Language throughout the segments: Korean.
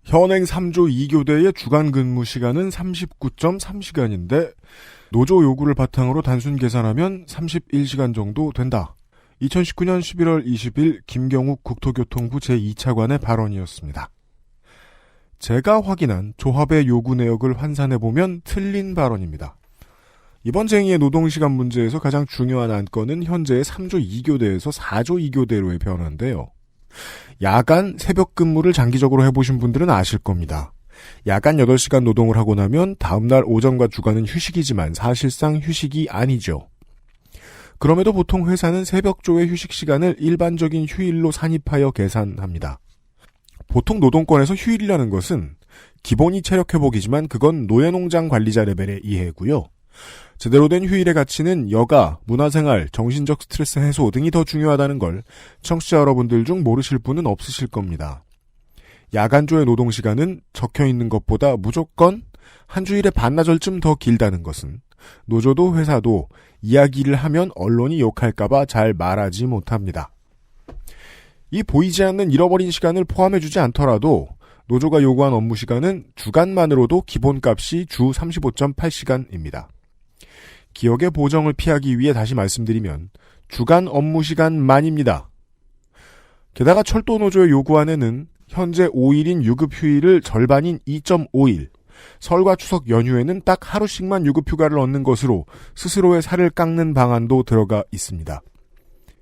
현행 3조 2교대의 주간 근무 시간은 39.3시간인데 노조 요구를 바탕으로 단순 계산하면 31시간 정도 된다. 2019년 11월 20일 김경욱 국토교통부 제2차관의 발언이었습니다. 제가 확인한 조합의 요구 내역을 환산해보면 틀린 발언입니다. 이번 쟁의의 노동시간 문제에서 가장 중요한 안건은 현재의 3조 2교대에서 4조 2교대로의 변화인데요. 야간 새벽 근무를 장기적으로 해보신 분들은 아실 겁니다. 야간 8시간 노동을 하고 나면 다음날 오전과 주간은 휴식이지만 사실상 휴식이 아니죠. 그럼에도 보통 회사는 새벽조의 휴식 시간을 일반적인 휴일로 산입하여 계산합니다. 보통 노동권에서 휴일이라는 것은 기본이 체력회복이지만 그건 노예농장 관리자 레벨의 이해고요. 제대로 된 휴일의 가치는 여가, 문화생활, 정신적 스트레스 해소 등이 더 중요하다는 걸 청취자 여러분들 중 모르실 분은 없으실 겁니다. 야간조의 노동시간은 적혀있는 것보다 무조건 한 주일에 반나절쯤 더 길다는 것은 노조도 회사도 이야기를 하면 언론이 욕할까봐 잘 말하지 못합니다. 이 보이지 않는 잃어버린 시간을 포함해주지 않더라도 노조가 요구한 업무 시간은 주간만으로도 기본값이 주 35.8시간입니다. 기억의 보정을 피하기 위해 다시 말씀드리면 주간 업무 시간만입니다. 게다가 철도노조의 요구안에는 현재 5일인 유급 휴일을 절반인 2.5일, 설과 추석 연휴에는 딱 하루씩만 유급 휴가를 얻는 것으로 스스로의 살을 깎는 방안도 들어가 있습니다.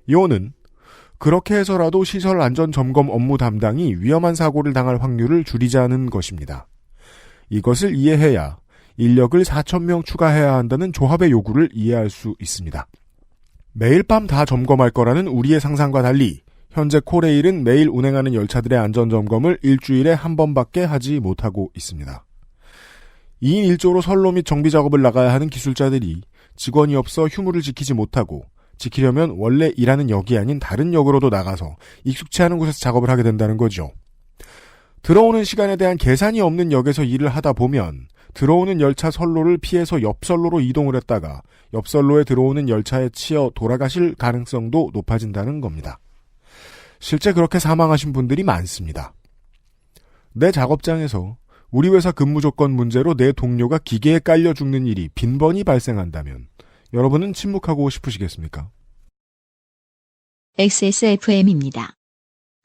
이원은 그렇게 해서라도 시설 안전 점검 업무 담당이 위험한 사고를 당할 확률을 줄이자는 것입니다. 이것을 이해해야 인력을 4,000명 추가해야 한다는 조합의 요구를 이해할 수 있습니다. 매일 밤 다 점검할 거라는 우리의 상상과 달리 현재 코레일은 매일 운행하는 열차들의 안전점검을 일주일에 한 번밖에 하지 못하고 있습니다. 2인 1조로 선로 및 정비 작업을 나가야 하는 기술자들이 직원이 없어 휴무를 지키지 못하고 지키려면 원래 일하는 역이 아닌 다른 역으로도 나가서 익숙치 않은 곳에서 작업을 하게 된다는 거죠. 들어오는 시간에 대한 계산이 없는 역에서 일을 하다 보면 들어오는 열차 선로를 피해서 옆 선로로 이동을 했다가 옆 선로에 들어오는 열차에 치여 돌아가실 가능성도 높아진다는 겁니다. 실제 그렇게 사망하신 분들이 많습니다. 내 작업장에서 우리 회사 근무 조건 문제로 내 동료가 기계에 깔려 죽는 일이 빈번히 발생한다면 여러분은 침묵하고 싶으시겠습니까? XSFM입니다.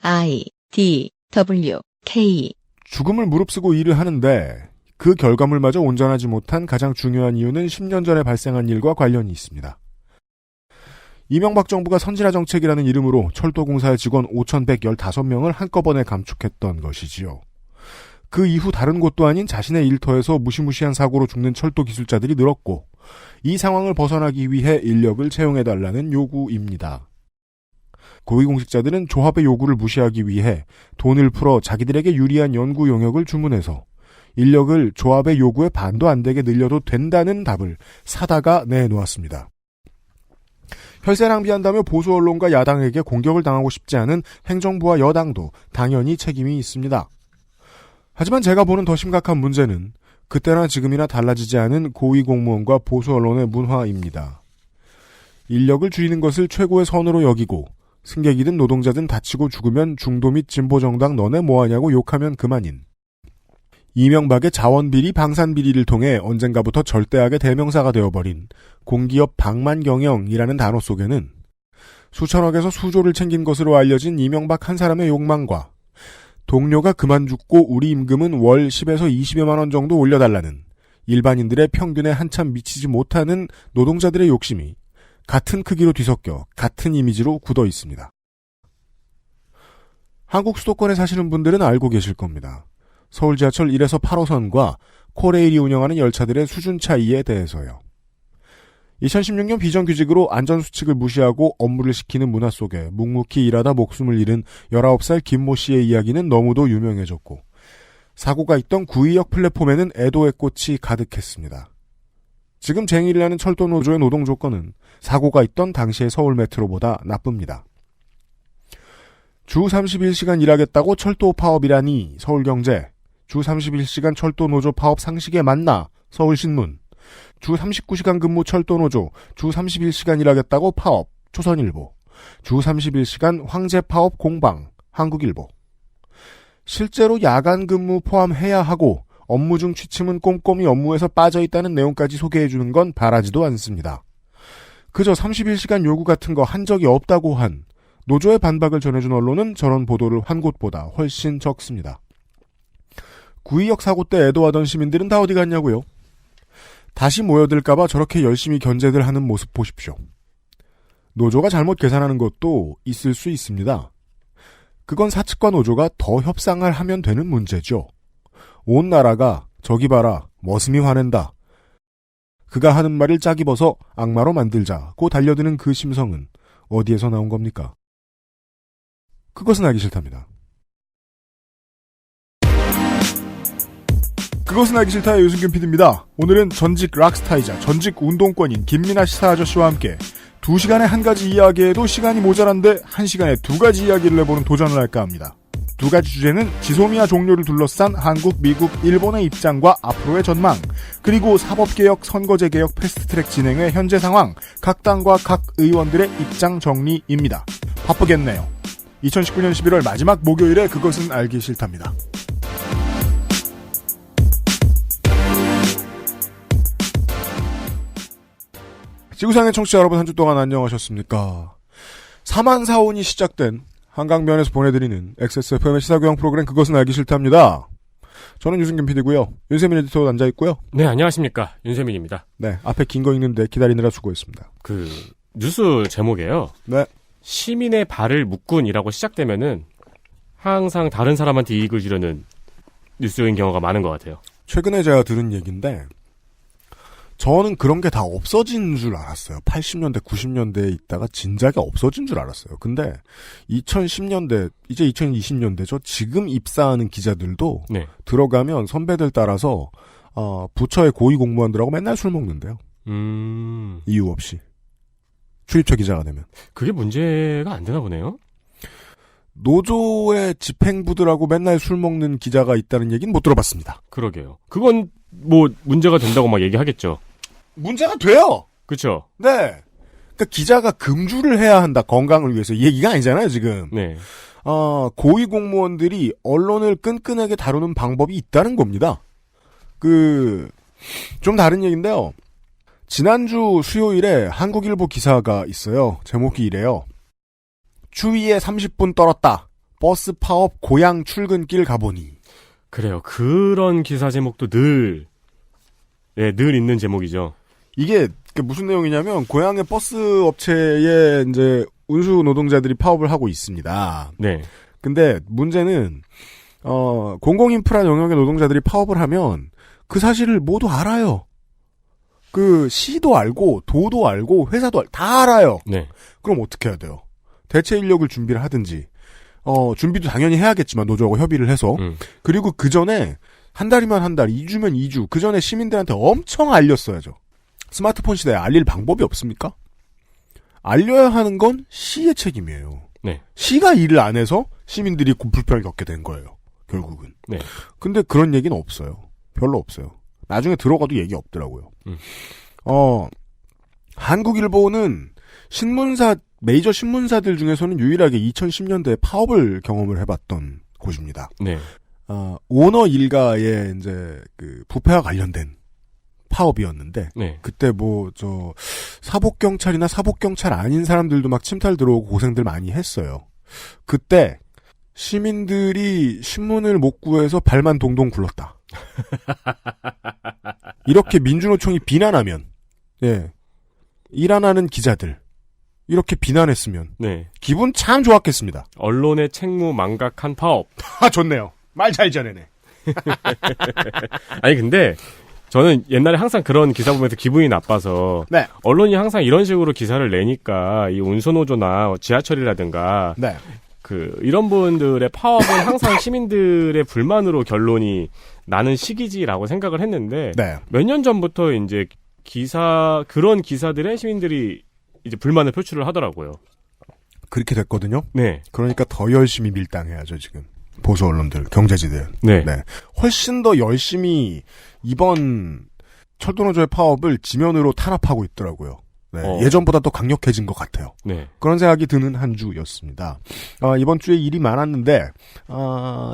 I, D, W, K. 죽음을 무릅쓰고 일을 하는데 그 결과물마저 온전하지 못한 가장 중요한 이유는 10년 전에 발생한 일과 관련이 있습니다. 이명박 정부가 선진화 정책이라는 이름으로 철도공사의 직원 5,115명을 한꺼번에 감축했던 것이지요. 그 이후 다른 곳도 아닌 자신의 일터에서 무시무시한 사고로 죽는 철도 기술자들이 늘었고 이 상황을 벗어나기 위해 인력을 채용해달라는 요구입니다. 고위공직자들은 조합의 요구를 무시하기 위해 돈을 풀어 자기들에게 유리한 연구 용역을 주문해서 인력을 조합의 요구에 반도 안 되게 늘려도 된다는 답을 사다가 내놓았습니다. 혈세 낭비한다며 보수 언론과 야당에게 공격을 당하고 싶지 않은 행정부와 여당도 당연히 책임이 있습니다. 하지만 제가 보는 더 심각한 문제는 그때나 지금이나 달라지지 않은 고위공무원과 보수 언론의 문화입니다. 인력을 줄이는 것을 최고의 선으로 여기고 승객이든 노동자든 다치고 죽으면 중도 및 진보정당 너네 뭐하냐고 욕하면 그만인 이명박의 자원비리 방산비리를 통해 언젠가부터 절대악의 대명사가 되어버린 공기업 방만경영이라는 단어 속에는 수천억에서 수조를 챙긴 것으로 알려진 이명박 한 사람의 욕망과 동료가 그만 죽고 우리 임금은 월 10에서 20여만 원 정도 올려달라는 일반인들의 평균에 한참 미치지 못하는 노동자들의 욕심이 같은 크기로 뒤섞여 같은 이미지로 굳어 있습니다. 한국 수도권에 사시는 분들은 알고 계실 겁니다. 서울 지하철 1에서 8호선과 코레일이 운영하는 열차들의 수준 차이에 대해서요. 2016년 비정규직으로 안전수칙을 무시하고 업무를 시키는 문화 속에 묵묵히 일하다 목숨을 잃은 19살 김모 씨의 이야기는 너무도 유명해졌고 사고가 있던 구의역 플랫폼에는 애도의 꽃이 가득했습니다. 지금 쟁의를 하는 철도노조의 노동 조건은 사고가 있던 당시의 서울 메트로보다 나쁩니다. 주 31시간 일하겠다고 철도 파업이라니 서울경제, 주 31시간 철도노조 파업 상식에 맞나 서울신문, 주 39시간 근무 철도노조, 주 31시간 일하겠다고 파업 조선일보, 주 31시간 황제 파업 공방 한국일보. 실제로 야간 근무 포함해야 하고 업무 중 취침은 꼼꼼히 업무에서 빠져있다는 내용까지 소개해주는 건 바라지도 않습니다. 그저 31시간 요구 같은 거 한 적이 없다고 한 노조의 반박을 전해준 언론은 저런 보도를 한 곳보다 훨씬 적습니다. 구의역 사고 때 애도하던 시민들은 다 어디 갔냐고요? 다시 모여들까봐 저렇게 열심히 견제들 하는 모습 보십시오. 노조가 잘못 계산하는 것도 있을 수 있습니다. 그건 사측과 노조가 더 협상을 하면 되는 문제죠. 온 나라가 저기 봐라 머슴이 화낸다. 그가 하는 말을 짝입어서 악마로 만들자고 달려드는 그 심성은 어디에서 나온 겁니까? 그것은 알기 싫답니다. 그것은 알기 싫다의 유승균 PD입니다. 오늘은 전직 락스타이자 전직 운동권인 김민아 시사 아저씨와 함께 2시간에 한 가지 이야기에도 시간이 모자란데 1시간에 2가지 이야기를 해보는 도전을 할까 합니다. 2가지 주제는 지소미아 종료를 둘러싼 한국, 미국, 일본의 입장과 앞으로의 전망, 그리고 사법개혁, 선거제개혁, 패스트트랙 진행의 현재 상황, 각 당과 각 의원들의 입장 정리입니다. 바쁘겠네요. 2019년 11월 마지막 목요일에 그것은 알기 싫답니다. 지구상의 청취자 여러분 한 주 동안 안녕하셨습니까? 사만사온이 시작된 한강변에서 보내드리는 XSFM의 시사교양 프로그램 그것은 알기 싫답니다. 저는 유승균 PD고요. 윤세민 에디터 앉아있고요. 네, 안녕하십니까. 윤세민입니다. 네, 앞에 긴 거 읽는데 기다리느라 수고했습니다. 뉴스 제목이에요. 네. 시민의 발을 묶군이라고 시작되면은 항상 다른 사람한테 이익을 주려는 뉴스인 경우가 많은 것 같아요. 최근에 제가 들은 얘기인데 저는 그런 게 다 없어진 줄 알았어요. 80년대, 90년대에 있다가 진작에 없어진 줄 알았어요. 근데 2010년대, 이제 2020년대죠. 지금 입사하는 기자들도 네. 들어가면 선배들 따라서 부처의 고위 공무원들하고 맨날 술 먹는데요. 이유 없이. 출입처 기자가 되면. 그게 문제가 안 되나 보네요. 노조의 집행부들하고 맨날 술 먹는 기자가 있다는 얘기는 못 들어봤습니다. 그러게요. 그건 뭐 문제가 된다고 막 얘기하겠죠. 문제가 돼요. 그렇죠. 네. 그러니까 기자가 금주를 해야 한다. 건강을 위해서. 이 얘기가 아니잖아요, 지금. 네. 고위 공무원들이 언론을 끈끈하게 다루는 방법이 있다는 겁니다. 좀 다른 얘기인데요. 지난주 수요일에 한국일보 기사가 있어요. 제목이 이래요. 추위에 30분 떨었다. 버스 파업 고향 출근길 가보니. 그래요. 그런 기사 제목도 늘 있는 제목이죠. 이게 무슨 내용이냐면 고향의 버스 업체에 이제 운수 노동자들이 파업을 하고 있습니다. 네. 근데 문제는 공공인프라 영역의 노동자들이 파업을 하면 그 사실을 모두 알아요. 시도 알고 도도 알고 회사도 다 알아요. 네. 그럼 어떻게 해야 돼요? 대체 인력을 준비를 하든지 준비도 당연히 해야겠지만 노조하고 협의를 해서 그리고 그 전에 한 달이면 한 달, 2주면 2주 그 전에 시민들한테 엄청 알렸어야죠. 스마트폰 시대에 알릴 방법이 없습니까? 알려야 하는 건 시의 책임이에요. 네. 시가 일을 안 해서 시민들이 불편을 겪게 된 거예요. 결국은. 네. 근데 그런 얘기는 없어요. 별로 없어요. 나중에 들어가도 얘기 없더라고요. 한국일보는 메이저 신문사들 중에서는 유일하게 2010년대에 파업을 경험을 해봤던 곳입니다. 네. 오너 일가의 이제 부패와 관련된 파업이었는데, 네. 그때 사복경찰이나 사복경찰 아닌 사람들도 막 침탈 들어오고 고생들 많이 했어요. 그때 시민들이 신문을 못 구해서 발만 동동 굴렀다. 이렇게 민주노총이 비난하면, 일 안 하는 기자들, 이렇게 비난했으면, 네. 기분 참 좋았겠습니다. 언론의 책무 망각한 파업. 좋네요. 말 잘 전해네. 아니, 근데, 저는 옛날에 항상 그런 기사 보면서 기분이 나빠서, 네. 언론이 항상 이런 식으로 기사를 내니까, 이 운수노조나 지하철이라든가, 네. 이런 분들의 파업은 항상 시민들의 불만으로 결론이 나는 시기지라고 생각을 했는데, 네. 몇 년 전부터 이제 그런 기사들에 시민들이 이제 불만을 표출을 하더라고요. 그렇게 됐거든요. 네. 그러니까 더 열심히 밀당해야죠, 지금. 보수 언론들, 경제지들. 네. 훨씬 더 열심히 이번 철도노조의 파업을 지면으로 탄압하고 있더라고요. 네, 예전보다 더 강력해진 것 같아요. 네. 그런 생각이 드는 한 주였습니다. 이번 주에 일이 많았는데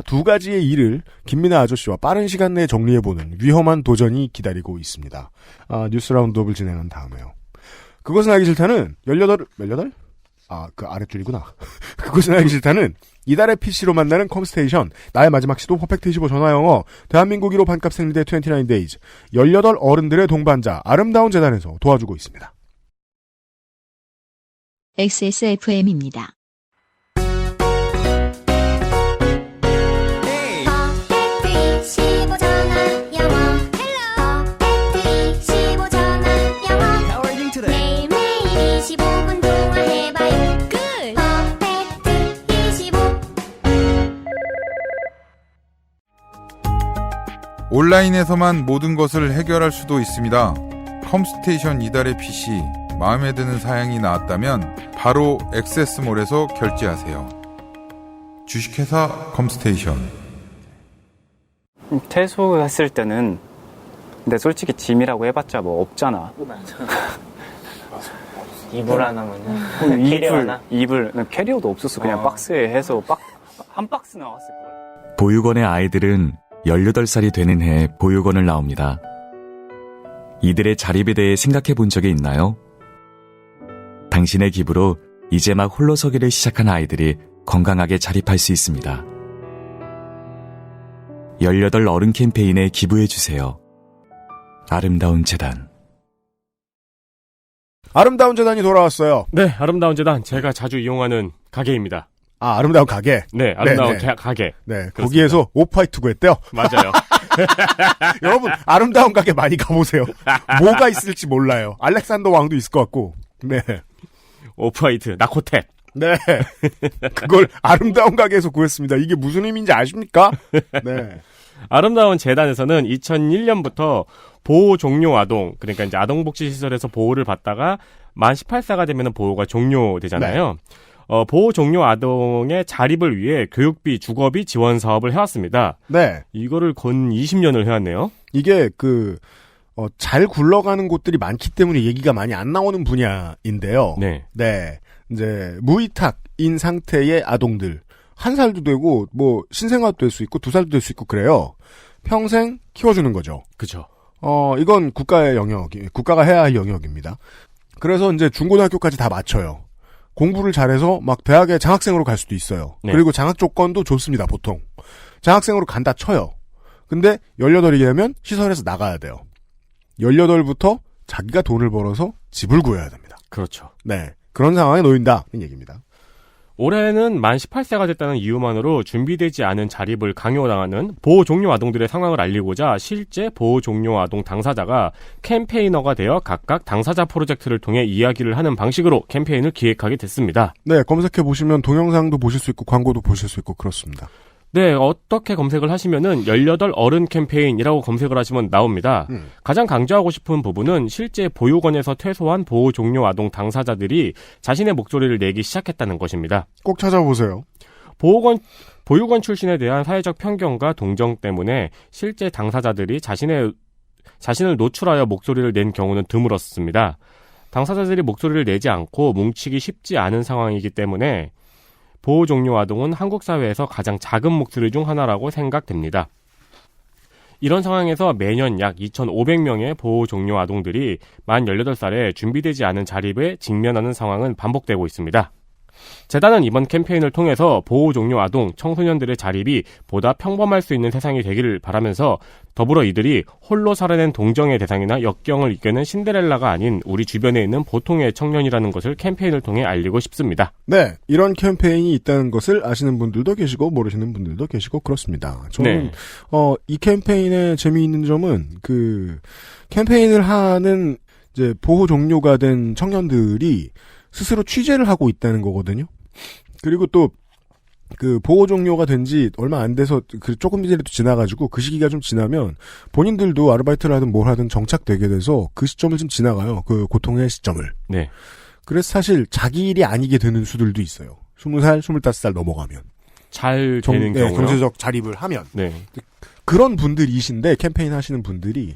두 가지의 일을 김민아 아저씨와 빠른 시간 내에 정리해보는 위험한 도전이 기다리고 있습니다. 뉴스 라운드업을 진행한 다음에요. 그것은 알기 싫다는 18? 그 아랫줄이구나. 그것은 알기 싫다는 이달의 PC로 만나는 컴스테이션, 나의 마지막 시도 퍼펙트 25 전화영어, 대한민국 1호 반값 생리대 29days, 18 어른들의 동반자 아름다운 재단에서 도와주고 있습니다. XSFM입니다. 온라인에서만 모든 것을 해결할 수도 있습니다. 컴스테이션 이달의 PC, 마음에 드는 사양이 나왔다면 바로 액세스몰에서 결제하세요. 주식회사 컴스테이션. 퇴소했을 때는 근데 솔직히 짐이라고 해봤자 뭐 없잖아. 이불 하나면은 캐리어 하나? 이불 캐리어도 없었어. 그냥 박스에 해서 한 박스 나왔을걸. 보육원의 아이들은 18살이 되는 해에 보육원을 나옵니다. 이들의 자립에 대해 생각해 본 적이 있나요? 당신의 기부로 이제 막 홀로서기를 시작한 아이들이 건강하게 자립할 수 있습니다. 18 어른 캠페인에 기부해주세요. 아름다운 재단. 아름다운 재단이 돌아왔어요. 네, 아름다운 재단. 제가 자주 이용하는 가게입니다. 아름다운 가게. 네, 아름다운 네. 가게. 네, 거기에서 오프화이트 구했대요. 맞아요. 여러분, 아름다운 가게 많이 가보세요. 뭐가 있을지 몰라요. 알렉산더 왕도 있을 것 같고. 네. 오프화이트, 나코텍. 네. 그걸 아름다운 가게에서 구했습니다. 이게 무슨 의미인지 아십니까? 네. 아름다운 재단에서는 2001년부터 보호 종료 아동, 그러니까 이제 아동복지시설에서 보호를 받다가 만 18세가 되면 보호가 종료되잖아요. 보호 종료 아동의 자립을 위해 교육비, 주거비 지원 사업을 해왔습니다. 네. 이거를 건 20년을 해왔네요. 이게 잘 굴러가는 곳들이 많기 때문에 얘기가 많이 안 나오는 분야인데요. 네. 네. 이제 무위탁인 상태의 아동들. 1살도 되고 신생아도 될 수 있고 2살도 될 수 있고 그래요. 평생 키워주는 거죠. 그죠. 이건 국가가 해야 할 영역입니다. 그래서 이제 중고등학교까지 다 맞춰요. 공부를 잘해서 막 대학에 장학생으로 갈 수도 있어요. 네. 그리고 장학 조건도 좋습니다, 보통. 장학생으로 간다 쳐요. 근데 18이 되면 시설에서 나가야 돼요. 18부터 자기가 돈을 벌어서 집을 구해야 됩니다. 그렇죠. 네. 그런 상황에 놓인다는 얘기입니다. 올해는 만 18세가 됐다는 이유만으로 준비되지 않은 자립을 강요당하는 보호 종료 아동들의 상황을 알리고자 실제 보호 종료 아동 당사자가 캠페이너가 되어 각각 당사자 프로젝트를 통해 이야기를 하는 방식으로 캠페인을 기획하게 됐습니다. 네, 검색해보시면 동영상도 보실 수 있고 광고도 보실 수 있고 그렇습니다. 네, 어떻게 검색을 하시면은 18 어른 캠페인이라고 검색을 하시면 나옵니다. 가장 강조하고 싶은 부분은 실제 보육원에서 퇴소한 보호 종료 아동 당사자들이 자신의 목소리를 내기 시작했다는 것입니다. 꼭 찾아보세요. 보육원 출신에 대한 사회적 편견과 동정 때문에 실제 당사자들이 자신을 노출하여 목소리를 낸 경우는 드물었습니다. 당사자들이 목소리를 내지 않고 뭉치기 쉽지 않은 상황이기 때문에 보호 종료 아동은 한국 사회에서 가장 작은 목소리 중 하나라고 생각됩니다. 이런 상황에서 매년 약 2,500명의 보호 종료 아동들이 만 18살에 준비되지 않은 자립에 직면하는 상황은 반복되고 있습니다. 재단은 이번 캠페인을 통해서 보호 종료 아동, 청소년들의 자립이 보다 평범할 수 있는 세상이 되기를 바라면서 더불어 이들이 홀로 살아낸 동정의 대상이나 역경을 이겨낸 신데렐라가 아닌 우리 주변에 있는 보통의 청년이라는 것을 캠페인을 통해 알리고 싶습니다. 네, 이런 캠페인이 있다는 것을 아시는 분들도 계시고 모르시는 분들도 계시고 그렇습니다. 저는 네. 이 캠페인의 재미있는 점은 캠페인을 하는 이제 보호 종료가 된 청년들이 스스로 취재를 하고 있다는 거거든요. 그리고 또 보호 종료가 된 지 얼마 안 돼서 조금 전에도 지나가지고 그 시기가 좀 지나면 본인들도 아르바이트를 하든 뭘 하든 정착되게 돼서 그 시점을 좀 지나가요. 그 고통의 시점을. 네. 그래서 사실 자기 일이 아니게 되는 수들도 있어요. 20살, 25살 넘어가면. 잘 되는 경우요. 경제적 자립을 하면. 네. 그런 분들이신데 캠페인 하시는 분들이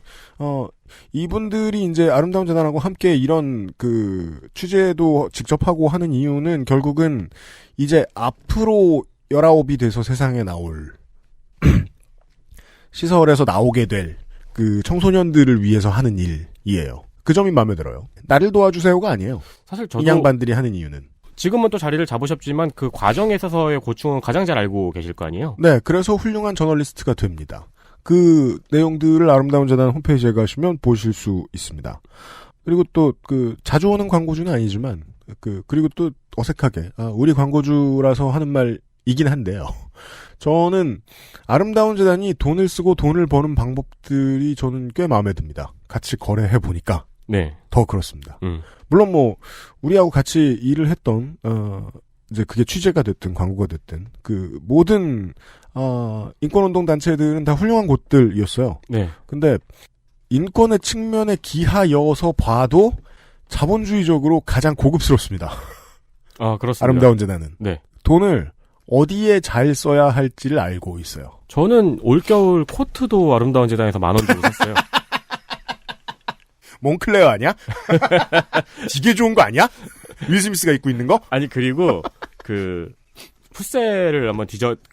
이분들이 이제 아름다운 재단하고 함께 이런 그 취재도 직접 하고 하는 이유는 결국은 이제 앞으로 19이 돼서 세상에 나올 시설에서 나오게 될 그 청소년들을 위해서 하는 일이에요. 그 점이 마음에 들어요. 나를 도와주세요가 아니에요. 사실 이 저도 양반들이 하는 이유는. 지금은 또 자리를 잡으셨지만 그 과정에 있어서의 고충은 가장 잘 알고 계실 거 아니에요? 네, 그래서 훌륭한 저널리스트가 됩니다. 그 내용들을 아름다운 재단 홈페이지에 가시면 보실 수 있습니다. 그리고 또 그 자주 오는 광고주는 아니지만 그리고 또 어색하게 우리 광고주라서 하는 말이긴 한데요. 저는 아름다운 재단이 돈을 쓰고 돈을 버는 방법들이 저는 꽤 마음에 듭니다. 같이 거래해 보니까 네. 더 그렇습니다. 물론 뭐 우리하고 같이 일을 했던 이제 그게 취재가 됐든 광고가 됐든 그 모든 인권운동 단체들은 다 훌륭한 곳들이었어요. 네. 근데 인권의 측면에 기하여서 봐도 자본주의적으로 가장 고급스럽습니다. 아, 그렇습니다. 아름다운 재단은. 네. 돈을 어디에 잘 써야 할지를 알고 있어요. 저는 올겨울 코트도 아름다운 재단에서 10,000원 주고 샀어요. 몽클레어 아니야? 되게 좋은 거 아니야? 윌 스미스가 입고 있는 거? 아니, 그리고 그 풋셀을 한번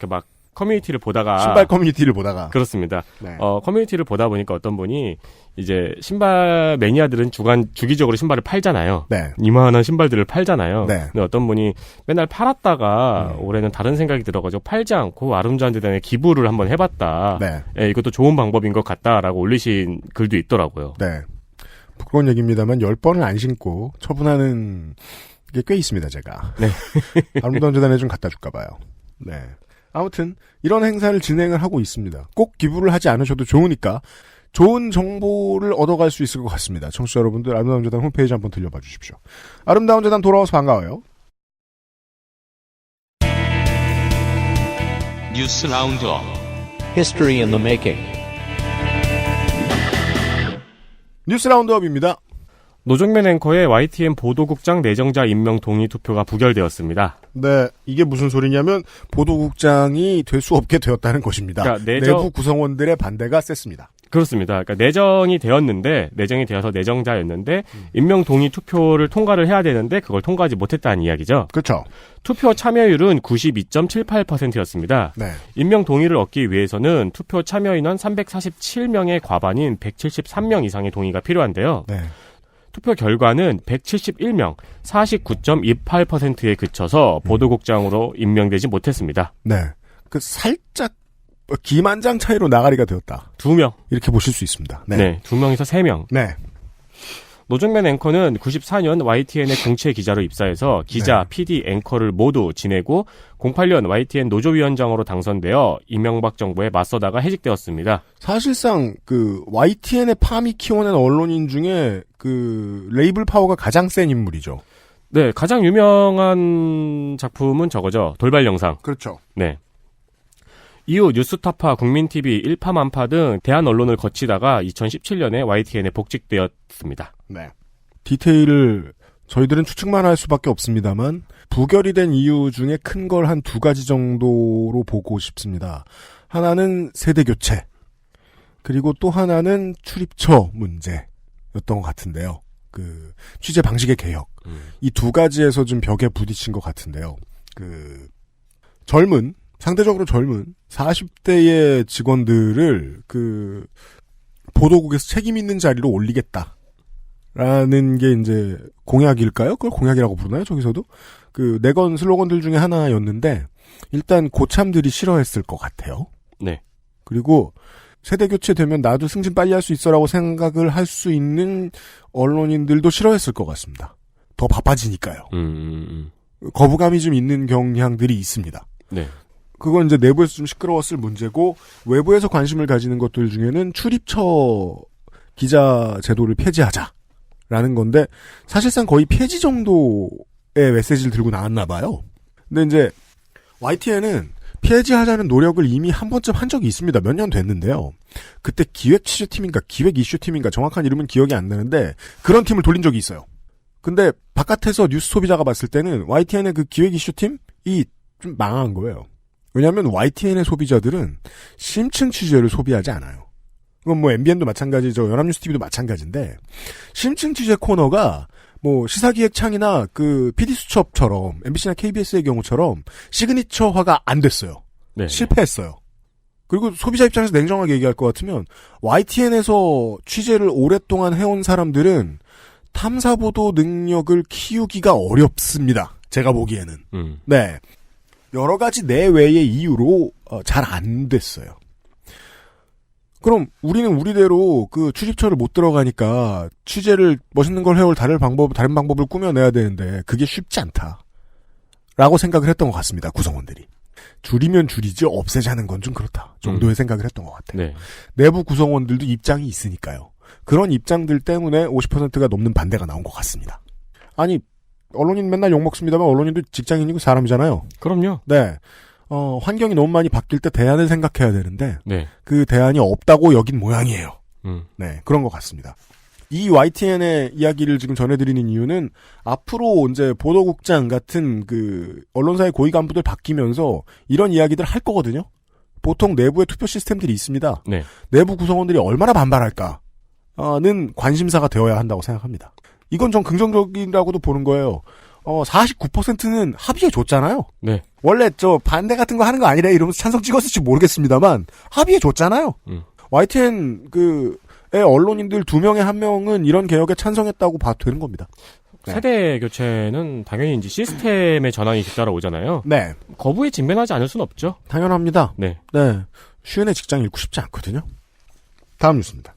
막 커뮤니티를 보다가 신발 커뮤니티를 보다가 그렇습니다. 네. 커뮤니티를 보다 보니까 어떤 분이 이제 신발 매니아들은 주기적으로 신발을 팔잖아요. 네. 이만한 신발들을 팔잖아요. 네. 근데 어떤 분이 맨날 팔았다가 올해는 다른 생각이 들어가지고 팔지 않고 아름다운 재단에 기부를 한번 해봤다. 네. 예, 이것도 좋은 방법인 것 같다라고 올리신 글도 있더라고요. 네. 부끄러운 얘기입니다만 10번을 안 신고 처분하는 게 꽤 있습니다, 제가. 네. 아름다운 재단에 좀 갖다 줄까 봐요. 네. 아무튼 이런 행사를 진행을 하고 있습니다. 꼭 기부를 하지 않으셔도 좋으니까 좋은 정보를 얻어갈 수 있을 것 같습니다. 청취자 여러분들 아름다운 재단 홈페이지 한번 들려봐 주십시오. 아름다운 재단 돌아와서 반가워요. 뉴스 라운드업 History in the making. 뉴스 라운드업입니다. 노정면 앵커의 YTN 보도국장 내정자 임명 동의 투표가 부결되었습니다. 네, 이게 무슨 소리냐면 보도국장이 될 수 없게 되었다는 것입니다. 그러니까 내부 구성원들의 반대가 셌습니다. 그렇습니다. 그러니까 내정이 되어서 내정자였는데 임명 동의 투표를 통과를 해야 되는데 그걸 통과하지 못했다는 이야기죠. 그렇죠. 투표 참여율은 92.78%였습니다. 네. 임명 동의를 얻기 위해서는 투표 참여 인원 347명의 과반인 173명 이상의 동의가 필요한데요. 네. 투표 결과는 171명, 49.28%에 그쳐서 보도국장으로 임명되지 못했습니다. 네. 그 살짝 기만장 차이로 나가리가 되었다. 2명. 이렇게 보실 수 있습니다. 네. 네, 2명에서 3명. 네. 노정면 앵커는 94년 YTN의 공채 기자로 입사해서 기자, 네. PD, 앵커를 모두 지내고 08년 YTN 노조위원장으로 당선되어 이명박 정부에 맞서다가 해직되었습니다. 사실상 그 YTN의 팜이 키워낸 언론인 중에 그 레이블 파워가 가장 센 인물이죠. 네, 가장 유명한 작품은 저거죠. 돌발 영상. 그렇죠. 네. 이후 뉴스타파, 국민TV, 일파만파 등 대한 언론을 거치다가 2017년에 YTN에 복직되었습니다. 네. 디테일을 저희들은 추측만 할 수밖에 없습니다만 부결이 된 이유 중에 큰 걸 한 2가지 정도로 보고 싶습니다. 하나는 세대 교체, 그리고 또 하나는 출입처 문제였던 것 같은데요. 그 취재 방식의 개혁. 이 2가지에서 좀 벽에 부딪힌 것 같은데요. 그 상대적으로 젊은 40대의 직원들을 그 보도국에서 책임 있는 자리로 올리겠다라는 게 이제 공약일까요? 그걸 공약이라고 부르나요? 저기서도 그 내건 슬로건들 중에 하나였는데 일단 고참들이 싫어했을 것 같아요. 네. 그리고 세대 교체되면 나도 승진 빨리 할 수 있어라고 생각을 할 수 있는 언론인들도 싫어했을 것 같습니다. 더 바빠지니까요. 거부감이 좀 있는 경향들이 있습니다. 네. 그건 이제 내부에서 좀 시끄러웠을 문제고 외부에서 관심을 가지는 것들 중에는 출입처 기자 제도를 폐지하자라는 건데 사실상 거의 폐지 정도의 메시지를 들고 나왔나 봐요. 근데 이제 YTN은 폐지하자는 노력을 이미 한 번쯤 한 적이 있습니다. 몇 년 됐는데요. 그때 기획 취재팀인가 기획 이슈팀인가 정확한 이름은 기억이 안 나는데 그런 팀을 돌린 적이 있어요. 근데 바깥에서 뉴스 소비자가 봤을 때는 YTN의 그 기획 이슈팀이 좀 망한 거예요. 왜냐하면 YTN의 소비자들은 심층 취재를 소비하지 않아요. 그건 뭐 MBN도 마찬가지죠. 연합뉴스 TV도 마찬가지인데 심층 취재 코너가 뭐 시사기획창이나 그 PD수첩처럼 MBC나 KBS의 경우처럼 시그니처화가 안 됐어요. 네. 실패했어요. 그리고 소비자 입장에서 냉정하게 얘기할 것 같으면 YTN에서 취재를 오랫동안 해온 사람들은 탐사보도 능력을 키우기가 어렵습니다. 제가 보기에는. 네. 여러 가지 내외의 이유로 잘 안 됐어요. 그럼 우리는 우리대로 그 출입처를 못 들어가니까 취재를 멋있는 걸 해올 다른 방법을 꾸며내야 되는데 그게 쉽지 않다. 라고 생각을 했던 것 같습니다. 구성원들이. 줄이면 줄이지 없애자는 건 좀 그렇다. 정도의 생각을 했던 것 같아요. 네. 내부 구성원들도 입장이 있으니까요. 그런 입장들 때문에 50%가 넘는 반대가 나온 것 같습니다. 아니 언론인 맨날 욕먹습니다만 언론인도 직장인이고 사람이잖아요. 그럼요. 네. 환경이 너무 많이 바뀔 때 대안을 생각해야 되는데 네. 그 대안이 없다고 여긴 모양이에요. 네, 그런 것 같습니다. 이 YTN의 이야기를 지금 전해드리는 이유는 앞으로 이제 보도국장 같은 그 언론사의 고위 간부들 바뀌면서 이런 이야기들 할 거거든요. 보통 내부에 투표 시스템들이 있습니다. 네. 내부 구성원들이 얼마나 반발할까는 관심사가 되어야 한다고 생각합니다. 이건 좀 긍정적이라고도 보는 거예요. 49%는 합의해 줬잖아요. 네. 원래 저 반대 같은 거 하는 거 아니래 이러면서 찬성 찍었을지 모르겠습니다만 합의해 줬잖아요. YTN 의 언론인들 2명에 1명은 이런 개혁에 찬성했다고 봐도 되는 겁니다. 네. 세대 교체는 당연히 이제 시스템의 전환이 뒤따라오잖아요. 네. 거부에 직면하지 않을 수는 없죠. 당연합니다. 네. 네. 쉬운의 직장 잃고 싶지 않거든요. 다음 뉴스입니다.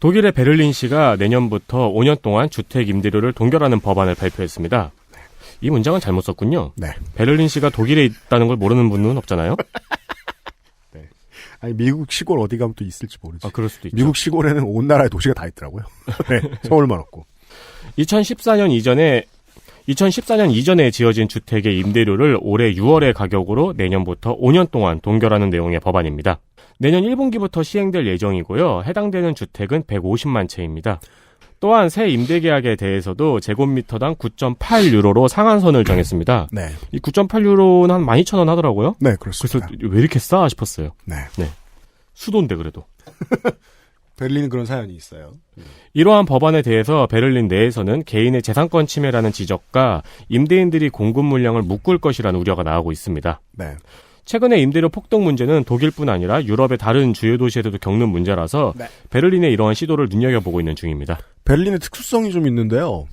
독일의 베를린시가 내년부터 5년 동안 주택 임대료를 동결하는 법안을 발표했습니다. 이 문장은 잘못 썼군요. 네. 베를린시가 독일에 있다는 걸 모르는 분은 없잖아요. 네. 아니 미국 시골 어디 가면 또 있을지 모르지. 아, 그럴 수도 있죠. 미국 시골에는 온 나라의 도시가 다 있더라고요. 네. 서울만 없고. 2014년 이전에 지어진 주택의 임대료를 올해 6월의 가격으로 내년부터 5년 동안 동결하는 내용의 법안입니다. 내년 1분기부터 시행될 예정이고요. 해당되는 주택은 150만 채입니다. 또한 새 임대계약에 대해서도 제곱미터당 9.8유로로 상한선을 정했습니다. 네. 이 9.8유로는 한 12,000원 하더라고요. 네, 그렇습니다. 그래서 왜 이렇게 싸 싶었어요. 네. 네. 수도인데 그래도. 베를린은 그런 사연이 있어요. 이러한 법안에 대해서 베를린 내에서는 개인의 재산권 침해라는 지적과 임대인들이 공급 물량을 묶을 것이라는 우려가 나오고 있습니다. 네. 최근에 임대료 폭등 문제는 독일뿐 아니라 유럽의 다른 주요 도시에서도 겪는 문제라서 네. 베를린의 이러한 시도를 눈여겨보고 있는 중입니다. 베를린의 특수성이 좀 있는데요.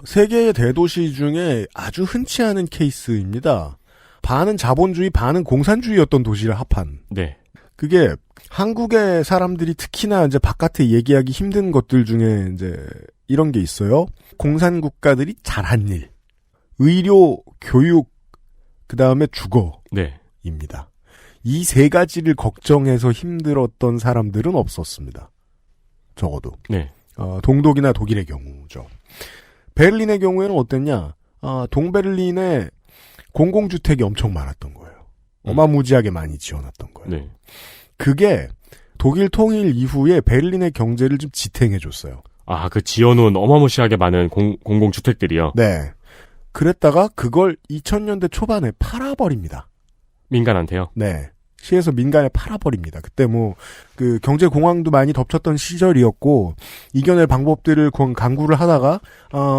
세계의 대도시 중에 아주 흔치 않은 케이스입니다. 반은 자본주의, 반은 공산주의였던 도시를 합한. 네. 그게 한국의 사람들이 특히나 이제 바깥에 얘기하기 힘든 것들 중에 이제 이런 게 있어요. 공산 국가들이 잘한 일, 의료, 교육, 그 다음에 주거. 네. 입니다. 이 세 가지를 걱정해서 힘들었던 사람들은 없었습니다. 적어도. 네. 동독이나 독일의 경우죠. 베를린의 경우에는 어땠냐? 동베를린에 공공주택이 엄청 많았던 거예요. 어마무지하게 많이 지어놨던 거예요. 네. 그게 독일 통일 이후에 베를린의 경제를 좀 지탱해줬어요. 아, 그 지어놓은 어마무시하게 많은 공공주택들이요? 네. 그랬다가 그걸 2000년대 초반에 팔아버립니다. 민간한테요? 네. 시에서 민간에 팔아버립니다. 그때 그 경제공황도 많이 덮쳤던 시절이었고, 이겨낼 방법들을 강구를 하다가,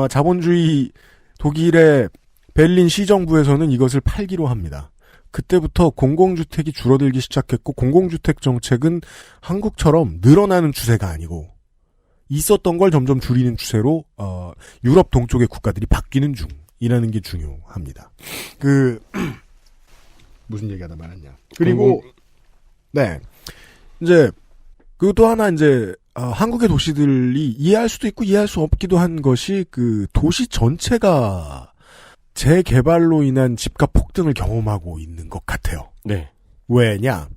자본주의 독일의 베를린 시정부에서는 이것을 팔기로 합니다. 그때부터 공공주택이 줄어들기 시작했고, 공공주택 정책은 한국처럼 늘어나는 추세가 아니고, 있었던 걸 점점 줄이는 추세로, 유럽 동쪽의 국가들이 바뀌는 중이라는 게 중요합니다. 무슨 얘기하다 말았냐. 그리고, 네. 이제, 또 하나 한국의 도시들이 이해할 수도 있고 이해할 수 없기도 한 것이 도시 전체가 재개발로 인한 집값 폭등을 경험하고 있는 것 같아요. 네. 왜냐?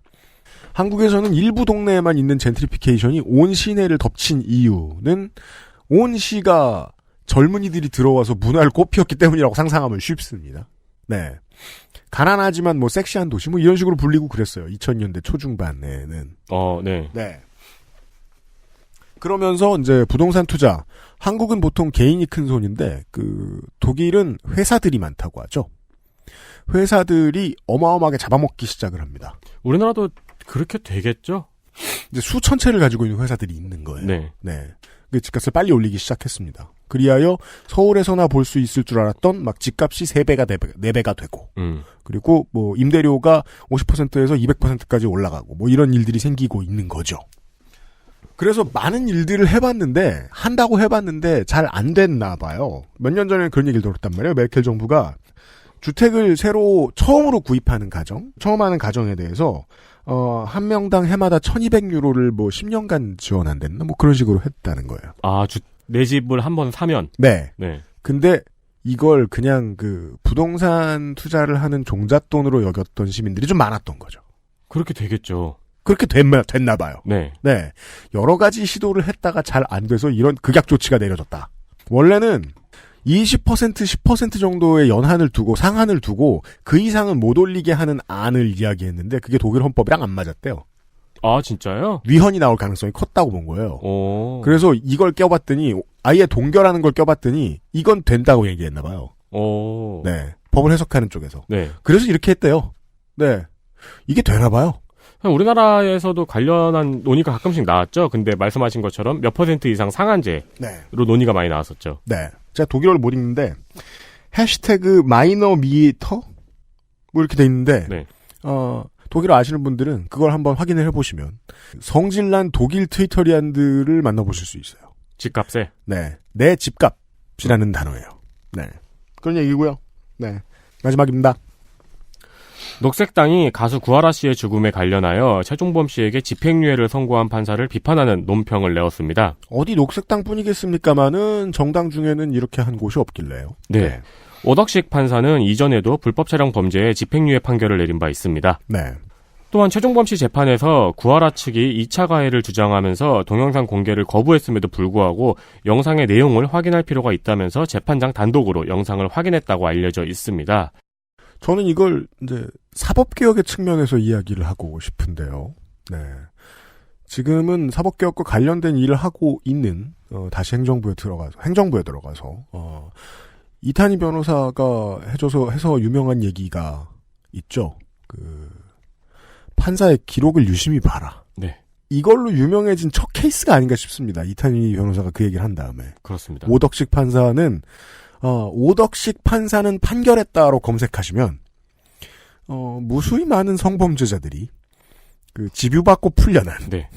한국에서는 일부 동네에만 있는 젠트리피케이션이 온 시내를 덮친 이유는 온 시가 젊은이들이 들어와서 문화를 꽃피웠기 때문이라고 상상하면 쉽습니다. 네. 가난하지만 섹시한 도시 이런 식으로 불리고 그랬어요. 2000년대 초중반에는. 네. 네. 그러면서 이제 부동산 투자. 한국은 보통 개인이 큰 손인데 독일은 회사들이 많다고 하죠. 회사들이 어마어마하게 잡아먹기 시작을 합니다. 우리나라도 그렇게 되겠죠? 이제 수천 채를 가지고 있는 회사들이 있는 거예요. 네. 네. 그 집값을 빨리 올리기 시작했습니다. 그리하여 서울에서나 볼 수 있을 줄 알았던 막 집값이 3배가 4배가 되고 그리고 뭐 임대료가 50%에서 200%까지 올라가고 뭐 이런 일들이 생기고 있는 거죠. 그래서 많은 일들을 한다고 해봤는데 잘 안 됐나 봐요. 몇 년 전에 그런 얘기를 들었단 말이에요. 메르켈 정부가 주택을 새로 처음으로 구입하는 가정, 처음 하는 가정에 대해서 한 명당 해마다 1,200유로를 뭐 10년간 지원한댔나? 뭐 그런 식으로 했다는 거예요. 아, 내 집을 한번 사면? 네. 네. 근데 이걸 그냥 그 부동산 투자를 하는 종잣돈으로 여겼던 시민들이 좀 많았던 거죠. 그렇게 되겠죠. 그렇게 됐나 봐요. 네. 네. 여러 가지 시도를 했다가 잘 안 돼서 이런 극약 조치가 내려졌다. 원래는 20% 10% 정도의 연한을 두고 상한을 두고 그 이상은 못 올리게 하는 안을 이야기했는데 그게 독일 헌법이랑 안 맞았대요. 아, 진짜요? 위헌이 나올 가능성이 컸다고 본 거예요. 오. 그래서 이걸 껴봤더니 아예 동결하는 걸 껴봤더니 이건 된다고 얘기했나 봐요. 오. 네. 법을 해석하는 쪽에서. 네. 그래서 이렇게 했대요. 네. 이게 되나 봐요. 우리나라에서도 관련한 논의가 가끔씩 나왔죠. 근데 말씀하신 것처럼 몇 % 이상 상한제로 네. 논의가 많이 나왔었죠. 네. 제가 독일어를 못 읽는데 해시태그 마이너미터 뭐 이렇게 돼 있는데 네. 독일어 아시는 분들은 그걸 한번 확인을 해보시면 성질난 독일 트위터리안들을 만나보실 수 있어요. 집값에? 네. 내 집값이라는 단어예요. 네. 그런 얘기고요. 네. 마지막입니다. 녹색당이 가수 구하라 씨의 죽음에 관련하여 최종범 씨에게 집행유예를 선고한 판사를 비판하는 논평을 내었습니다. 어디 녹색당 뿐이겠습니까마는 정당 중에는 이렇게 한 곳이 없길래요. 네. 오덕식 판사는 이전에도 불법 촬영 범죄에 집행유예 판결을 내린 바 있습니다. 네. 또한 최종범 씨 재판에서 구하라 측이 2차 가해를 주장하면서 동영상 공개를 거부했음에도 불구하고 영상의 내용을 확인할 필요가 있다면서 재판장 단독으로 영상을 확인했다고 알려져 있습니다. 저는 이걸 이제 사법개혁의 측면에서 이야기를 하고 싶은데요. 네. 지금은 사법개혁과 관련된 일을 하고 있는, 다시 행정부에 들어가서, 이탄희 변호사가 해서 유명한 얘기가 있죠. 판사의 기록을 유심히 봐라. 네. 이걸로 유명해진 첫 케이스가 아닌가 싶습니다. 이탄희 변호사가 그 얘기를 한 다음에. 그렇습니다. 오덕식 판사는 판결했다로 검색하시면, 무수히 많은 성범죄자들이, 집유받고 풀려난. 네.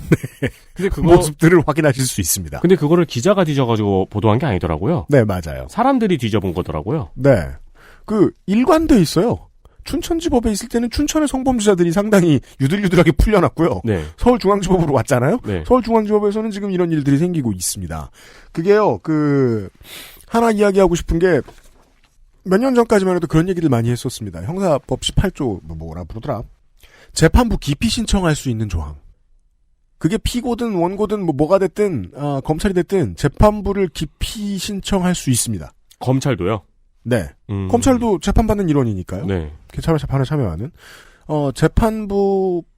근데 모습들을 확인하실 수 있습니다. 근데 그거를 기자가 뒤져가지고 보도한 게 아니더라고요. 네, 맞아요. 사람들이 뒤져본 거더라고요. 네. 일관돼 있어요. 춘천지법에 있을 때는 춘천의 성범죄자들이 상당히 유들유들하게 풀려났고요. 네. 서울중앙지법으로 왔잖아요. 네. 서울중앙지법에서는 지금 이런 일들이 생기고 있습니다. 그게요, 하나 이야기하고 싶은 게, 몇 년 전까지만 해도 그런 얘기를 많이 했었습니다. 형사법 18조, 뭐라 부르더라. 재판부 기피 신청할 수 있는 조항. 그게 피고든 원고든 뭐가 됐든, 검찰이 됐든, 재판부를 기피 신청할 수 있습니다. 검찰도요? 네. 검찰도 재판받는 일원이니까요. 네. 재판에 참여하는.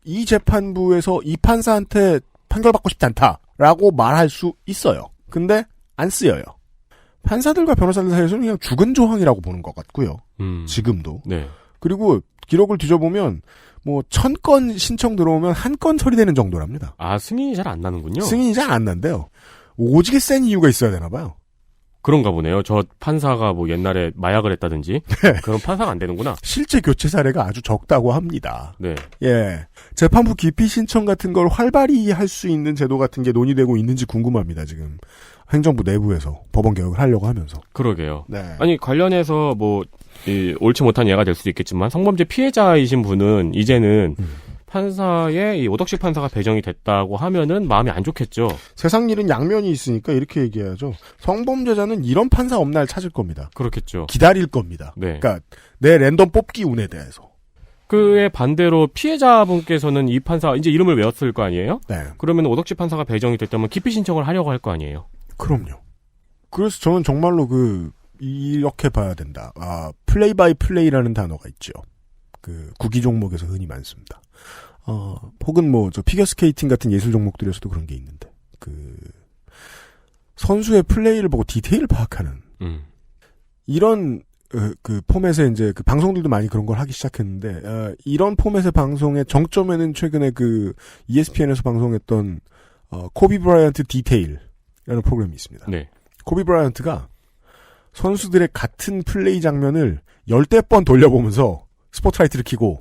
이 재판부에서 이 판사한테 판결받고 싶지 않다라고 말할 수 있어요. 근데 안 쓰여요. 판사들과 변호사들 사이에서는 그냥 죽은 조항이라고 보는 것 같고요. 지금도. 네. 그리고 기록을 뒤져보면 1000건 신청 들어오면 한 건 처리되는 정도랍니다. 아, 승인이 잘 안 나는군요. 승인이 잘 안 난대요. 오지게 센 이유가 있어야 되나 봐요. 그런가 보네요. 저 판사가 옛날에 마약을 했다든지. 네. 그런 판사가 안 되는구나. 실제 교체 사례가 아주 적다고 합니다. 네. 예. 재판부 기피 신청 같은 걸 활발히 할 수 있는 제도 같은 게 논의되고 있는지 궁금합니다, 지금. 행정부 내부에서 법원 개혁을 하려고 하면서. 그러게요. 네. 아니, 관련해서 옳지 못한 예가 될 수도 있겠지만 성범죄 피해자이신 분은 이제는 판사의 이 오덕식 판사가 배정이 됐다고 하면은 마음이 안 좋겠죠. 세상 일은 양면이 있으니까 이렇게 얘기해야죠. 성범죄자는 이런 판사 없날 찾을 겁니다. 그렇겠죠. 기다릴 겁니다. 네. 그러니까 내 랜덤 뽑기 운에 대해서. 그에 반대로 피해자분께서는 이 판사 이제 이름을 외웠을 거 아니에요? 네. 그러면 오덕식 판사가 배정이 됐다면 기피 신청을 하려고 할 거 아니에요? 그럼요. 그래서 저는 정말로 이렇게 봐야 된다. 플레이 바이 플레이라는 단어가 있죠. 구기 종목에서 흔히 많습니다. 혹은 피겨 스케이팅 같은 예술 종목들에서도 그런 게 있는데, 선수의 플레이를 보고 디테일을 파악하는, 이런 그 포맷의 이제 그 방송들도 많이 그런 걸 하기 시작했는데 이런 포맷의 방송의 정점에는 최근에 그 ESPN에서 방송했던 코비 브라이언트 디테일이라는 프로그램이 있습니다. 네. 코비 브라이언트가 선수들의 같은 플레이 장면을 10대 번 돌려보면서 스포트라이트를 켜고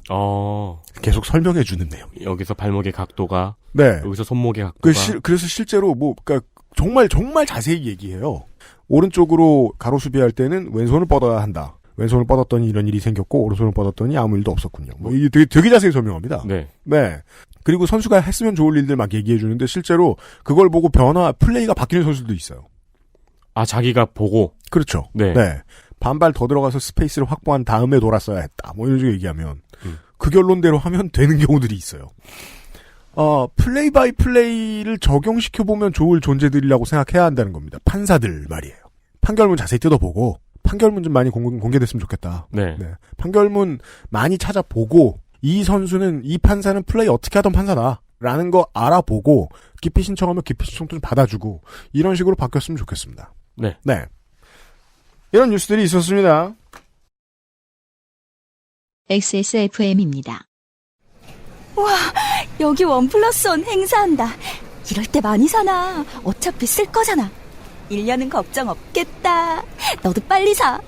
계속 설명해 주는 내용. 여기서 발목의 각도가, 네. 여기서 손목의 각도가. 그래서 실제로 그러니까 정말 자세히 얘기해요. 오른쪽으로 가로 수비할 때는 왼손을 뻗어야 한다. 왼손을 뻗었더니 이런 일이 생겼고 오른손을 뻗었더니 아무 일도 없었군요. 이게 되게 자세히 설명합니다. 네. 네. 그리고 선수가 했으면 좋을 일들 막 얘기해 주는데 실제로 그걸 보고 플레이가 바뀌는 선수들도 있어요. 아, 자기가 보고. 그렇죠. 네. 네. 반발 더 들어가서 스페이스를 확보한 다음에 돌았어야 했다. 뭐 이런 식으로 얘기하면 그 결론대로 하면 되는 경우들이 있어요. 플레이 바이 플레이를 적용시켜보면 좋을 존재들이라고 생각해야 한다는 겁니다. 판사들 말이에요. 판결문 자세히 뜯어보고 판결문 좀 많이 공개됐으면 좋겠다. 네. 네. 판결문 많이 찾아보고 이 선수는 이 판사는 플레이 어떻게 하던 판사다라는 거 알아보고 기피 신청하면 기피 신청도 좀 받아주고 이런 식으로 바뀌었으면 좋겠습니다. 네. 네. 이런 뉴스들이 있었습니다. XSFM입니다. 와, 여기 1+1 행사한다. 이럴 때 많이 사나. 어차피 쓸 거잖아. 1년은 걱정 없겠다. 너도 빨리 사.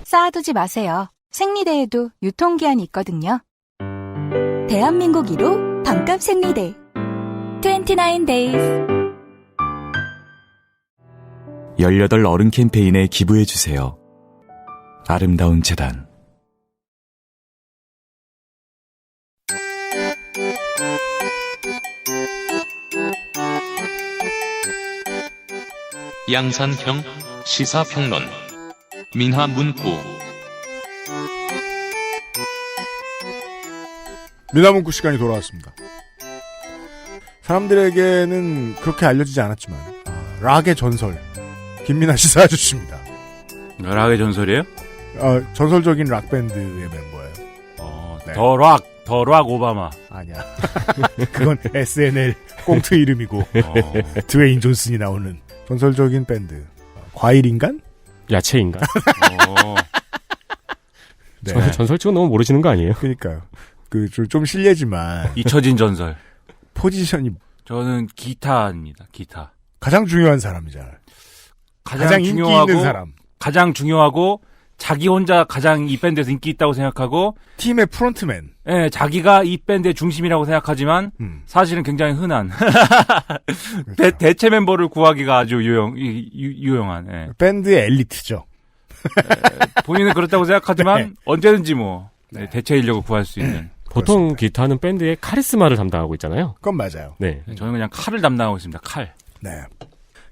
쌓아두지 마세요. 생리대에도 유통기한이 있거든요. 대한민국 1호 반값 생리대 29 days. 18 어른 캠페인에 기부해주세요. 아름다운 재단. 양산형 시사평론 민하문구. 민하문구 시간이 돌아왔습니다. 사람들에게는 그렇게 알려지지 않았지만 락의 전설 김민하 씨 사주십니다. 락의 전설이에요? 전설적인 락 밴드의 멤버예요. 네. 더 락 오바마. 아니야. 그건 SNL 꽁트 이름이고 드웨인 존슨이 나오는 전설적인 밴드. 과일인간? 야채인간? 네. 전설치고 너무 모르시는 거 아니에요? 그러니까요. 좀 실례지만 잊혀진 전설. 포지션이 저는 기타입니다. 기타. 가장 중요한 사람이잖아요. 가장 인기 중요하고, 있는 사람. 가장 중요하고 자기 혼자 가장 이 밴드에서 인기 있다고 생각하고 팀의 프론트맨. 네, 자기가 이 밴드의 중심이라고 생각하지만 사실은 굉장히 흔한 그렇죠. 대체 멤버를 구하기가 아주 유용한 네. 밴드의 엘리트죠. 본인은 그렇다고 생각하지만 네. 언제든지 뭐 대체 인력을 구할 수 있는. 보통 그렇습니다. 기타는 밴드의 카리스마를 담당하고 있잖아요. 그건 맞아요. 네. 저는 그냥 칼을 담당하고 있습니다. 칼. 네.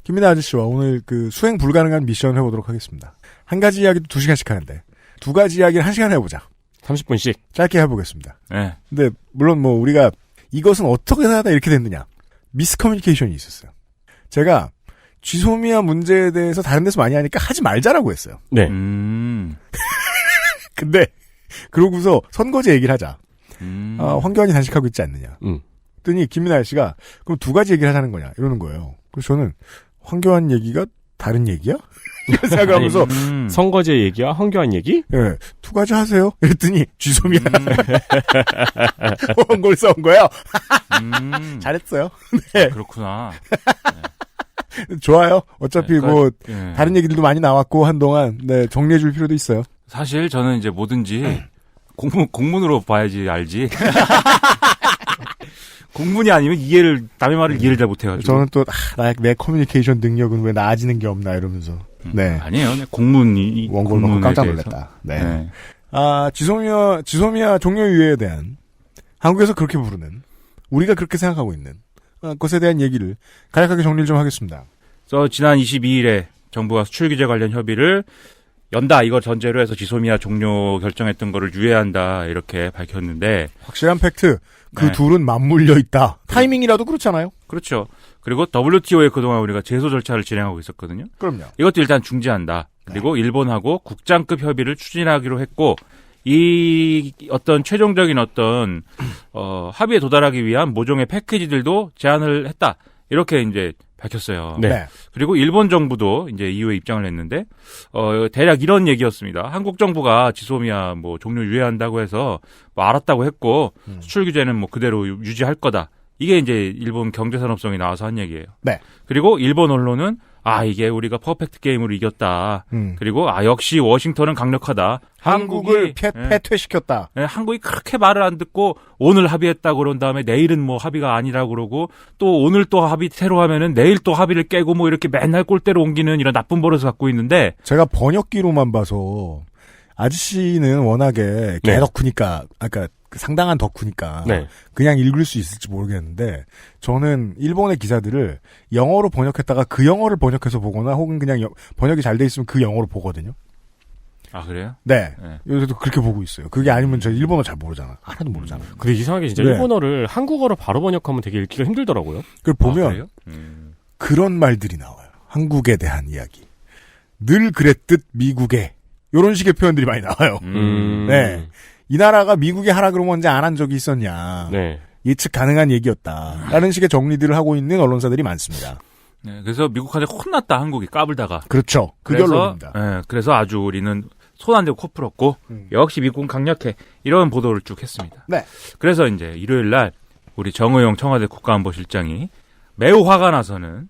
김민하 아저씨와 오늘 수행 불가능한 미션을 해보도록 하겠습니다. 한 가지 이야기도 2시간씩 하는데 2가지 이야기를 1시간 해보자. 30분씩. 짧게 해보겠습니다. 네. 근데 물론 우리가 이것은 어떻게 하다 이렇게 됐느냐. 미스커뮤니케이션이 있었어요. 제가 쥐소미아 문제에 대해서 다른 데서 많이 하니까 하지 말자라고 했어요. 네. 근데 그러고서 선거제 얘기를 하자. 황교안이 단식하고 있지 않느냐. 그랬더니 김민하 씨가 그럼 2가지 얘기를 하자는 거냐 이러는 거예요. 그래서 저는 황교안 얘기가 다른 얘기야? 생각하면서 선거제 얘기와 황교안 얘기? 네, 2가지 하세요. 그랬더니 쥐소미아 원고를 써온 거예요. 잘했어요. 네. 그렇구나. 네. 좋아요. 어차피 네. 다른 얘기들도 많이 나왔고 한동안 정리해줄 필요도 있어요. 사실 저는 이제 뭐든지 공문으로 봐야지 알지. 공문이 아니면 남의 말을 이해를 잘 못해가지고. 저는 또 내 커뮤니케이션 능력은 왜 나아지는 게 없나 이러면서. 네. 아니에요. 공문이 원고를 받고 깜짝 놀랐다. 네. 지소미아 종료 유예에 대한 한국에서 그렇게 부르는 우리가 그렇게 생각하고 있는 것에 대한 얘기를 간략하게 정리를 좀 하겠습니다. 지난 22일에 정부가 수출 규제 관련 협의를 연다 이걸 전제로 해서 지소미아 종료 결정했던 거를 유예한다 이렇게 밝혔는데 확실한 팩트 그 둘은 맞물려 있다. 타이밍이라도 그렇잖아요. 그렇죠. 그리고 WTO에 그동안 우리가 제소 절차를 진행하고 있었거든요. 그럼요. 이것도 일단 중지한다. 그리고 일본하고 국장급 협의를 추진하기로 했고 이 어떤 최종적인 합의에 도달하기 위한 모종의 패키지들도 제안을 했다. 이렇게 이제 밝혔어요. 네. 그리고 일본 정부도 이제 이후에 입장을 냈는데 대략 이런 얘기였습니다. 한국 정부가 지소미아 뭐 종료 유예한다고 해서 뭐 알았다고 했고 수출 규제는 뭐 그대로 유지할 거다. 이게 이제 일본 경제산업성이 나와서 한 얘기예요. 네. 그리고 일본 언론은 이게 우리가 퍼펙트 게임으로 이겼다. 그리고 역시 워싱턴은 강력하다. 한국을 패퇴시켰다. 네, 한국이 그렇게 말을 안 듣고 오늘 합의했다 그런 다음에 내일은 뭐 합의가 아니라 그러고 또 오늘 또 합의 새로 하면은 내일 또 합의를 깨고 뭐 이렇게 맨날 꼴대로 옮기는 이런 나쁜 버릇을 갖고 있는데 제가 번역기로만 봐서 아저씨는 워낙에 개덕후니까 아까 상당한 덕후니까 그냥 읽을 수 있을지 모르겠는데 저는 일본의 기사들을 영어로 번역했다가 그 영어를 번역해서 보거나 혹은 그냥 번역이 잘 돼 있으면 그 영어로 보거든요. 아 그래요? 네. 요새도 그렇게 보고 있어요. 그게 아니면 저 일본어 잘 모르잖아. 하나도 모르잖아. 근데 이상하게 진짜 일본어를 한국어로 바로 번역하면 되게 읽기가 힘들더라고요. 그걸 보면 그런 말들이 나와요. 한국에 대한 이야기. 늘 그랬듯 미국에 이런 식의 표현들이 많이 나와요. 네. 이 나라가 미국에 하라 그러면 언제 안 한 적이 있었냐. 예측 가능한 얘기였다. 라는 식의 정리들을 하고 있는 언론사들이 많습니다. 네, 그래서 미국한테 혼났다, 한국이 까불다가. 그렇죠. 그 결론입니다. 네, 그래서 아주 우리는 손 안 대고 코 풀었고, 역시 미국은 강력해. 이런 보도를 쭉 했습니다. 네. 그래서 이제 일요일 날 우리 정의용 청와대 국가안보실장이 매우 화가 나서는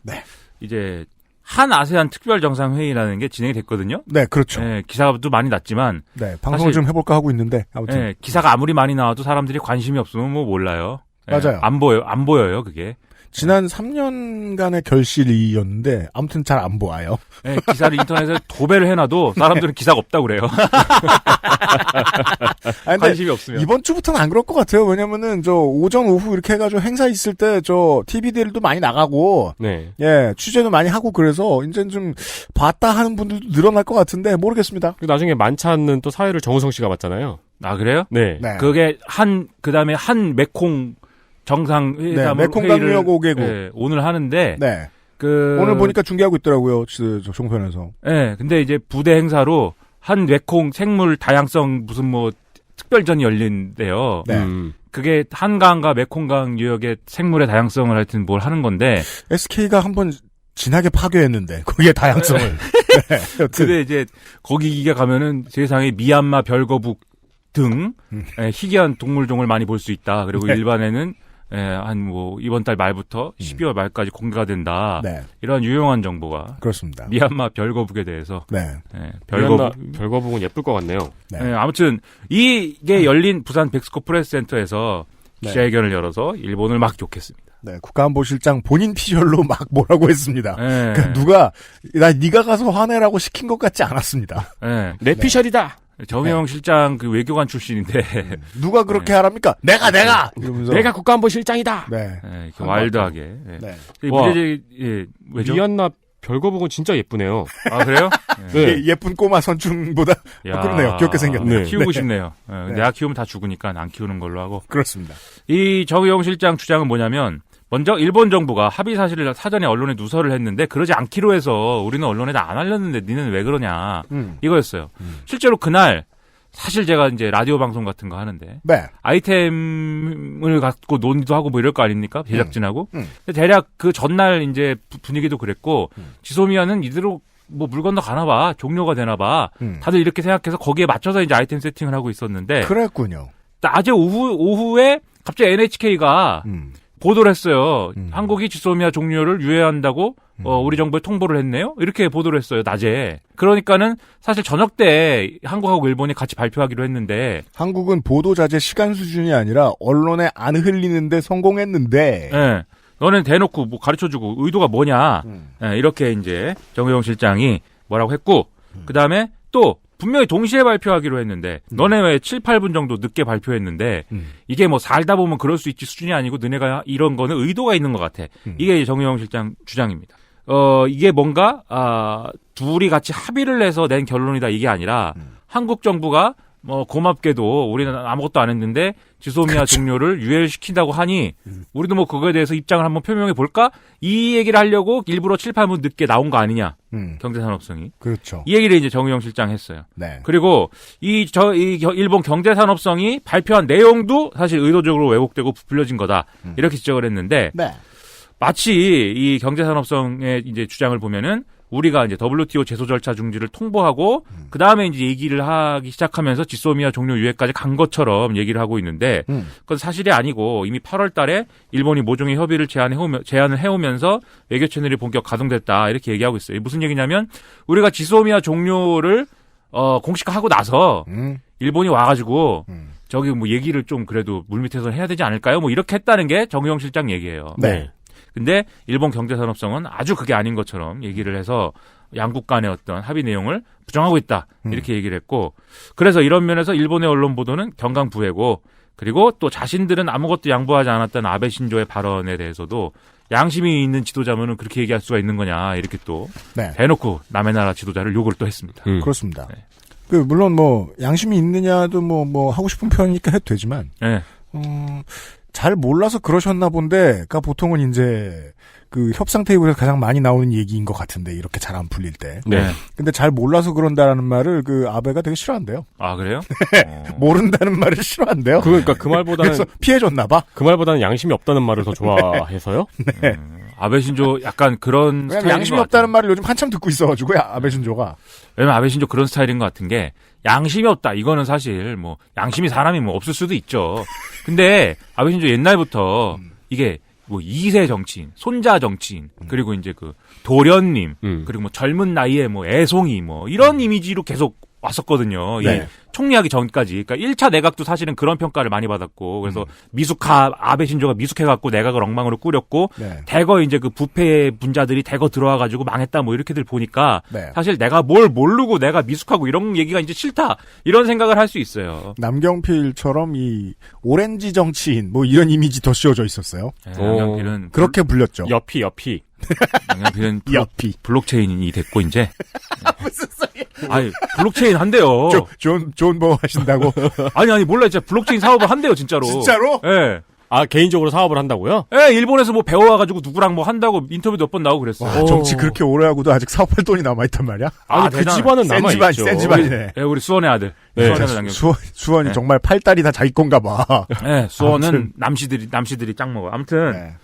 이제 한 아세안 특별 정상회의라는 게 진행이 됐거든요. 네, 그렇죠. 네, 기사도 많이 났지만. 네, 방송을 좀 해볼까 하고 있는데, 아무튼. 네, 기사가 아무리 많이 나와도 사람들이 관심이 없으면 뭐 몰라요. 네, 맞아요. 안 보여요, 그게. 지난 3년간의 결실이었는데, 아무튼 잘 안 보아요. 네, 기사를 인터넷에 도배를 해놔도 사람들은 기사가 없다고 그래요. 관심이 없으면. 이번 주부터는 안 그럴 것 같아요. 왜냐면은, 오전, 오후 이렇게 해가지고 행사 있을 때, TV들도 많이 나가고, 취재도 많이 하고 그래서, 이제 좀, 봤다 하는 분들도 늘어날 것 같은데, 모르겠습니다. 나중에 많지 않는 또 사회를 정우성 씨가 봤잖아요. 아, 그래요? 네. 그게 그 다음에 한 메콩 정상회담 메콩 강유역 5개국. 오늘 하는데, 오늘 보니까 중계하고 있더라고요, 종편에서. 네, 근데 이제 부대 행사로 한 메콩 생물 다양성 무슨 뭐 특별전이 열린대요. 그게 한강과 메콩강 유역의 생물의 다양성을 하여튼 뭘 하는 건데. SK가 한번 진하게 파괴했는데, 거기에 다양성을. 근데 이제 거기가 가면은 세상에 미얀마 별거북 등 희귀한 동물종을 많이 볼 수 있다. 그리고 일반에는 이번 달 말부터 12월 말까지 공개가 된다. 이런 유용한 정보가. 그렇습니다. 미얀마 별거북에 대해서. 별거북은 예쁠 것 같네요. 아무튼, 이게 열린 부산 백스코 프레스센터에서 기자회견을 열어서 일본을 막 욕했습니다. 네, 국가안보실장 본인 피셜로 막 뭐라고 했습니다. 그러니까 네가 가서 화내라고 시킨 것 같지 않았습니다. 내 피셜이다! 정의용 실장 그 외교관 출신인데 누가 그렇게 하랍니까? 내가 이러면서 내가 국가안보실장이다. 와일드하게. 왜죠? 미얀마 별거북은 진짜 예쁘네요. 아 그래요? 예쁜 꼬마 선충보다 그렇네요. 귀엽게 생겼네요. 키우고 싶네요. 내가 키우면 다 죽으니까 안 키우는 걸로 하고. 그렇습니다. 이 정의용 실장 주장은 뭐냐면 먼저 일본 정부가 합의 사실을 사전에 언론에 누설을 했는데 그러지 않기로 해서 우리는 언론에 다 안 알렸는데 니는 왜 그러냐 이거였어요. 실제로 그날 사실 제가 이제 라디오 방송 같은 거 하는데 아이템을 갖고 논의도 하고 뭐 이럴 거 아닙니까? 제작진하고. 근데 대략 그 전날 이제 분위기도 그랬고 지소미아는 이대로 뭐 물 건너 가나 봐. 종료가 되나 봐. 다들 이렇게 생각해서 거기에 맞춰서 이제 아이템 세팅을 하고 있었는데 그랬군요. 낮에 오후에 갑자기 NHK가 보도를 했어요. 한국이 지소미아 종료를 유예한다고 우리 정부에 통보를 했네요. 이렇게 보도를 했어요. 낮에. 그러니까는 사실 저녁 때 한국하고 일본이 같이 발표하기로 했는데 한국은 보도 자재 시간 수준이 아니라 언론에 안 흘리는데 성공했는데 너는 대놓고 뭐 가르쳐주고 의도가 뭐냐. 이렇게 이제 정의용 실장이 뭐라고 했고 그다음에 또 분명히 동시에 발표하기로 했는데 너네 왜 7, 8분 정도 늦게 발표했는데 이게 뭐 살다 보면 그럴 수 있지 수준이 아니고 너네가 이런 거는 의도가 있는 것 같아. 이게 정의용 실장 주장입니다. 이게 뭔가 둘이 같이 합의를 해서 낸 결론이다 이게 아니라 한국 정부가 뭐 고맙게도 우리는 아무것도 안 했는데 지소미아 종료를 유예를 시킨다고 하니 우리도 뭐 그거에 대해서 입장을 한번 표명해 볼까? 이 얘기를 하려고 일부러 7, 8분 늦게 나온 거 아니냐. 경제산업성이. 그렇죠. 이 얘기를 이제 정의용 실장 했어요. 그리고 이 일본 경제산업성이 발표한 내용도 사실 의도적으로 왜곡되고 부풀려진 거다. 이렇게 지적을 했는데 마치 이 경제산업성의 이제 주장을 보면은 우리가 이제 WTO 제소 절차 중지를 통보하고 그 다음에 이제 얘기를 하기 시작하면서 지소미아 종료 유예까지 간 것처럼 얘기를 하고 있는데 그건 사실이 아니고 이미 8월달에 일본이 모종의 협의를 제안을 해오면서 외교 채널이 본격 가동됐다 이렇게 얘기하고 있어요. 무슨 얘기냐면 우리가 지소미아 종료를 공식화하고 나서 일본이 와가지고 저기 뭐 얘기를 좀 그래도 물밑에서 해야 되지 않을까요? 뭐 이렇게 했다는 게 정의용 실장 얘기예요. 네. 근데 일본 경제산업성은 아주 그게 아닌 것처럼 얘기를 해서 양국 간의 어떤 합의 내용을 부정하고 있다 이렇게 얘기를 했고 그래서 이런 면에서 일본의 언론 보도는 경강부회고 그리고 또 자신들은 아무것도 양보하지 않았던 아베 신조의 발언에 대해서도 양심이 있는 지도자면은 그렇게 얘기할 수가 있는 거냐 이렇게 또 대놓고 남의 나라 지도자를 욕을 또 했습니다. 그렇습니다. 그 물론 뭐 양심이 있느냐도 뭐 하고 싶은 표현이니까 해도 되지만 잘 몰라서 그러셨나 본데가 보통은 이제 그 협상 테이블에서 가장 많이 나오는 얘기인 것 같은데 이렇게 잘 안 풀릴 때. 네. 근데 잘 몰라서 그런다라는 말을 그 아베가 되게 싫어한대요. 아 그래요? 모른다는 말을 싫어한대요. 그러니까 그 말보다는 그래서 피해줬나 봐. 그 말보다는 양심이 없다는 말을 더 좋아해서요. 네. 아베 신조 약간 그런 스타일인 양심이 없다는 말을 요즘 한참 듣고 있어가지고요. 아베 신조가. 왜냐면 아베 신조 그런 스타일인 것 같은 게 양심이 없다. 이거는 사실 뭐 양심이 사람이 뭐 없을 수도 있죠. 근데 아베 신조 옛날부터 이게 뭐 2세 정치인, 손자 정치인, 그리고 이제 그 도련님, 그리고 뭐 젊은 나이에 뭐 애송이 뭐 이런 이미지로 계속 왔었거든요. 네. 이 총리하기 전까지. 그러니까 1차 내각도 사실은 그런 평가를 많이 받았고, 그래서 아베 신조가 미숙해갖고 내각을 엉망으로 꾸렸고, 대거 이제 그 부패 분자들이 대거 들어와가지고 망했다 뭐 이렇게들 보니까, 사실 내가 뭘 모르고 내가 미숙하고 이런 얘기가 이제 싫다. 이런 생각을 할 수 있어요. 남경필처럼 이 오렌지 정치인 뭐 이런 이미지 더 씌워져 있었어요. 남경필은 그렇게 불렸죠. 옆이. 남경필은 옆이 블록체인이 됐고 이제. 무슨 소리야? 아니 블록체인 한대요. 존 뭐 하신다고? 아니 몰라 진짜 블록체인 사업을 한대요 진짜로. 진짜로? 예. 네. 아 개인적으로 사업을 한다고요? 예, 네, 일본에서 뭐 배워와가지고 누구랑 뭐 한다고 인터뷰도 몇 번 나오고 그랬어요. 와, 정치 그렇게 오래 하고도 아직 사업할 돈이 남아있단 말이야? 아니 그 집안은 남아있죠. 센 집안이네. 네, 우리 수원의 아들. 네. 수원이 정말 팔다리 다 자기 건가 봐. 네, 수원은 남씨들이 짱 먹어. 아무튼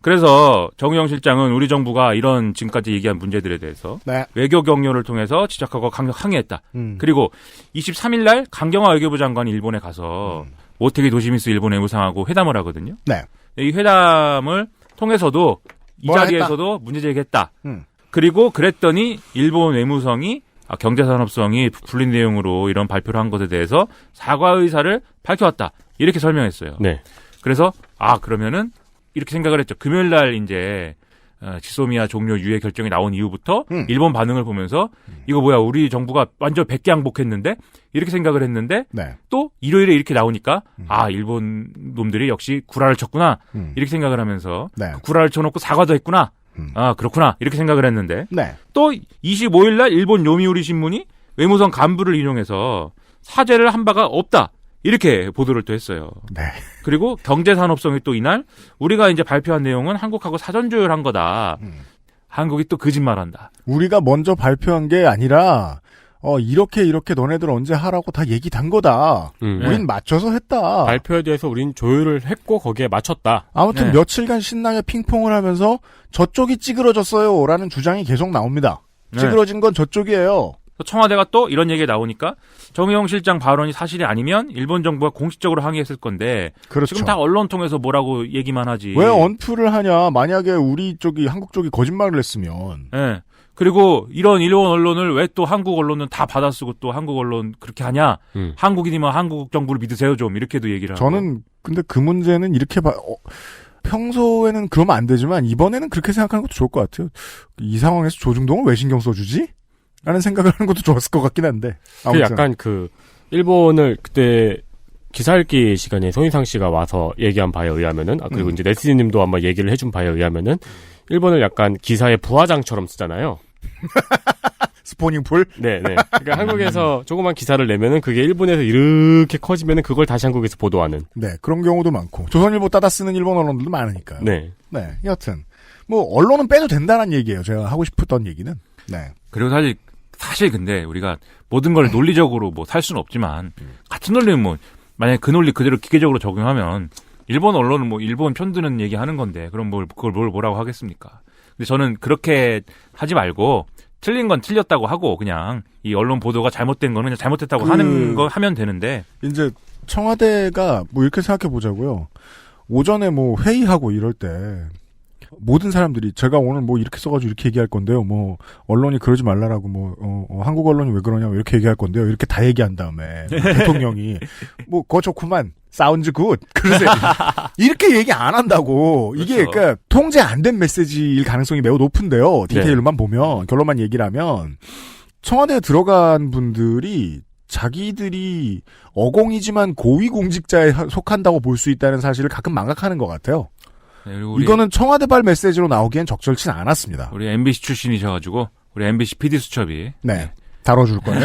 그래서 정의용 실장은 우리 정부가 이런 지금까지 얘기한 문제들에 대해서 외교 경로를 통해서 지적하고 강력 항의했다. 그리고 23일 날 강경화 외교부 장관이 일본에 가서 모테기 도시미스 일본 외무상하고 회담을 하거든요. 네. 이 회담을 통해서도 이 자리에서도 문제 제기했다. 그리고 그랬더니 일본 외무성이 경제산업성이 불린 내용으로 이런 발표를 한 것에 대해서 사과 의사를 밝혀왔다. 이렇게 설명했어요. 네. 그래서 그러면은 이렇게 생각을 했죠. 금요일 날 이제 지소미아 종료 유예 결정이 나온 이후부터 일본 반응을 보면서 이거 뭐야 우리 정부가 완전 백기항복했는데 이렇게 생각을 했는데 또 일요일에 이렇게 나오니까 일본 놈들이 역시 구라를 쳤구나 이렇게 생각을 하면서 그 구라를 쳐놓고 사과도 했구나 그렇구나 이렇게 생각을 했는데 또 25일 날 일본 요미우리 신문이 외무성 간부를 인용해서 사죄를 한 바가 없다 이렇게 보도를 또 했어요. 그리고 경제산업성이 또 이날 우리가 이제 발표한 내용은 한국하고 사전 조율한 거다. 한국이 또 거짓말한다. 우리가 먼저 발표한 게 아니라 이렇게 너네들 언제 하라고 다 얘기 단 거다. 우린 맞춰서 했다. 발표에 대해서 우린 조율을 했고 거기에 맞췄다. 아무튼 며칠간 신나게 핑퐁을 하면서 저쪽이 찌그러졌어요라는 주장이 계속 나옵니다. 찌그러진 건 저쪽이에요. 청와대가 또 이런 얘기가 나오니까 정의용 실장 발언이 사실이 아니면 일본 정부가 공식적으로 항의했을 건데 그렇죠. 지금 다 언론 통해서 뭐라고 얘기만 하지. 왜 언플을 하냐. 만약에 우리 쪽이 한국 쪽이 거짓말을 했으면. 네. 그리고 이런 일본 언론을 왜 또 한국 언론은 다 받아쓰고 또 한국 언론 그렇게 하냐. 한국인이면 한국 정부를 믿으세요 좀 이렇게도 얘기를 하고. 저는 근데 그 문제는 이렇게 평소에는 그러면 안 되지만 이번에는 그렇게 생각하는 것도 좋을 것 같아요. 이 상황에서 조중동을 왜 신경 써주지? 라는 생각을 하는 것도 좋았을 것 같긴 한데. 그 약간 일본을 그때 기사 읽기 시간에 손희상 씨가 와서 얘기한 바에 의하면은, 그리고 이제 네스지 님도 아마 얘기를 해준 바에 의하면은, 일본을 약간 기사의 부화장처럼 쓰잖아요. 스포닝풀? 네네. 그러니까 한국에서 조그만 기사를 내면은 그게 일본에서 이렇게 커지면은 그걸 다시 한국에서 보도하는. 네, 그런 경우도 많고. 조선일보 따다 쓰는 일본 언론들도 많으니까요. 네. 네, 여튼. 언론은 빼도 된다는 얘기예요. 제가 하고 싶었던 얘기는. 네. 그리고 사실 근데 우리가 모든 걸 논리적으로 살 수는 없지만 같은 논리는 만약에 그 논리 그대로 기계적으로 적용하면 일본 언론은 뭐 일본 편드는 얘기 하는 건데 그럼 그걸 뭐라고 하겠습니까? 근데 저는 그렇게 하지 말고 틀린 건 틀렸다고 하고 그냥 이 언론 보도가 잘못된 거는 그냥 잘못됐다고 하는 거 하면 되는데 이제 청와대가 뭐 이렇게 생각해 보자고요. 오전에 뭐 회의하고 이럴 때 모든 사람들이 제가 오늘 뭐 이렇게 써가지고 이렇게 얘기할 건데요. 뭐 언론이 그러지 말라라고 뭐 한국 언론이 왜 그러냐고 이렇게 얘기할 건데요. 이렇게 다 얘기한 다음에 대통령이 뭐 그거 좋구만. 사운드 굿. 그래서 이렇게 얘기 안 한다고. 그렇죠. 이게 그러니까 통제 안 된 메시지일 가능성이 매우 높은데요. 디테일로만 보면 결론만 얘기를 하면 청와대에 들어간 분들이 자기들이 어공이지만 고위공직자에 속한다고 볼 수 있다는 사실을 가끔 망각하는 것 같아요. 네, 이거는 청와대발 메시지로 나오기엔 적절치는 않았습니다. 우리 MBC 출신이셔가지고 우리 MBC PD 수첩이 네. 다뤄줄 거예요?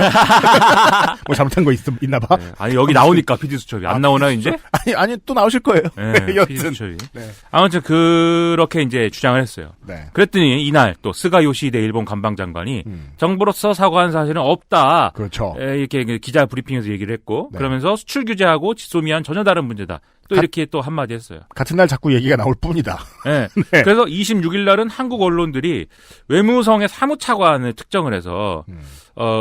뭐 잘못한 거 있나 봐? 네. 아니 여기 나오니까 PD 수첩이 안 나오나 이제? 아니 또 나오실 거예요. 네, 여튼. PD 수첩이. 네. 아무튼 그렇게 이제 주장을 했어요. 네. 그랬더니 이날 또 스가 요시히데 일본 관방장관이 정부로서 사과한 사실은 없다. 그렇죠. 이렇게 기자 브리핑에서 얘기를 했고 네. 그러면서 수출 규제하고 지소미아는 전혀 다른 문제다. 또 이렇게 또 한마디 했어요. 같은 날 자꾸 얘기가 나올 뿐이다. 네. 네. 그래서 26일 날은 한국 언론들이 외무성의 사무차관을 특정을 해서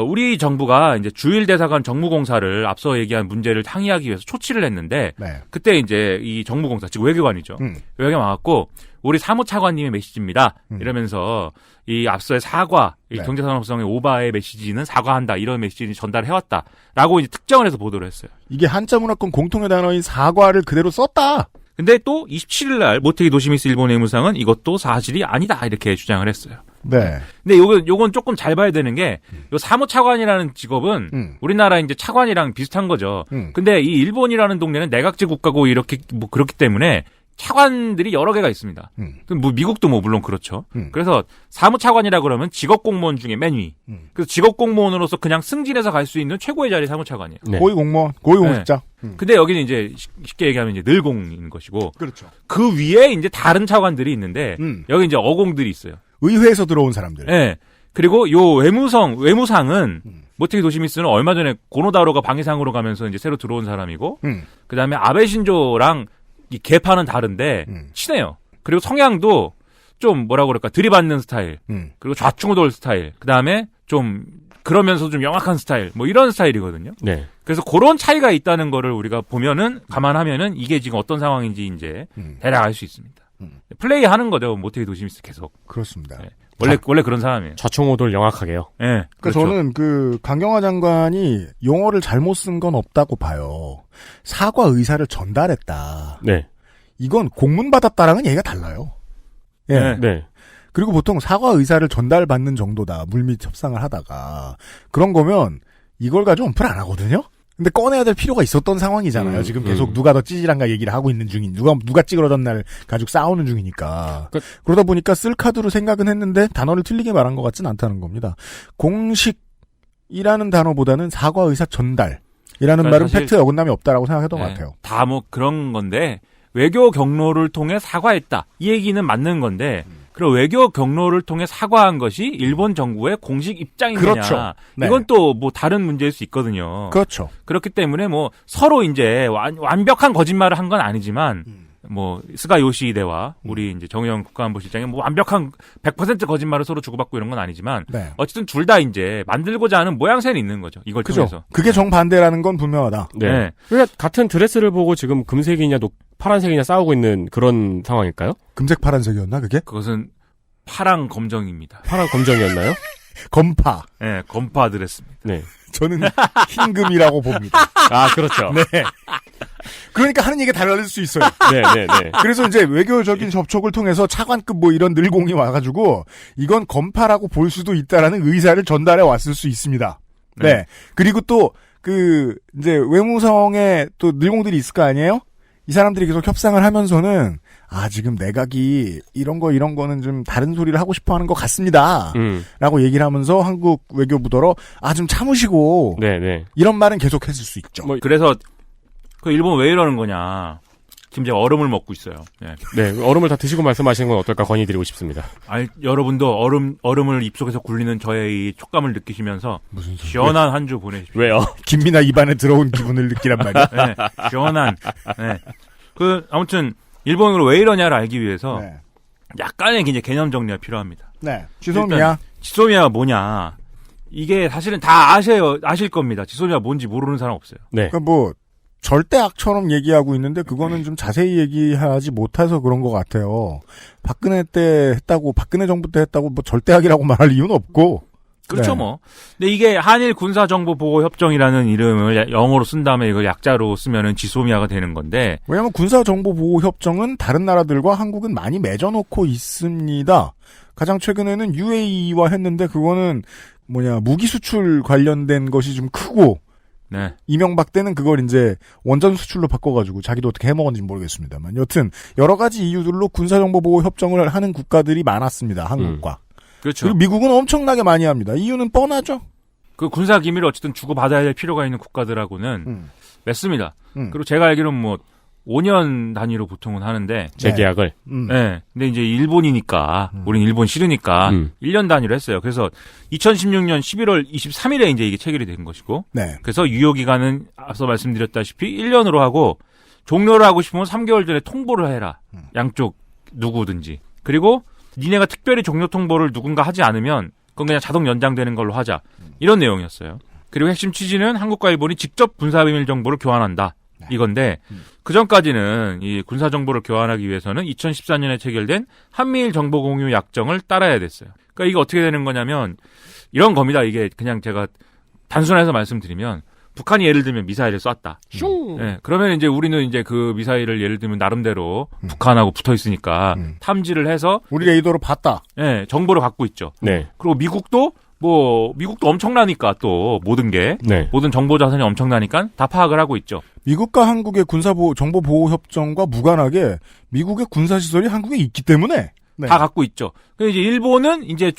우리 정부가 이제 주일 대사관 정무공사를 앞서 얘기한 문제를 항의하기 위해서 초치를 했는데 네. 그때 이제 이 정무공사 즉 외교관이죠. 외교관 와갖고 우리 사무차관님의 메시지입니다. 이러면서 이 앞서의 사과, 이 네. 경제산업성의 오바의 메시지는 사과한다 이런 메시지를 전달해왔다라고 이제 특정을 해서 보도를 했어요. 이게 한자 문화권 공통의 단어인 사과를 그대로 썼다. 근데 또 27일 날 모테기 도시미스 일본 외무상은 이것도 사실이 아니다 이렇게 주장을 했어요. 네. 근데 요건 조금 잘 봐야 되는 게, 요 사무차관이라는 직업은, 우리나라 이제 차관이랑 비슷한 거죠. 근데 이 일본이라는 동네는 내각제 국가고 이렇게, 뭐 그렇기 때문에, 차관들이 여러 개가 있습니다. 뭐 미국도 뭐 물론 그렇죠. 그래서 사무차관이라 그러면 직업공무원 중에 맨 위. 그래서 직업공무원으로서 그냥 승진해서 갈 수 있는 최고의 자리 사무차관이에요. 네. 고위공무원, 고위공직자. 네. 근데 여기는 이제 쉽게 얘기하면 이제 늘공인 것이고, 그렇죠. 그 위에 이제 다른 차관들이 있는데, 여기 이제 어공들이 있어요. 의회에서 들어온 사람들. 네. 그리고 요 외무상은 모테기 도시미스는 얼마 전에 고노다로가 방위상으로 가면서 이제 새로 들어온 사람이고, 그 다음에 아베 신조랑 이 계파는 다른데 친해요. 그리고 성향도 좀 뭐라 그럴까 들이받는 스타일, 그리고 좌충우돌 스타일, 그 다음에 좀 그러면서 좀 영악한 스타일, 뭐 이런 스타일이거든요. 네. 그래서 그런 차이가 있다는 거를 우리가 보면은 감안하면은 이게 지금 어떤 상황인지 이제 대략 알 수 있습니다. 플레이 하는 거죠. 모테기 도시미스 계속. 그렇습니다. 네. 원래 그런 사람이에요. 좌충우돌 영악하게요. 네. 그러니까 그렇죠. 저는 강경화 장관이 용어를 잘못 쓴 건 없다고 봐요. 사과 의사를 전달했다. 네. 이건 공문 받았다랑은 얘기가 달라요. 예. 네. 네. 그리고 보통 사과 의사를 전달받는 정도다. 물밑 협상을 하다가. 그런 거면 이걸 가지고 언플 안 하거든요? 근데 꺼내야 될 필요가 있었던 상황이잖아요. 지금 계속 누가 더 찌질한가 얘기를 하고 있는 중인, 누가 찌그러던 날 가지고 싸우는 중이니까. 그러다 보니까 쓸 카드로 생각은 했는데 단어를 틀리게 말한 것 같진 않다는 겁니다. 공식이라는 단어보다는 사과 의사 전달이라는 말은 팩트에 어긋남이 없다라고 생각했던 것 같아요. 다 뭐 그런 건데 외교 경로를 통해 사과했다. 이 얘기는 맞는 건데 그럼 외교 경로를 통해 사과한 것이 일본 정부의 공식 입장이냐. 그렇죠. 네. 이건 또 뭐 다른 문제일 수 있거든요. 그렇죠. 그렇기 때문에 뭐 서로 이제 완벽한 거짓말을 한 건 아니지만 뭐 스가 요시히데와 우리 이제 정의용 국가안보실장이 뭐 완벽한 100% 거짓말을 서로 주고받고 이런 건 아니지만 네. 어쨌든 둘 다 이제 만들고자 하는 모양새는 있는 거죠. 이걸 그죠. 통해서. 그게 정반대라는 건 분명하다. 네. 네. 그러니까 같은 드레스를 보고 지금 금색이냐 파란색이냐 싸우고 있는 그런 상황일까요? 금색 파란색이었나 그게? 그것은 파랑 검정입니다. 파랑 검정이었나요? 검파. 네, 검파 드레스입니다. 네. 저는 흰금이라고 봅니다. 아, 그렇죠. 네. 그러니까 하는 얘기가 달라질 수 있어요. 네. 그래서 이제 외교적인 접촉을 통해서 차관급 뭐 이런 늘공이 와가지고 이건 검파라고 볼 수도 있다라는 의사를 전달해 왔을 수 있습니다. 네. 그리고 또 이제 외무성에 또 늘공들이 있을 거 아니에요? 이 사람들이 계속 협상을 하면서는 지금 내각이 이런 거는 좀 다른 소리를 하고 싶어 하는 것 같습니다. 라고 얘기를 하면서 한국 외교부더러 좀 참으시고 네. 이런 말은 계속 했을 수 있죠. 그래서 그 일본 왜 이러는 거냐. 지금 제가 얼음을 먹고 있어요. 네, 얼음을 다 드시고 말씀하시는 건 어떨까 건의드리고 싶습니다. 여러분도 얼음을 입속에서 굴리는 저의 이 촉감을 느끼시면서 무슨 소리? 시원한 한 주 보내십시오. 왜요? 김미나 입안에 들어온 기분을 느끼란 말이야. 네, 시원한. 네. 아무튼 일본으로 왜 이러냐를 알기 위해서 네. 약간의 이제 개념 정리가 필요합니다. 네. 지소미아. 지소미아가 뭐냐? 이게 사실은 다 아실 겁니다. 지소미아가 뭔지 모르는 사람 없어요. 네. 그러니까 뭐 절대 악처럼 얘기하고 있는데 그거는 좀 자세히 얘기하지 못해서 그런 것 같아요. 박근혜 정부 때 했다고 뭐 절대 악이라고 말할 이유는 없고. 그렇죠, 네. 뭐. 근데 이게 한일 군사정보보호협정이라는 이름을 영어로 쓴 다음에 이걸 약자로 쓰면은 지소미아가 되는 건데. 왜냐하면 군사정보보호협정은 다른 나라들과 한국은 많이 맺어놓고 있습니다. 가장 최근에는 UAE와 했는데 그거는 무기 수출 관련된 것이 좀 크고. 네. 이명박 때는 그걸 이제 원전 수출로 바꿔가지고 자기도 어떻게 해먹었는지 모르겠습니다만 여튼 여러 가지 이유들로 군사정보보호협정을 하는 국가들이 많았습니다. 한국과. 그렇죠. 그리고 미국은 엄청나게 많이 합니다. 이유는 뻔하죠. 그 군사 기밀을 어쨌든 주고받아야 될 필요가 있는 국가들하고는 맺습니다. 그리고 제가 알기로는 뭐 5년 단위로 보통은 하는데 재계약을. 네. 근데 이제 일본이니까 우린 일본 싫으니까 1년 단위로 했어요. 그래서 2016년 11월 23일에 이제 이게 체결이 된 것이고. 네. 그래서 유효 기간은 앞서 말씀드렸다시피 1년으로 하고 종료를 하고 싶으면 3개월 전에 통보를 해라. 양쪽 누구든지. 그리고 니네가 특별히 종료 통보를 누군가 하지 않으면 그건 그냥 자동 연장되는 걸로 하자. 이런 내용이었어요. 그리고 핵심 취지는 한국과 일본이 직접 군사비밀 정보를 교환한다. 이건데 그전까지는 이 군사정보를 교환하기 위해서는 2014년에 체결된 한미일 정보공유 약정을 따라야 됐어요. 그러니까 이게 어떻게 되는 거냐면 이런 겁니다. 이게 그냥 제가 단순해서 말씀드리면 북한이 예를 들면 미사일을 쐈다. 네, 그러면 이제 우리는 이제 그 미사일을 예를 들면 나름대로 북한하고 붙어 있으니까 탐지를 해서 우리 레이더로 봤다. 네, 정보를 갖고 있죠. 네. 그리고 미국도 엄청나니까 또 모든 게 모든 정보 자산이 엄청나니까 다 파악을 하고 있죠. 미국과 한국의 정보보호협정과 무관하게 미국의 군사시설이 한국에 있기 때문에 다 갖고 있죠. 근데 이제 일본은 이제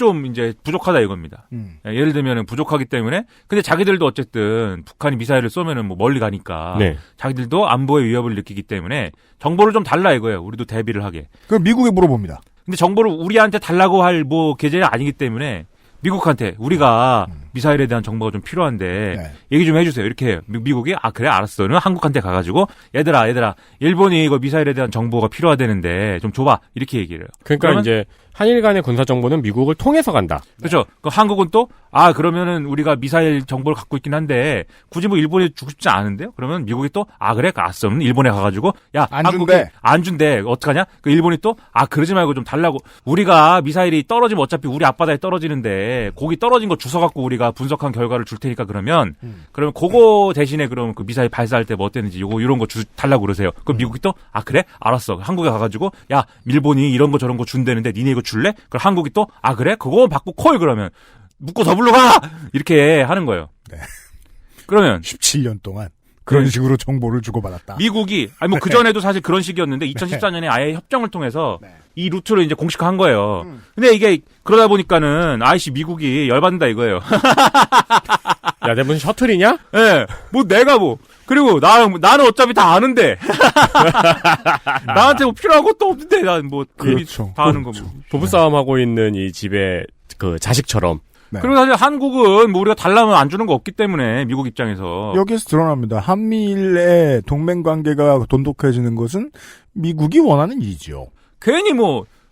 부족하다 이겁니다. 예를 들면은 부족하기 때문에 근데 자기들도 어쨌든 북한이 미사일을 쏘면은 뭐 멀리 가니까 자기들도 안보의 위협을 느끼기 때문에 정보를 좀 달라 이거예요. 우리도 대비를 하게. 그럼 미국에 물어봅니다. 근데 정보를 우리한테 달라고 할 계제가 아니기 때문에 미국한테 우리가 미사일에 대한 정보가 좀 필요한데 얘기 좀 해주세요. 이렇게 해요. 미국이 그래 알았어. 는 한국한테 가가지고 얘들아 일본이 이거 미사일에 대한 정보가 필요하다는데 좀 줘봐 이렇게 얘기를 해요. 그러니까 이제 한일 간의 군사 정보는 미국을 통해서 간다. 그렇죠. 그 한국은 또 그러면은 우리가 미사일 정보를 갖고 있긴 한데 굳이 뭐 일본에 주고 싶지 않은데요. 그러면 미국이 또 그래 알았어. 일본에 가가지고 한국이 안 준대. 어떡하냐? 그 일본이 또 그러지 말고 좀 달라고. 우리가 미사일이 떨어지면 어차피 우리 앞바다에 떨어지는데 거기 떨어진 거 주워 갖고 우리가 분석한 결과를 줄 테니까 그러면 그거 대신에 그럼 그 미사일 발사할 때 뭐 어땠는지 이런 거 달라고 그러세요. 그럼 미국이 또 그래 알았어. 한국에 가가지고 일본이 이런 거 저런 거 준대는데 니네 이거 줄래? 그럼 한국이 또 그래 그거 받고 콜 그러면 묶고 더블로 가 이렇게 하는 거예요. 네. 그러면 17년 동안 그런 식으로 정보를 주고받았다. 미국이 그 전에도 사실 그런 식이었는데 2014년에 아예 협정을 통해서 이 루트를 이제 공식화한 거예요. 근데 이게 그러다 보니까는 미국이 열받는다 이거예요. 야, 내 무슨 셔틀이냐? 네. 내가 그리고 나는 어차피 다 아는데. 나한테 필요한 것도 없는데 난 그렇죠. 다 아는 거 부부싸움 하고 있는 이 집의 그 자식처럼. 네. 그리고 사실 한국은 우리가 달라면 안 주는 거 없기 때문에 미국 입장에서 여기에서 드러납니다. 한미일의 동맹 관계가 돈독해지는 것은 미국이 원하는 일이죠. 괜히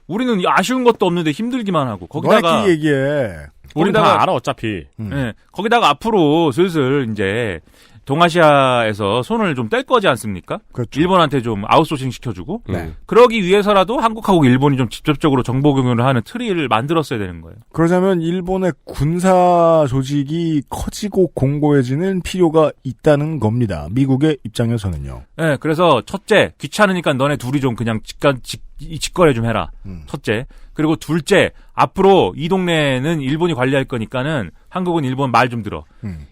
우리는 아쉬운 것도 없는데 힘들기만 하고 거기다가 얘기해. 우린 다 알아 어차피. 네, 거기다가 앞으로 슬슬 이제 동아시아에서 손을 좀 뗄 거지 않습니까? 그렇죠. 일본한테 좀 아웃소싱 시켜주고 네. 그러기 위해서라도 한국하고 일본이 좀 직접적으로 정보 공유를 하는 트리를 만들었어야 되는 거예요. 그러자면 일본의 군사 조직이 커지고 공고해지는 필요가 있다는 겁니다. 미국의 입장에서는요. 네, 그래서 첫째 귀찮으니까 너네 둘이 좀 그냥 직거래 좀 해라. 첫째. 그리고 둘째, 앞으로 이 동네는 일본이 관리할 거니까는 한국은 일본 말 좀 들어.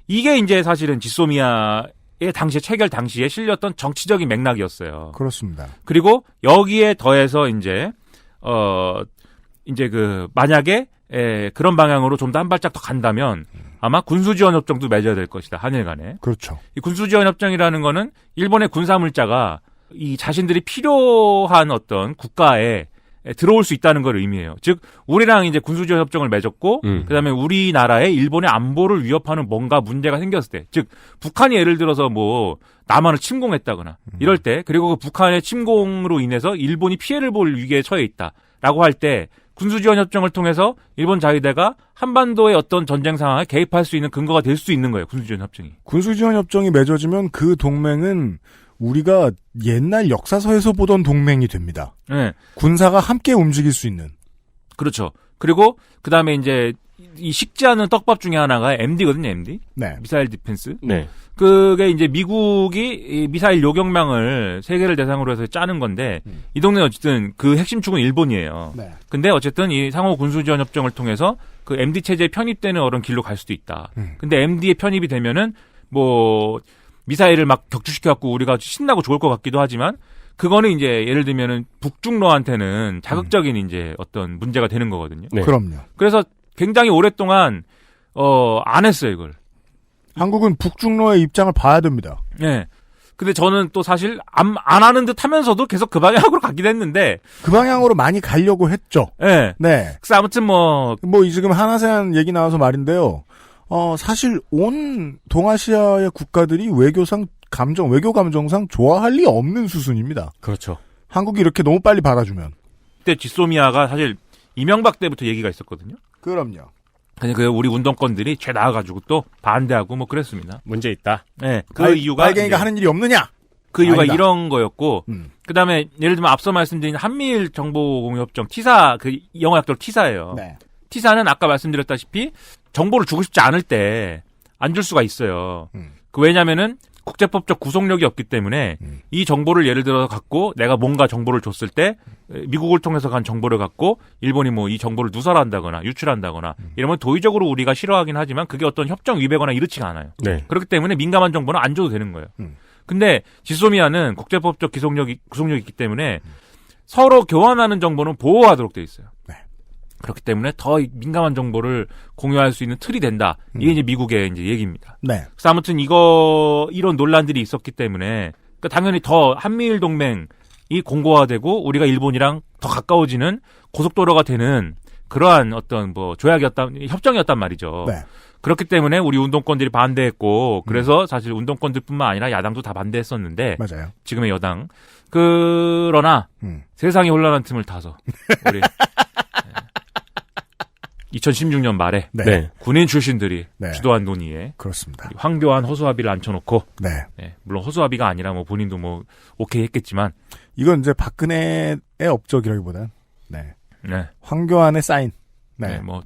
이게 이제 사실은 지소미아의 당시에 체결 당시에 실렸던 정치적인 맥락이었어요. 그렇습니다. 그리고 여기에 더해서 이제 만약에 그런 방향으로 좀 더 한 발짝 더 간다면 아마 군수지원협정도 맺어야 될 것이다. 한일 간에. 그렇죠. 이 군수지원협정이라는 거는 일본의 군사물자가 이 자신들이 필요한 어떤 국가에 들어올 수 있다는 걸 의미해요. 즉 우리랑 이제 군수지원 협정을 맺었고 그다음에 우리나라의 일본의 안보를 위협하는 뭔가 문제가 생겼을 때, 즉 북한이 예를 들어서 뭐 남한을 침공했다거나 이럴 때, 그리고 그 북한의 침공으로 인해서 일본이 피해를 볼 위기에 처해 있다라고 할 때 군수지원 협정을 통해서 일본 자위대가 한반도의 어떤 전쟁 상황에 개입할 수 있는 근거가 될 수 있는 거예요. 군수지원 협정이. 군수지원 협정이 맺어지면 그 동맹은 우리가 옛날 역사서에서 보던 동맹이 됩니다. 네. 군사가 함께 움직일 수 있는. 그렇죠. 그리고 그 다음에 이제 이 식지 않은 떡밥 중에 하나가 MD거든요. MD. 네. 미사일 디펜스. 네. 그게 이제 미국이 이 미사일 요격망을 세계를 대상으로 해서 짜는 건데 이 동네는 어쨌든 그 핵심 축은 일본이에요. 네. 근데 어쨌든 이 상호 군수지원 협정을 통해서 그 MD 체제에 편입되는 어떤 길로 갈 수도 있다. 근데 MD에 편입이 되면은 뭐 미사일을 막 격추시켜갖고 우리가 신나고 좋을 것 같기도 하지만 그거는 이제 예를 들면은 북중러한테는 자극적인 이제 어떤 문제가 되는 거거든요. 네. 그럼요. 그래서 굉장히 오랫동안 안 했어요 이걸. 한국은 북중러의 입장을 봐야 됩니다. 네. 근데 저는 또 사실 안 하는 듯 하면서도 계속 그 방향으로 가긴 했는데 그 방향으로 많이 가려고 했죠. 네. 네. 그래서 아무튼 뭐 지금 한아세안 얘기 나와서 말인데요. 사실 온 동아시아의 국가들이 외교 감정상 좋아할 리 없는 수순입니다. 그렇죠. 한국이 이렇게 너무 빨리 받아주면. 그때 지소미아가 사실 이명박 때부터 얘기가 있었거든요. 그럼요. 그냥 그 우리 운동권들이 죄 나와가지고 또 반대하고 뭐 그랬습니다. 문제 있다. 네. 그 이유가 빨갱이가 하는 일이 없느냐? 그 이유가 아니다. 이런 거였고, 그 다음에 예를 들면 앞서 말씀드린 한미일 정보공유협정 티사, 그 영어약자로 티사예요. 네. 티사는 아까 말씀드렸다시피 정보를 주고 싶지 않을 때 안 줄 수가 있어요. 그 왜냐면은 국제법적 구속력이 없기 때문에 이 정보를 예를 들어서 갖고 내가 뭔가 정보를 줬을 때 미국을 통해서 간 정보를 갖고 일본이 뭐 이 정보를 누설한다거나 유출한다거나 이러면 도의적으로 우리가 싫어하긴 하지만 그게 어떤 협정 위배거나 이렇지가 않아요. 네. 그렇기 때문에 민감한 정보는 안 줘도 되는 거예요. 근데 지소미아는 국제법적 구속력이 있기 때문에 서로 교환하는 정보는 보호하도록 돼 있어요. 네. 그렇기 때문에 더 민감한 정보를 공유할 수 있는 틀이 된다. 이게 이제 미국의 이제 얘기입니다. 네. 그래서 아무튼 이런 논란들이 있었기 때문에 그러니까 당연히 더 한미일 동맹이 공고화되고 우리가 일본이랑 더 가까워지는 고속도로가 되는 그러한 어떤 뭐 협정이었단 말이죠. 네. 그렇기 때문에 우리 운동권들이 반대했고 그래서 사실 운동권들뿐만 아니라 야당도 다 반대했었는데 맞아요. 지금의 여당 그러나 세상이 혼란한 틈을 타서 우리 2016년 말에 네. 군인 출신들이 네. 주도한 논의에 그렇습니다. 황교안 허수아비를 앉혀놓고 네. 물론 허수아비가 아니라 뭐 본인도 뭐 오케이 했겠지만 이건 이제 박근혜의 업적이라기보단 네. 황교안의 사인. 네. 뭐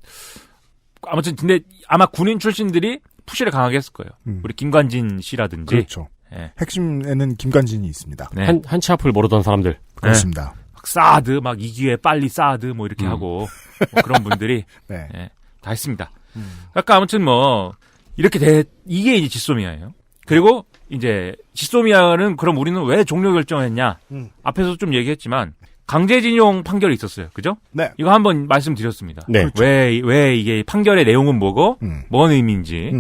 아무튼 근데 아마 군인 출신들이 푸시를 강하게 했을 거예요. 우리 김관진 씨라든지. 그렇죠. 핵심에는 김관진이 있습니다. 네. 한치 앞을 모르던 사람들. 그렇습니다. 사드 막 이기에 빨리 사드 뭐 이렇게 하고 뭐 그런 분들이 다 했습니다. 그러니까 아무튼 뭐 이렇게 이게 이제 지소미아예요. 그리고 이제 지소미아는 그럼 우리는 왜 종료 결정했냐? 앞에서 좀 얘기했지만 강제징용 판결이 있었어요. 그죠? 네. 이거 한번 말씀드렸습니다. 네. 그렇죠. 왜 이게 판결의 내용은 뭐고 뭔 의미인지.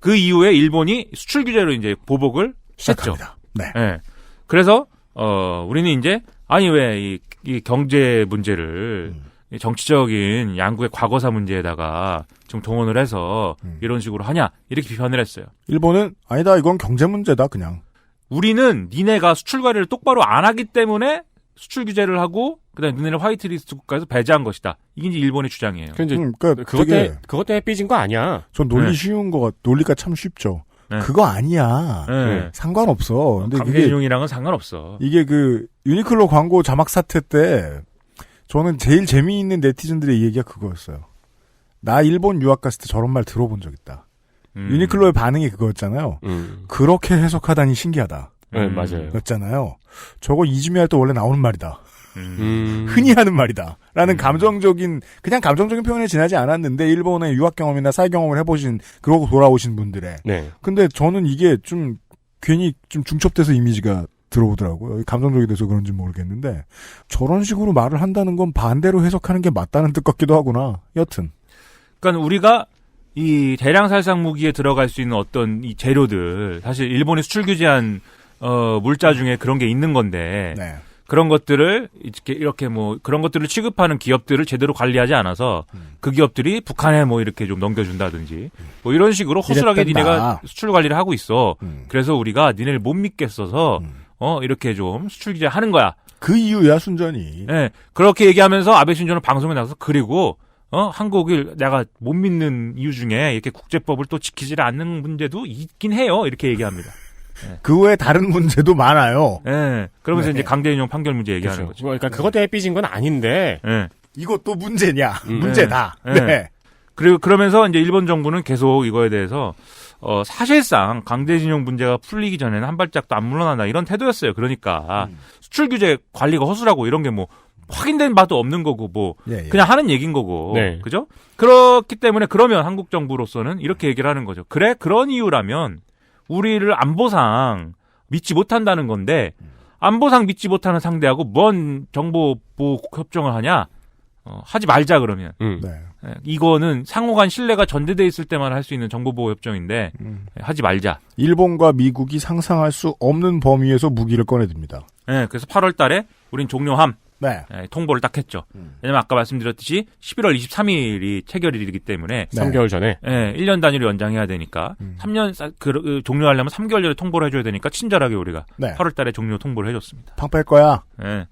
그 이후에 일본이 수출 규제로 이제 보복을 시작합니다. 했죠. 네. 그래서 우리는 이제 아니 왜 이 경제 문제를 이 정치적인 양국의 과거사 문제에다가 지금 동원을 해서 이런 식으로 하냐 이렇게 비판을 했어요. 일본은 아니다 이건 경제 문제다 그냥. 우리는 니네가 수출 관리를 똑바로 안 하기 때문에 수출 규제를 하고 그다음에 니네를 화이트리스트 국가에서 배제한 것이다. 이게 이제 일본의 주장이에요. 그러니까 그것 때문에 삐진 거 아니야. 전 논리 쉬운 논리가 참 쉽죠. 네. 그거 아니야. 네. 상관없어. 근데 강제징용이랑은 상관없어. 이게 그 유니클로 광고 자막 사태 때 저는 제일 재미있는 네티즌들의 얘기가 그거였어요. 나 일본 유학 갔을 때 저런 말 들어본 적 있다. 유니클로의 반응이 그거였잖아요. 그렇게 해석하다니 신기하다. 네, 맞아요. 였잖아요. 저거 이즈미 할 때 원래 나오는 말이다. 흔히 하는 말이다. 라는 그냥 감정적인 표현에 지나지 않았는데, 일본의 유학 경험이나 사회 경험을 해보신, 그러고 돌아오신 분들의. 네. 근데 저는 이게 좀, 괜히 좀 중첩돼서 이미지가 들어오더라고요. 감정적이 돼서 그런지 모르겠는데, 저런 식으로 말을 한다는 건 반대로 해석하는 게 맞다는 뜻 같기도 하구나. 여튼. 그러니까 우리가 이 대량 살상 무기에 들어갈 수 있는 어떤 이 재료들, 사실 일본이 수출 규제한, 물자 중에 그런 게 있는 건데, 네. 그런 것들을 이렇게 뭐 그런 것들을 취급하는 기업들을 제대로 관리하지 않아서 그 기업들이 북한에 뭐 이렇게 좀 넘겨준다든지 뭐 이런 식으로 허술하게 이랬단다. 니네가 수출 관리를 하고 있어. 그래서 우리가 니네를 못 믿겠어서 이렇게 좀 수출 규제 하는 거야. 그 이유야 순전히. 네, 그렇게 얘기하면서 아베 신조는 방송에 나가서 그리고 한국을 내가 못 믿는 이유 중에 이렇게 국제법을 또 지키지 않는 문제도 있긴 해요. 이렇게 얘기합니다. 네. 그 외에 다른 문제도 많아요. 네. 그러면서 네. 이제 강제인용 판결 문제 얘기하는 그렇죠. 거죠. 그러니까 그것 때문에 삐진 건 아닌데. 네. 이것도 문제냐? 문제다. 네. 네. 그리고 그러면서 이제 일본 정부는 계속 이거에 대해서 사실상 강제징용 문제가 풀리기 전에는 한 발짝도 안 물러난다 이런 태도였어요. 그러니까 수출 규제 관리가 허술하고 이런 게 뭐 확인된 바도 없는 거고 뭐 그냥 하는 얘기인 거고. 네. 그죠? 그렇기 때문에 그러면 한국 정부로서는 이렇게 얘기를 하는 거죠. 그래? 그런 이유라면 우리를 안보상 믿지 못한다는 건데 안보상 믿지 못하는 상대하고 뭔 정보보호 협정을 하냐? 하지 말자 그러면. 네. 이거는 상호간 신뢰가 전제돼 있을 때만 할 수 있는 정보보호 협정인데 하지 말자. 일본과 미국이 상상할 수 없는 범위에서 무기를 꺼내듭니다. 네, 그래서 8월 달에 우린 종료함. 네. 통보를 딱 했죠. 왜냐면 아까 말씀드렸듯이 11월 23일이 체결일이기 때문에 3개월 전에 1년 단위로 연장해야 되니까 3년 종료하려면 3개월 전에 통보를 해줘야 되니까 친절하게 우리가 8월 달에 종료 통보를 해줬습니다. 팡 뺄 거야. 네.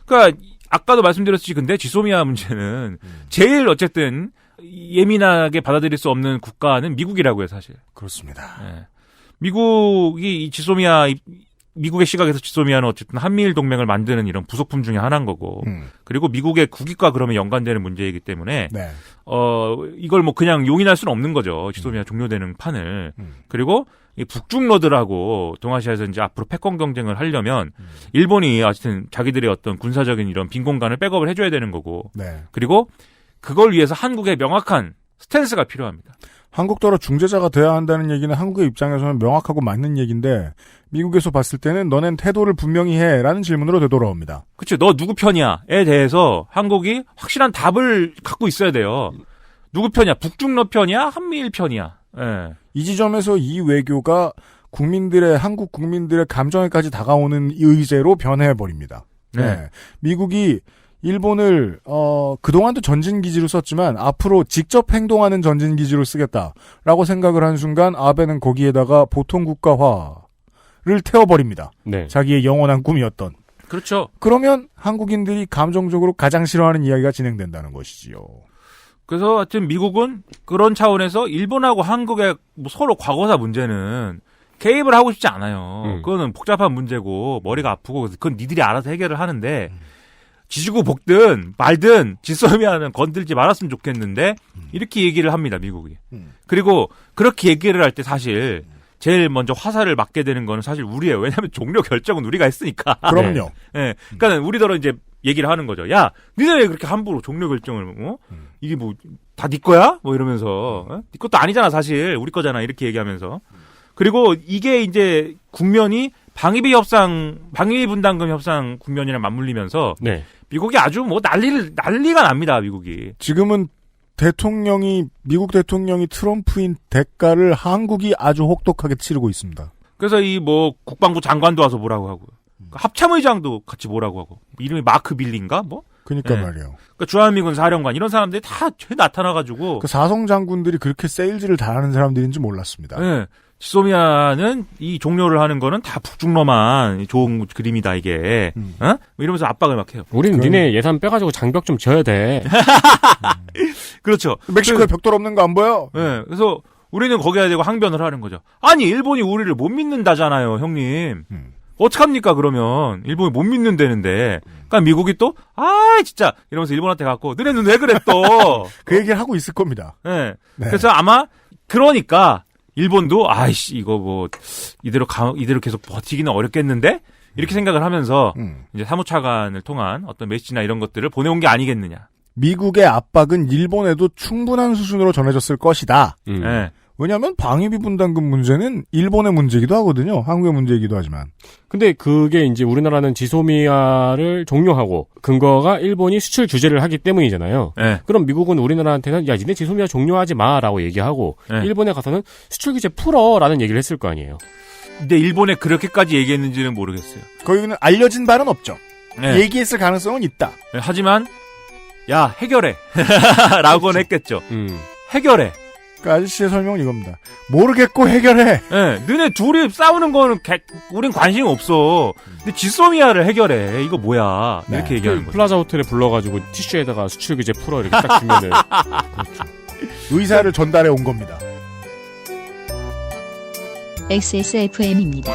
그러니까 아까도 말씀드렸듯이 근데 지소미아 문제는 제일 어쨌든 예민하게 받아들일 수 없는 국가는 미국이라고요, 사실. 그렇습니다. 네. 미국이 이 지소미아 미국의 시각에서 지소미아는 어쨌든 한미일 동맹을 만드는 이런 부속품 중에 하나인 거고, 그리고 미국의 국익과 그러면 연관되는 문제이기 때문에, 네. 이걸 뭐 그냥 용인할 수는 없는 거죠. 지소미아 종료되는 판을. 그리고 이 북중러들하고 동아시아에서 이제 앞으로 패권 경쟁을 하려면, 일본이 어쨌든 자기들의 어떤 군사적인 이런 빈 공간을 백업을 해줘야 되는 거고, 네. 그리고 그걸 위해서 한국의 명확한 스탠스가 필요합니다. 한국더러 중재자가 돼야 한다는 얘기는 한국의 입장에서는 명확하고 맞는 얘기인데 미국에서 봤을 때는 너넨 태도를 분명히 해라는 질문으로 되돌아옵니다. 그렇죠. 너 누구 편이야에 대해서 한국이 확실한 답을 갖고 있어야 돼요. 누구 편이야? 북중러 편이야? 한미일 편이야? 예. 이 지점에서 이 외교가 한국 국민들의 감정에까지 다가오는 의제로 변해버립니다. 네. 미국이 일본을 그동안도 전진기지로 썼지만 앞으로 직접 행동하는 전진기지로 쓰겠다라고 생각을 한 순간 아베는 거기에다가 보통국가화를 태워버립니다. 네. 자기의 영원한 꿈이었던. 그렇죠. 그러면 한국인들이 감정적으로 가장 싫어하는 이야기가 진행된다는 것이지요. 그래서 하여튼 미국은 그런 차원에서 일본하고 한국의 뭐 서로 과거사 문제는 개입을 하고 싶지 않아요. 그거는 복잡한 문제고 머리가 아프고 그건 니들이 알아서 해결을 하는데 지지고 볶든 말든 지소미아는 건들지 말았으면 좋겠는데 이렇게 얘기를 합니다. 미국이. 그리고 그렇게 얘기를 할 때 사실 제일 먼저 화살을 맞게 되는 거는 사실 우리예요. 왜냐하면 종료 결정은 우리가 했으니까. 그럼요. 네. 그러니까 우리더러 이제 얘기를 하는 거죠. 야, 니네 왜 그렇게 함부로 종료 결정을 이게 뭐 다 네 거야? 뭐 이러면서 네 것도 아니잖아 사실 우리 거잖아 이렇게 얘기하면서. 그리고 이게 이제 국면이 방위비 분담금 협상 국면이랑 맞물리면서 네. 미국이 아주 뭐 난리가 납니다. 미국이. 지금은 미국 대통령이 트럼프인 대가를 한국이 아주 혹독하게 치르고 있습니다. 그래서 이 뭐 국방부 장관도 와서 뭐라고 하고요. 합참의장도 같이 뭐라고 하고. 이름이 마크 빌리인가 뭐? 그러니까 네. 말이에요. 그러니까 주한미군 사령관 이런 사람들이 다 나타나가지고. 그 사성 장군들이 그렇게 세일즈를 잘하는 사람들인지 몰랐습니다. 네. 지소미아는 이 종료를 하는 거는 다 북중러만 좋은 그림이다 이게. 이러면서 압박을 막 해요. 우리는 니네 예산 빼가지고 장벽 좀 지어야 돼. 그렇죠. 멕시코에 벽돌 없는 거 안 보여? 네. 그래서 우리는 거기에 대고 항변을 하는 거죠. 아니 일본이 우리를 못 믿는다잖아요, 형님. 어떡합니까 그러면 일본이 못 믿는다는데. 그러니까 미국이 또 진짜 이러면서 일본한테 갖고 너네는 왜 그래 또. 그 얘기를 하고 있을 겁니다. 네. 그래서 아마 그러니까 일본도 이거 뭐 이대로 계속 버티기는 어렵겠는데 이렇게 생각을 하면서 이제 사무차관을 통한 어떤 메시지나 이런 것들을 보내온 게 아니겠느냐. 미국의 압박은 일본에도 충분한 수준으로 전해졌을 것이다. 네. 왜냐하면 방위비 분담금 문제는 일본의 문제이기도 하거든요. 한국의 문제이기도 하지만. 근데 그게 이제 우리나라는 지소미아를 종료하고 근거가 일본이 수출 규제를 하기 때문이잖아요. 네. 그럼 미국은 우리나라한테는 야 니네 지소미아 종료하지 마라고 얘기하고 네. 일본에 가서는 수출 규제 풀어라는 얘기를 했을 거 아니에요. 근데 일본에 그렇게까지 얘기했는지는 모르겠어요. 거기는 알려진 바는 없죠. 네. 얘기했을 가능성은 있다. 네, 하지만 야 해결해 라고는 했겠죠. 해결해. 그 아저씨의 설명은 이겁니다. 모르겠고 해결해. 네, 너네 둘이 싸우는 거는 우린 관심 없어. 근데 지소미아를 해결해. 이거 뭐야? 네. 이렇게 얘기하는 거죠. 플라자 호텔에 불러가지고 티슈에다가 수출 규제 풀어 이렇게 딱 주면은 그렇죠. 의사를 전달해 온 겁니다. XSFM입니다.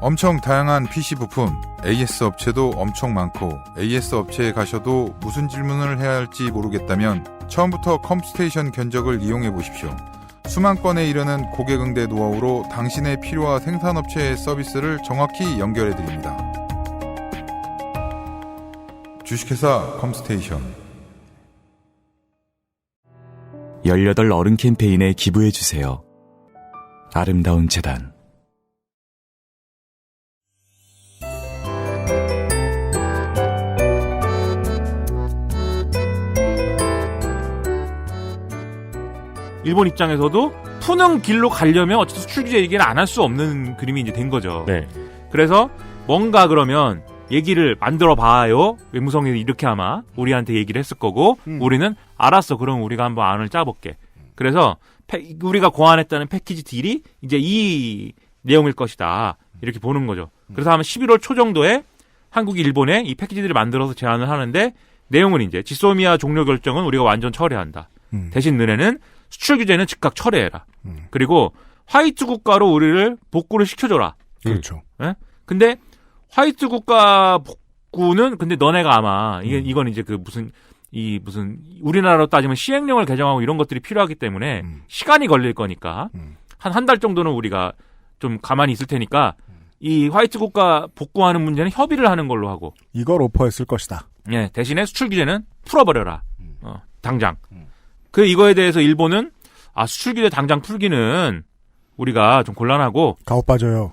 엄청 다양한 PC 부품, AS 업체도 엄청 많고 AS 업체에 가셔도 무슨 질문을 해야 할지 모르겠다면 처음부터 컴스테이션 견적을 이용해 보십시오. 수만 건에 이르는 고객 응대 노하우로 당신의 필요와 생산업체의 서비스를 정확히 연결해 드립니다. 주식회사 컴스테이션. 18 어른 캠페인에 기부해주세요. 아름다운 재단. 일본 입장에서도 푸는 길로 가려면 어쨌든 수출 규제 얘기는 안 할 수 없는 그림이 이제 된 거죠. 네. 그래서 뭔가 그러면 얘기를 만들어 봐요. 외무성이 이렇게 아마 우리한테 얘기를 했을 거고 우리는 알았어. 그럼 우리가 한번 안을 짜볼게. 그래서 우리가 고안했다는 패키지 딜이 이제 이 내용일 것이다. 이렇게 보는 거죠. 그래서 아마 11월 초 정도에 한국이 일본에 이 패키지들을 만들어서 제안을 하는데 내용은 이제 지소미아 종료 결정은 우리가 완전 철회한다. 대신 너네는 수출 규제는 즉각 철회해라. 그리고 화이트 국가로 우리를 복구를 시켜줘라. 그렇죠. 예? 근데 화이트 국가 복구는 근데 너네가 아마 이건 이제 그 무슨 우리나라로 따지면 시행령을 개정하고 이런 것들이 필요하기 때문에 시간이 걸릴 거니까 한 달 정도는 우리가 좀 가만히 있을 테니까 이 화이트 국가 복구하는 문제는 협의를 하는 걸로 하고 이걸 오퍼했을 것이다. 예, 대신에 수출 규제는 풀어버려라. 당장. 그 이거에 대해서 일본은 수출 규제 당장 풀기는 우리가 좀 곤란하고 가오 빠져요.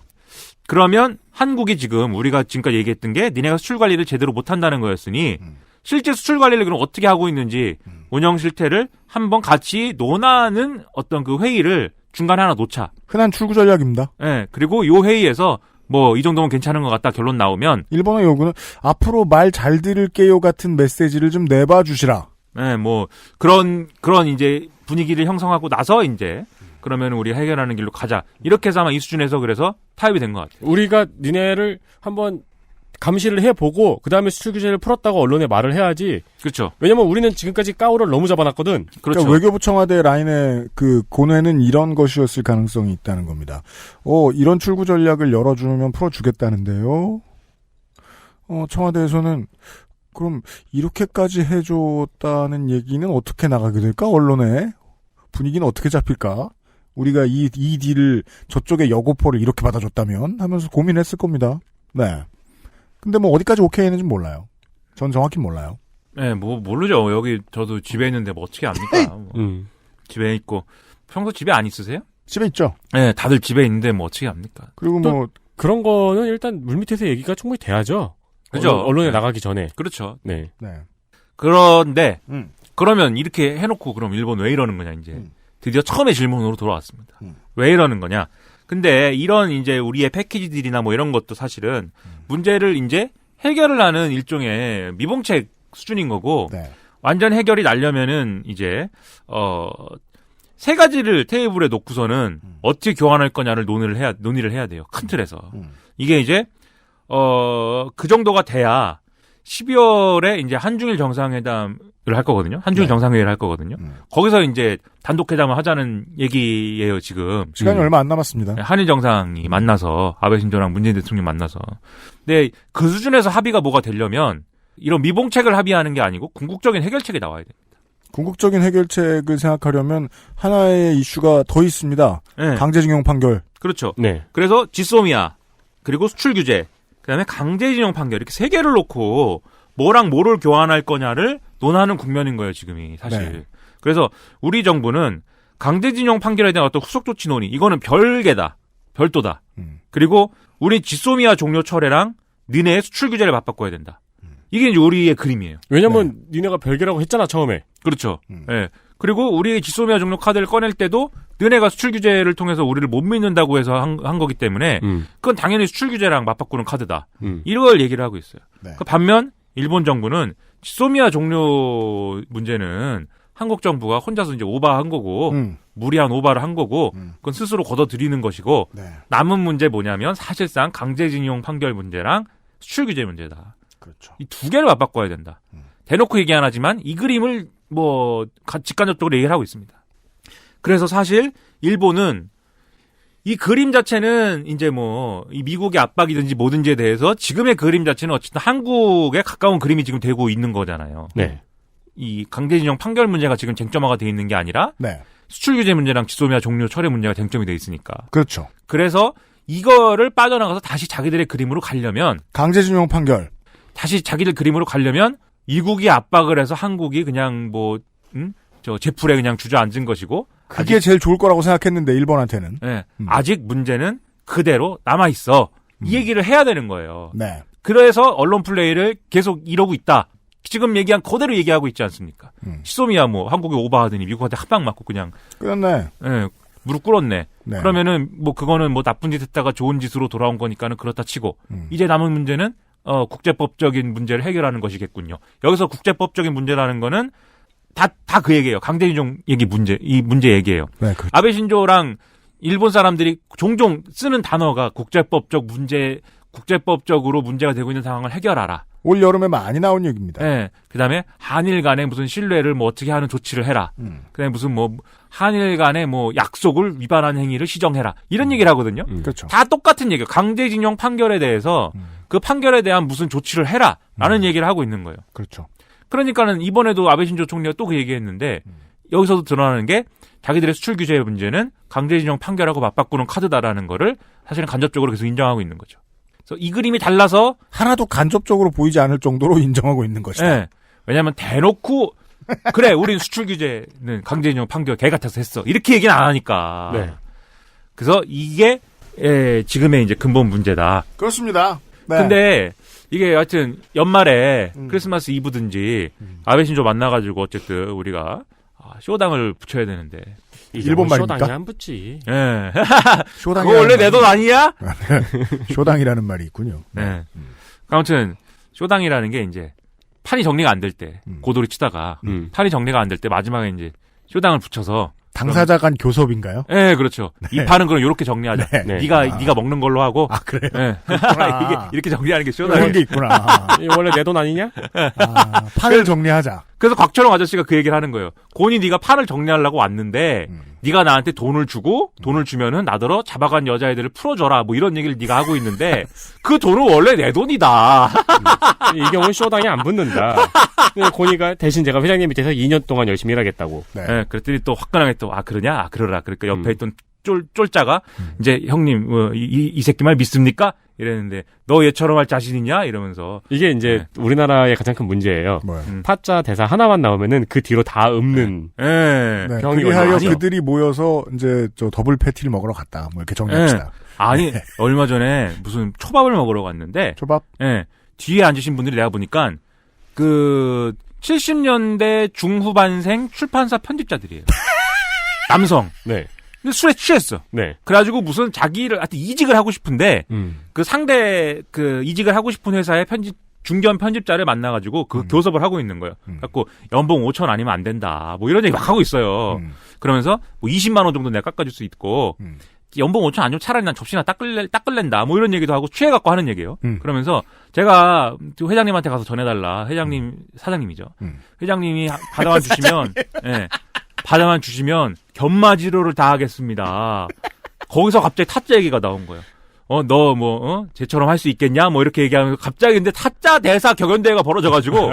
그러면 한국이 지금 우리가 지금까지 얘기했던 게 니네가 수출 관리를 제대로 못한다는 거였으니 실제 수출 관리를 그럼 어떻게 하고 있는지 운영 실태를 한번 같이 논하는 어떤 그 회의를 중간에 하나 놓자. 흔한 출구 전략입니다. 예, 그리고 요 회의에서 뭐 이 정도면 괜찮은 것 같다 결론 나오면 일본의 요구는 앞으로 말 잘 들을게요 같은 메시지를 좀 내봐 주시라. 네, 뭐 그런 이제 분위기를 형성하고 나서 이제 그러면 우리 해결하는 길로 가자. 이렇게 해서 아마 이 수준에서 그래서 타협이 된 것 같아요. 우리가 니네를 한번 감시를 해보고 그 다음에 수출 규제를 풀었다고 언론에 말을 해야지. 그렇죠. 왜냐면 우리는 지금까지 까오를 너무 잡아놨거든. 그렇죠. 그러니까 외교부 청와대 라인의 그 고뇌는 이런 것이었을 가능성이 있다는 겁니다. 이런 출구 전략을 열어주면 풀어주겠다는데요. 청와대에서는 그럼 이렇게까지 해줬다는 얘기는 어떻게 나가게 될까? 언론에 분위기는 어떻게 잡힐까? 우리가 이 딜을 저쪽의 여고포를 이렇게 받아줬다면 하면서 고민했을 겁니다. 네. 근데 뭐 어디까지 오케이 했는지 몰라요. 전 정확히 몰라요. 네, 뭐 모르죠. 여기 저도 집에 있는데 뭐 어떻게 압니까? 집에 있고 평소 집에 안 있으세요? 집에 있죠. 네, 다들 집에 있는데 뭐 어떻게 압니까? 그리고 뭐 그런 거는 일단 물밑에서 얘기가 충분히 돼야죠. 그죠? 언론에 나가기 전에. 그렇죠. 네. 그런데 그러면 이렇게 해놓고 그럼 일본 왜 이러는 거냐 이제 드디어 처음에 질문으로 돌아왔습니다. 왜 이러는 거냐? 근데 이런 이제 우리의 패키지들이나 뭐 이런 것도 사실은 문제를 이제 해결을 하는 일종의 미봉책 수준인 거고 완전 해결이 나려면은 이제 세 가지를 테이블에 놓고서는 어떻게 교환할 거냐를 논의를 해야 돼요. 큰 틀에서. 이게 이제 그 정도가 돼야 12월에 이제 한중일 정상회담을 할 거거든요. 한중일 정상회의를 할 거거든요. 거기서 이제 단독 회담을 하자는 얘기예요, 지금. 시간이 얼마 안 남았습니다. 한일 정상이 만나서 아베 신조랑 문재인 대통령이 만나서. 근데 그 수준에서 합의가 뭐가 되려면 이런 미봉책을 합의하는 게 아니고 궁극적인 해결책이 나와야 됩니다. 궁극적인 해결책을 생각하려면 하나의 이슈가 더 있습니다. 네. 강제징용 판결. 그렇죠. 네. 그래서 지소미아 그리고 수출 규제 그다음에 강제징용 판결 이렇게 세 개를 놓고 뭐랑 뭐를 교환할 거냐를 논하는 국면인 거예요, 지금이 사실. 네. 그래서 우리 정부는 강제징용 판결에 대한 어떤 후속 조치 논의 이거는 별개다. 별도다. 그리고 우리 지소미아 종료 철회랑 니네의 수출 규제를 맞바꿔야 된다. 이게 이제 우리의 그림이에요. 왜냐면 니네가 별개라고 했잖아, 처음에. 그렇죠. 예. 그리고 우리의 지소미아 종료 카드를 꺼낼 때도 너네가 수출 규제를 통해서 우리를 못 믿는다고 해서 한 거기 때문에 그건 당연히 수출 규제랑 맞바꾸는 카드다. 이걸 얘기를 하고 있어요. 네. 그 반면 일본 정부는 지소미아 종료 문제는 한국 정부가 혼자서 이제 오바한 거고 무리한 오바를 한 거고 그건 스스로 걷어들이는 것이고 네. 남은 문제 뭐냐면 사실상 강제징용 판결 문제랑 수출 규제 문제다. 그렇죠. 이 두 개를 맞바꿔야 된다. 대놓고 얘기 안 하지만 이 그림을 뭐 직간접적으로 얘기를 하고 있습니다. 그래서 사실 일본은 이 그림 자체는 이제 뭐 이 미국의 압박이든지 뭐든지에 대해서 지금의 그림 자체는 어쨌든 한국에 가까운 그림이 지금 되고 있는 거잖아요. 네. 이 강제징용 판결 문제가 지금 쟁점화가 돼 있는 게 아니라 네. 수출 규제 문제랑 지소미아 종료 철회 문제가 쟁점이 돼 있으니까. 그렇죠. 그래서 이거를 빠져나가서 다시 자기들의 그림으로 가려면 강제징용 판결. 다시 자기들 그림으로 가려면 이국이 압박을 해서 한국이 그냥 뭐 저 제풀에 그냥 주저앉은 것이고 그게 제일 좋을 거라고 생각했는데 일본한테는. 네, 아직 문제는 그대로 남아 있어. 이 얘기를 해야 되는 거예요. 네. 그래서 언론 플레이를 계속 이러고 있다. 지금 얘기한 그대로 얘기하고 있지 않습니까? 시소미야 뭐 한국이 오바하더니 미국한테 한 방 맞고 그냥 끝났네. 네, 무릎 꿇었네. 네. 그러면은 뭐 그거는 뭐 나쁜 짓 했다가 좋은 짓으로 돌아온 거니까는 그렇다 치고 이제 남은 문제는 국제법적인 문제를 해결하는 것이겠군요. 여기서 국제법적인 문제라는 거는 다 그 얘기예요. 강제징용 얘기 이 문제 얘기예요. 네, 그렇죠. 아베 신조랑 일본 사람들이 종종 쓰는 단어가 국제법적으로 문제가 되고 있는 상황을 해결하라. 올 여름에 많이 나온 얘기입니다. 네. 그다음에 한일 간에 무슨 신뢰를 뭐 어떻게 하는 조치를 해라. 그다음에 무슨 뭐 한일 간에 뭐 약속을 위반한 행위를 시정해라. 이런 얘기를 하거든요. 그렇죠. 다 똑같은 얘기예요. 강제징용 판결에 대해서 그 판결에 대한 무슨 조치를 해라라는 얘기를 하고 있는 거예요. 그렇죠. 그러니까는 이번에도 아베 신조 총리가 또 그 얘기했는데 여기서도 드러나는 게 자기들의 수출 규제 문제는 강제징용 판결하고 맞바꾸는 카드다라는 거를 사실은 간접적으로 계속 인정하고 있는 거죠. 그래서 이 그림이 달라서 하나도 간접적으로 보이지 않을 정도로 인정하고 있는 것이다. 네. 왜냐하면 대놓고 그래 우린 수출 규제는 강제징용 판결 개 같아서 했어 이렇게 얘기는 안 하니까. 네. 그래서 이게 지금의 이제 근본 문제다. 그렇습니다. 네. 근데 이게 하여튼 연말에 크리스마스 이브든지 아베 신조 만나가지고 어쨌든 우리가 쇼당을 붙여야 되는데 일본 말입니까? 쇼당이 안 붙지. 예. 쇼당이 그거 원래 내 돈 아니야? 쇼당이라는 말이 있군요. 네. 아무튼 쇼당이라는 게 이제 판이 정리가 안 될 때 고도리 치다가 판이 정리가 안 될 때 마지막에 이제 쇼당을 붙여서 당사자 간 교섭인가요? 네, 그렇죠. 네. 이 판은 그럼 이렇게 정리하자. 네. 네가 먹는 걸로 하고. 아, 그래요? 네. 이게 이렇게 정리하는 게 쇼다. 그런 게 있구나. 원래 내 돈 아니냐? 판을 정리하자. 그래서 곽철용 아저씨가 그 얘기를 하는 거예요. 곤이 네가 판을 정리하려고 왔는데 네가 나한테 돈을 주고 돈을 주면은 나더러 잡아간 여자애들을 풀어줘라. 뭐 이런 얘기를 네가 하고 있는데 그 돈은 원래 내 돈이다. 이 경우는 쇼당이 안 붙는다. 고니가 대신 제가 회장님 밑에서 2년 동안 열심히 일하겠다고. 네. 그랬더니 또 화끈하게 또 그러냐? 그러라. 그러니까 옆에 있던 쫄자가 이제 형님 이 새끼 말 믿습니까? 이랬는데 너 얘처럼 할 자신 있냐? 이러면서 이게 이제 우리나라의 가장 큰 문제예요. 타짜 대사 하나만 나오면은 그 뒤로 다 읊는 병이 그리하여 그들이 모여서 이제 저 더블 패티를 먹으러 갔다. 뭐 이렇게 정리합시다. 아니 얼마 전에 무슨 초밥을 먹으러 갔는데 초밥? 뒤에 앉으신 분들이 내가 보니까 그 70년대 중후반생 출판사 편집자들이에요. 남성. 네. 근데 술에 취했어. 네. 그래가지고 무슨 자기를 하여튼 이직을 하고 싶은데 그 상대 그 이직을 하고 싶은 회사의 중견 편집자를 만나가지고 그 교섭을 하고 있는 거예요. 갖고 연봉 5천 아니면 안 된다. 뭐 이런 얘기 막 하고 있어요. 그러면서 뭐 20만 원 정도 내가 깎아줄 수 있고 연봉 5천 아니면 차라리 난 접시나 닦을랜다. 뭐 이런 얘기도 하고 취해갖고 하는 얘기예요. 그러면서 제가 회장님한테 가서 전해달라. 회장님 사장님이죠. 회장님이 받아만 주시면 받아만 주시면 견마지로를 다 하겠습니다. 거기서 갑자기 타짜 얘기가 나온 거예요. 너 쟤처럼 할 수 있겠냐? 뭐 이렇게 얘기하면서 갑자기 근데 타짜 대사 격연대회가 벌어져가지고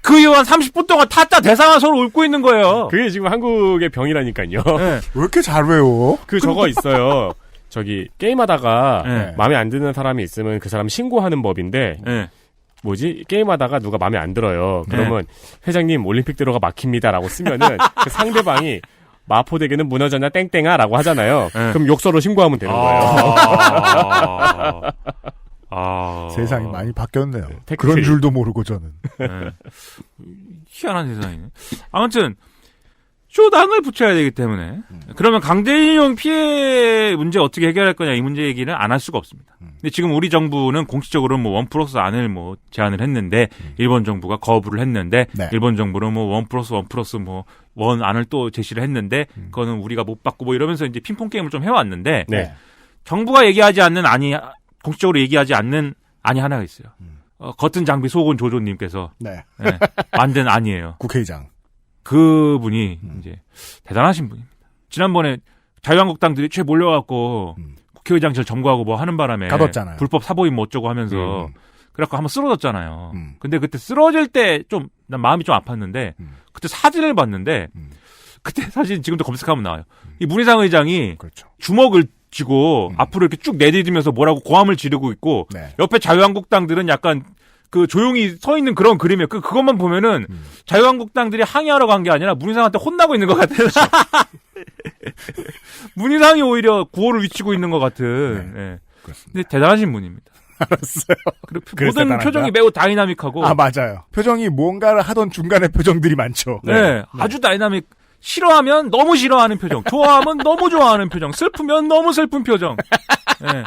그 이후 한 30분 동안 타짜 대사만 서로 읊고 있는 거예요. 그게 지금 한국의 병이라니까요. 왜 이렇게 잘 외워? 저거 있어요. 저기 게임하다가 마음에 안 드는 사람이 있으면 그 사람 신고하는 법인데 게임하다가 누가 마음에 안 들어요. 그러면 회장님 올림픽대로가 막힙니다라고 쓰면은 그 상대방이 마포대교는 무너졌냐 땡땡아라고 하잖아요. 그럼 욕설로 신고하면 되는 거예요. 세상이 많이 바뀌었네요. 그런 줄도 모르고 저는. 희한한 세상이네. 아무튼 쇼당을 붙여야 되기 때문에 그러면 강제징용 피해 문제 어떻게 해결할 거냐 이 문제 얘기는 안 할 수가 없습니다. 근데 지금 우리 정부는 공식적으로 뭐 1+1을 뭐 제안을 했는데 일본 정부가 거부를 했는데 네. 일본 정부는 뭐 1+1+1 뭐 원 안을 또 제시를 했는데 그거는 우리가 못 받고 뭐 이러면서 이제 핑퐁 게임을 좀 해왔는데 네. 정부가 얘기하지 않는 아니 공식적으로 얘기하지 않는 아니 하나가 있어요. 겉은 장비 속은 조조님께서 네. 네, 만든 아니에요. 국회의장. 그분이 이제 대단하신 분입니다. 지난번에 자유한국당들이 최 몰려갖고 국회의장실 점거하고 뭐 하는 바람에 가뒀잖아요. 불법 사보임 뭐 어쩌고 하면서 그래갖고 한번 쓰러졌잖아요. 근데 그때 쓰러질 때 좀 난 마음이 좀 아팠는데 그때 사진을 봤는데 그때 사진 지금도 검색하면 나와요. 이 문희상 의장이 그렇죠. 주먹을 쥐고 앞으로 이렇게 쭉 내디디면서 뭐라고 고함을 지르고 있고 네. 옆에 자유한국당들은 약간 그 조용히 서 있는 그런 그림이에요. 그것만 보면은 자유한국당들이 항의하러 간 게 아니라 문희상한테 혼나고 있는 것 같아요. 문희상이 오히려 구호를 외치고 있는 것 같은. 네. 근데 대단하신 분입니다. 알았어요. 모든 표정이 매우 다이나믹하고. 아, 맞아요. 표정이 뭔가를 하던 중간에 표정들이 많죠. 네. 아주 다이나믹. 싫어하면 너무 싫어하는 표정. 좋아하면 너무 좋아하는 표정. 슬프면 너무 슬픈 표정. 네.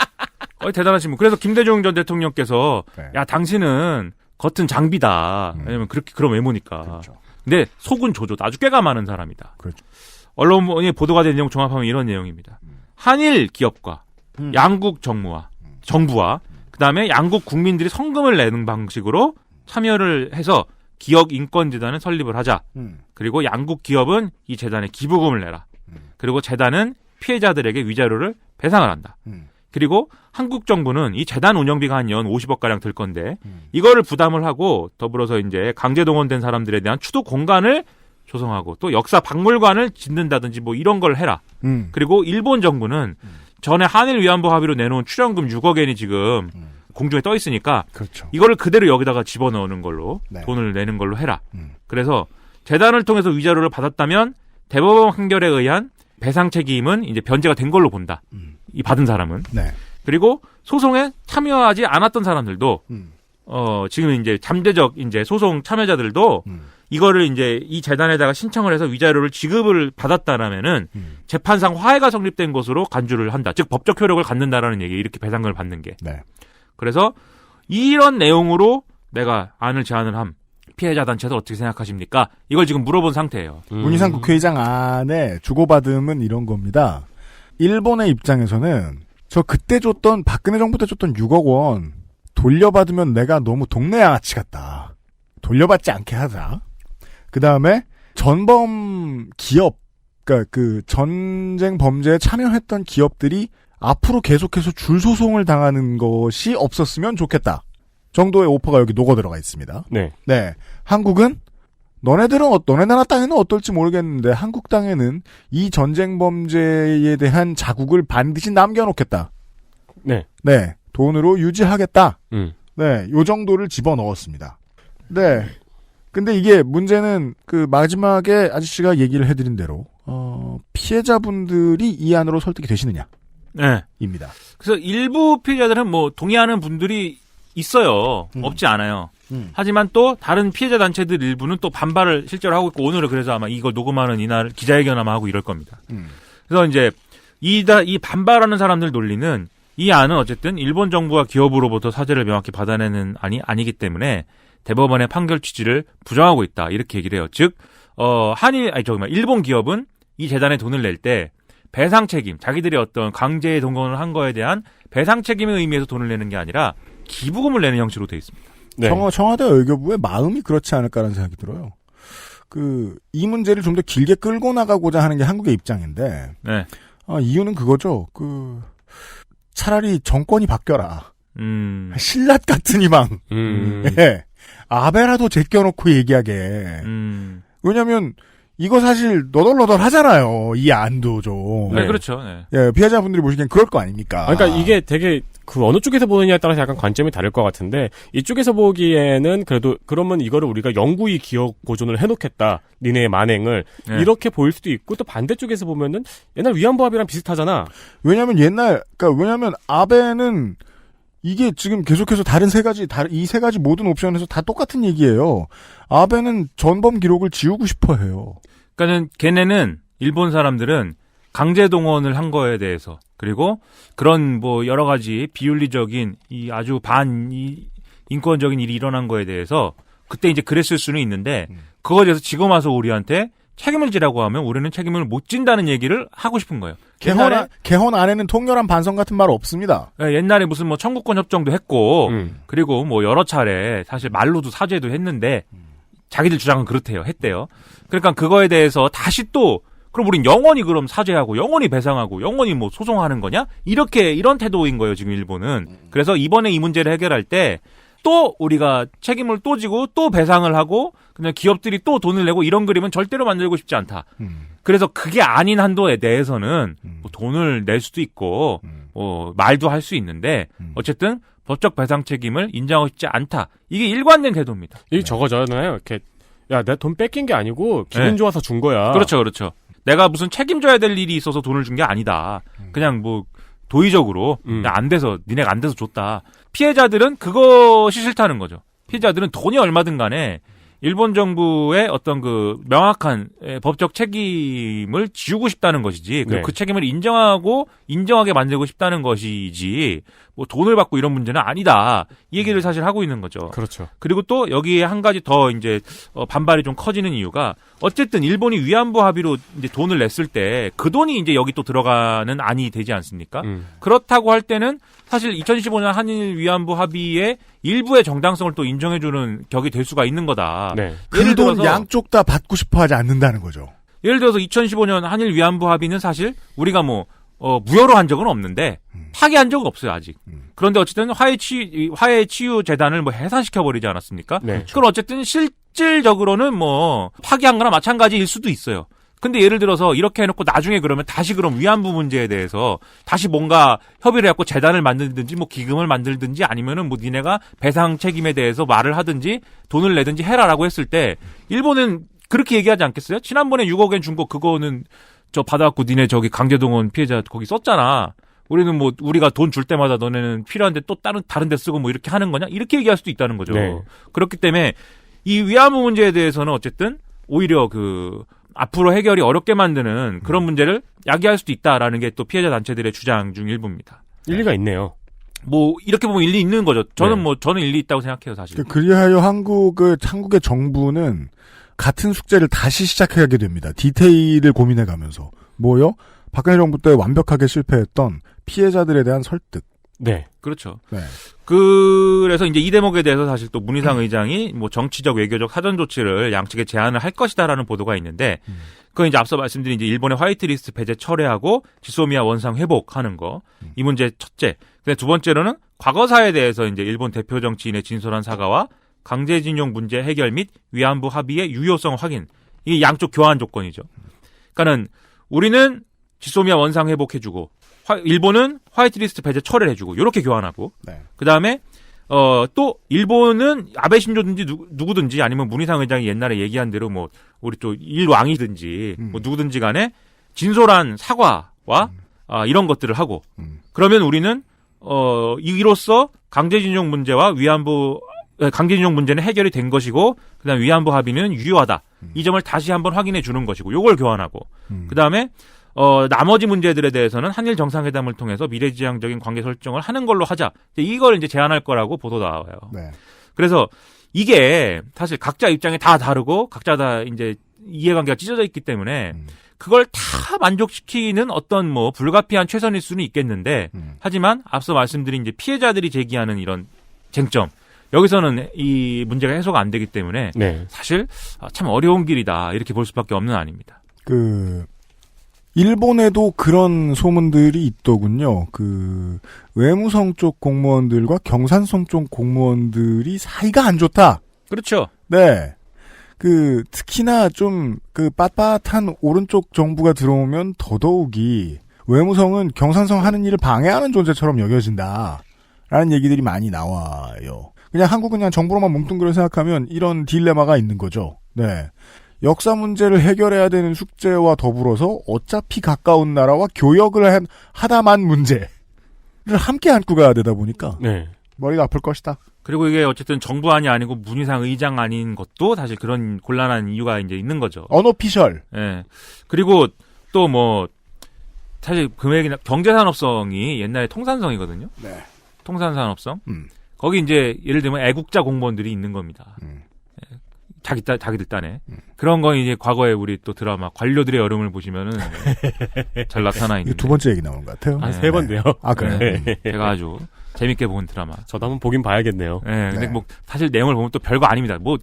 대단하신 분. 그래서 김대중 전 대통령께서 야, 당신은 겉은 장비다. 왜냐면 그런 외모니까. 그렇죠. 근데 속은 조조다. 아주 꾀가 많은 사람이다. 그렇죠. 언론에 보도가 된 내용 종합하면 이런 내용입니다. 한일 기업과 양국 정부와 그다음에 양국 국민들이 성금을 내는 방식으로 참여를 해서 기업 인권재단을 설립을 하자. 그리고 양국 기업은 이 재단에 기부금을 내라. 그리고 재단은 피해자들에게 위자료를 배상을 한다. 그리고 한국 정부는 이 재단 운영비가 한 연 50억가량 들 건데 이거를 부담을 하고 더불어서 이제 강제 동원된 사람들에 대한 추도 공간을 조성하고 또 역사 박물관을 짓는다든지 뭐 이런 걸 해라. 그리고 일본 정부는 전에 한일 위안부 합의로 내놓은 출연금 6억엔이 지금 공중에 떠 있으니까 그렇죠. 이거를 그대로 여기다가 집어넣는 걸로 네. 돈을 내는 걸로 해라. 그래서 재단을 통해서 위자료를 받았다면 대법원 판결에 의한 배상 책임은 이제 변제가 된 걸로 본다. 이 받은 사람은. 네. 그리고 소송에 참여하지 않았던 사람들도 지금 이제 잠재적 이제 소송 참여자들도 이거를 이제 이 재단에다가 신청을 해서 위자료를 지급을 받았다라면은 재판상 화해가 성립된 것으로 간주를 한다. 즉 법적 효력을 갖는다라는 얘기. 이렇게 배상금을 받는 게. 네. 그래서 이런 내용으로 내가 안을 제안을 함. 피해자 단체에서 어떻게 생각하십니까? 이걸 지금 물어본 상태예요. 문희상 국회의장 안에 주고받음은 이런 겁니다. 일본의 입장에서는 저 그때 줬던 박근혜 정부 때 줬던 6억 원 돌려받으면 내가 너무 동네 양아치 같다. 돌려받지 않게 하자. 그 다음에 전범 기업, 그러니까 그 전쟁 범죄에 참여했던 기업들이 앞으로 계속해서 줄 소송을 당하는 것이 없었으면 좋겠다. 정도의 오퍼가 여기 녹아 들어가 있습니다. 네. 네. 한국은 너네 나라 땅에는 어떨지 모르겠는데 한국 땅에는 이 전쟁 범죄에 대한 자국을 반드시 남겨놓겠다. 네. 네. 돈으로 유지하겠다. 네. 요 정도를 집어넣었습니다. 네. 근데 이게 문제는 그 마지막에 아저씨가 얘기를 해드린 대로 피해자분들이 이 안으로 설득이 되시느냐. 네. 입니다. 그래서 일부 피해자들은 뭐 동의하는 분들이 있어요. 없지 않아요. 하지만 또 다른 피해자 단체들 일부는 또 반발을 실제로 하고 있고 오늘은 그래서 아마 이걸 녹음하는 이날 기자회견 아마 하고 이럴 겁니다. 그래서 이제 이 반발하는 사람들 논리는 이 안은 어쨌든 일본 정부와 기업으로부터 사죄를 명확히 받아내는 안이 아니기 때문에 대법원의 판결 취지를 부정하고 있다. 이렇게 얘기를 해요. 즉 일본 기업은 이 재단에 돈을 낼 때 배상 책임, 자기들이 어떤 강제의 동원을 한 거에 대한 배상 책임의 의미에서 돈을 내는 게 아니라 기부금을 내는 형식으로 돼 있습니다. 네. 청와대 외교부의 마음이 그렇지 않을까라는 생각이 들어요. 이 문제를 좀 더 길게 끌고 나가고자 하는 게 한국의 입장인데, 네. 이유는 그거죠. 차라리 정권이 바뀌어라. 신라 같은 희망. 예. 아베라도 제껴놓고 얘기하게. 왜냐면, 이거 사실 너덜너덜 하잖아요. 이 안도 좀. 네, 그렇죠. 네. 예, 피해자분들이 보시기엔 그럴 거 아닙니까? 그러니까 이게 되게 어느 쪽에서 보느냐에 따라서 약간 관점이 다를 것 같은데 이쪽에서 보기에는 그래도 그러면 이거를 우리가 영구히 기억 보존을 해놓겠다. 니네의 만행을 이렇게 보일 수도 있고 또 반대쪽에서 보면은 옛날 위안부 합의랑 비슷하잖아. 왜냐면 왜냐면 아베는 이게 지금 계속해서 이 세 가지 모든 옵션에서 다 똑같은 얘기예요. 아베는 전범 기록을 지우고 싶어 해요. 그러니까는 걔네는 일본 사람들은 강제 동원을 한 거에 대해서 그리고 그런 뭐 여러 가지 비윤리적인 이 아주 인권적인 일이 일어난 거에 대해서 그때 이제 그랬을 수는 있는데 그거에 대해서 지금 와서 우리한테 책임을 지라고 하면 우리는 책임을 못 진다는 얘기를 하고 싶은 거예요. 개헌 안에는 통렬한 반성 같은 말 없습니다. 옛날에 무슨 뭐 청구권 협정도 했고 그리고 뭐 여러 차례 사실 말로도 사죄도 했는데 자기들 주장은 그렇대요. 했대요. 그러니까 그거에 대해서 다시 또 그럼 우린 영원히 그럼 사죄하고 영원히 배상하고 영원히 뭐 소송하는 거냐? 이런 태도인 거예요, 지금 일본은. 그래서 이번에 이 문제를 해결할 때 또 우리가 책임을 또 지고 또 배상을 하고 그냥 기업들이 또 돈을 내고 이런 그림은 절대로 만들고 싶지 않다. 그래서 그게 아닌 한도에 대해서는 뭐 돈을 낼 수도 있고 말도 할 수 있는데 어쨌든 법적 배상 책임을 인정하고 싶지 않다. 이게 일관된 태도입니다. 이게 저거잖아요. 이렇게 야, 내 돈 뺏긴 게 아니고 기분 좋아서 준 거야. 그렇죠, 그렇죠. 내가 무슨 책임져야 될 일이 있어서 돈을 준 게 아니다. 그냥 뭐 도의적으로 안 돼서 니네가 안 돼서 줬다. 피해자들은 그것이 싫다는 거죠. 피해자들은 돈이 얼마든 간에 일본 정부의 어떤 그 명확한 법적 책임을 지우고 싶다는 것이지. 그리고 그 책임을 인정하게 만들고 싶다는 것이지. 뭐 돈을 받고 이런 문제는 아니다. 이 얘기를 사실 하고 있는 거죠. 그렇죠. 그리고 또 여기에 한 가지 더 이제 반발이 좀 커지는 이유가 어쨌든 일본이 위안부 합의로 이제 돈을 냈을 때 그 돈이 이제 여기 또 들어가는 안이 되지 않습니까? 그렇다고 할 때는 사실 2015년 한일 위안부 합의의 일부의 정당성을 또 인정해주는 격이 될 수가 있는 거다. 네. 그 돈 양쪽 다 받고 싶어 하지 않는다는 거죠. 예를 들어서 2015년 한일 위안부 합의는 사실 우리가 뭐 무효로 한 적은 없는데 파기한 적은 없어요 아직. 그런데 어쨌든 화해 치유 재단을 뭐 해산시켜 버리지 않았습니까? 네. 그럼 어쨌든 실질적으로는 뭐 파기한 거나 마찬가지일 수도 있어요. 근데 예를 들어서 이렇게 해놓고 나중에 그러면 다시 그럼 위안부 문제에 대해서 다시 뭔가 협의를 해갖고 재단을 만들든지 뭐 기금을 만들든지 아니면은 뭐 니네가 배상 책임에 대해서 말을 하든지 돈을 내든지 해라라고 했을 때 일본은 그렇게 얘기하지 않겠어요? 지난번에 6억엔 준 거 그거는 저 받아갖고 니네 저기 강제동원 피해자 거기 썼잖아. 우리는 뭐 우리가 돈 줄 때마다 너네는 필요한데 또 다른 데 쓰고 뭐 이렇게 하는 거냐? 이렇게 얘기할 수도 있다는 거죠. 네. 그렇기 때문에 이 위안부 문제에 대해서는 어쨌든 오히려 앞으로 해결이 어렵게 만드는 그런 문제를 야기할 수도 있다라는 게 또 피해자 단체들의 주장 중 일부입니다. 일리가 있네요. 뭐 이렇게 보면 일리 있는 거죠. 저는 일리 있다고 생각해요, 사실. 그리하여 한국의 정부는 같은 숙제를 다시 시작하게 됩니다. 디테일을 고민해가면서. 뭐요? 박근혜 정부 때 완벽하게 실패했던 피해자들에 대한 설득. 네. 그렇죠. 네. 그래서 이제 이 대목에 대해서 사실 또 문희상 의장이 뭐 정치적 외교적 사전 조치를 양측에 제안을 할 것이다라는 보도가 있는데 그건 이제 앞서 말씀드린 이제 일본의 화이트리스트 배제 철회하고 지소미아 원상 회복하는 거. 이 문제 첫째. 근데 두 번째로는 과거사에 대해서 이제 일본 대표 정치인의 진솔한 사과와 강제징용 문제 해결 및 위안부 합의의 유효성 확인. 이게 양쪽 교환 조건이죠. 그러니까는 우리는 지소미아 원상 회복해주고 일본은 화이트리스트 배제 철회를 해주고 이렇게 교환하고 네. 그다음에 또 일본은 아베 신조든지 누구든지 아니면 문희상 의장이 옛날에 얘기한 대로 뭐 우리 또 일왕이든지 뭐 누구든지 간에 진솔한 사과와 이런 것들을 하고 그러면 우리는 이로써 강제징용 문제와 강제징용 문제는 해결이 된 것이고 그다음 위안부 합의는 유효하다. 이 점을 다시 한번 확인해 주는 것이고 요걸 교환하고 그다음에 나머지 문제들에 대해서는 한일 정상회담을 통해서 미래지향적인 관계 설정을 하는 걸로 하자. 이걸 이제 제안할 거라고 보도 나와요. 네. 그래서 이게 사실 각자 입장이 다 다르고 각자 다 이제 이해관계가 찢어져 있기 때문에 그걸 다 만족시키는 어떤 뭐 불가피한 최선일 수는 있겠는데 하지만 앞서 말씀드린 이제 피해자들이 제기하는 이런 쟁점 여기서는 이 문제가 해소가 안 되기 때문에 네. 사실 참 어려운 길이다 이렇게 볼 수밖에 없는 안입니다. 일본에도 그런 소문들이 있더군요. 외무성 쪽 공무원들과 경산성 쪽 공무원들이 사이가 안 좋다. 그렇죠. 네. 특히나 좀 빳빳한 오른쪽 정부가 들어오면 더더욱이 외무성은 경산성 하는 일을 방해하는 존재처럼 여겨진다. 라는 얘기들이 많이 나와요. 그냥 한국은 그냥 정부로만 뭉뚱그려 생각하면 이런 딜레마가 있는 거죠. 네. 역사 문제를 해결해야 되는 숙제와 더불어서 어차피 가까운 나라와 교역을 하다만 문제를 함께 안고 가야 되다 보니까 네. 머리가 아플 것이다. 그리고 이게 어쨌든 정부안이 아니고 문희상 의장 아닌 것도 사실 그런 곤란한 이유가 이제 있는 거죠. 언어피셜. 예. 그리고 또 뭐 사실 금액이나 경제산업성이 옛날에 통산성이거든요. 네. 통산산업성. 거기 이제 예를 들면 애국자 공무원들이 있는 겁니다. 예. 자기들 딴에. 그런 건 이제 과거에 우리 또 드라마 관료들의 여름을 보시면은 잘 나타나 있는. 두 번째 얘기 나오는 것 같아요. 한 세 번 돼요. 아, 그래요? 네. 제가 아주 재밌게 본 드라마. 저도 한번 보긴 봐야겠네요. 네. 근데 뭐 사실 내용을 보면 또 별거 아닙니다. 뭐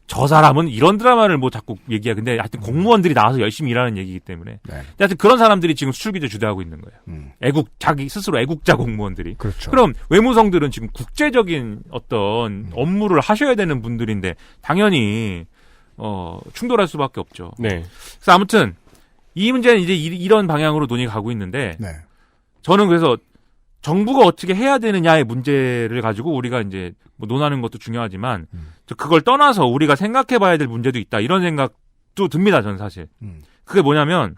저 사람은 이런 드라마를 뭐 자꾸 얘기해. 근데 하여튼 공무원들이 나와서 열심히 일하는 얘기이기 때문에. 네. 하여튼 그런 사람들이 지금 수출기조 주도하고 있는 거예요. 자기 스스로 애국자 공무원들이. 그렇죠. 그럼 외무성들은 지금 국제적인 어떤 업무를 하셔야 되는 분들인데 당연히 충돌할 수밖에 없죠. 네. 그래서 아무튼 이 문제는 이제 이런 방향으로 논의가 가고 있는데 네. 저는 그래서 정부가 어떻게 해야 되느냐의 문제를 가지고 우리가 이제 뭐 논하는 것도 중요하지만 그걸 떠나서 우리가 생각해봐야 될 문제도 있다 이런 생각도 듭니다. 저는 사실 그게 뭐냐면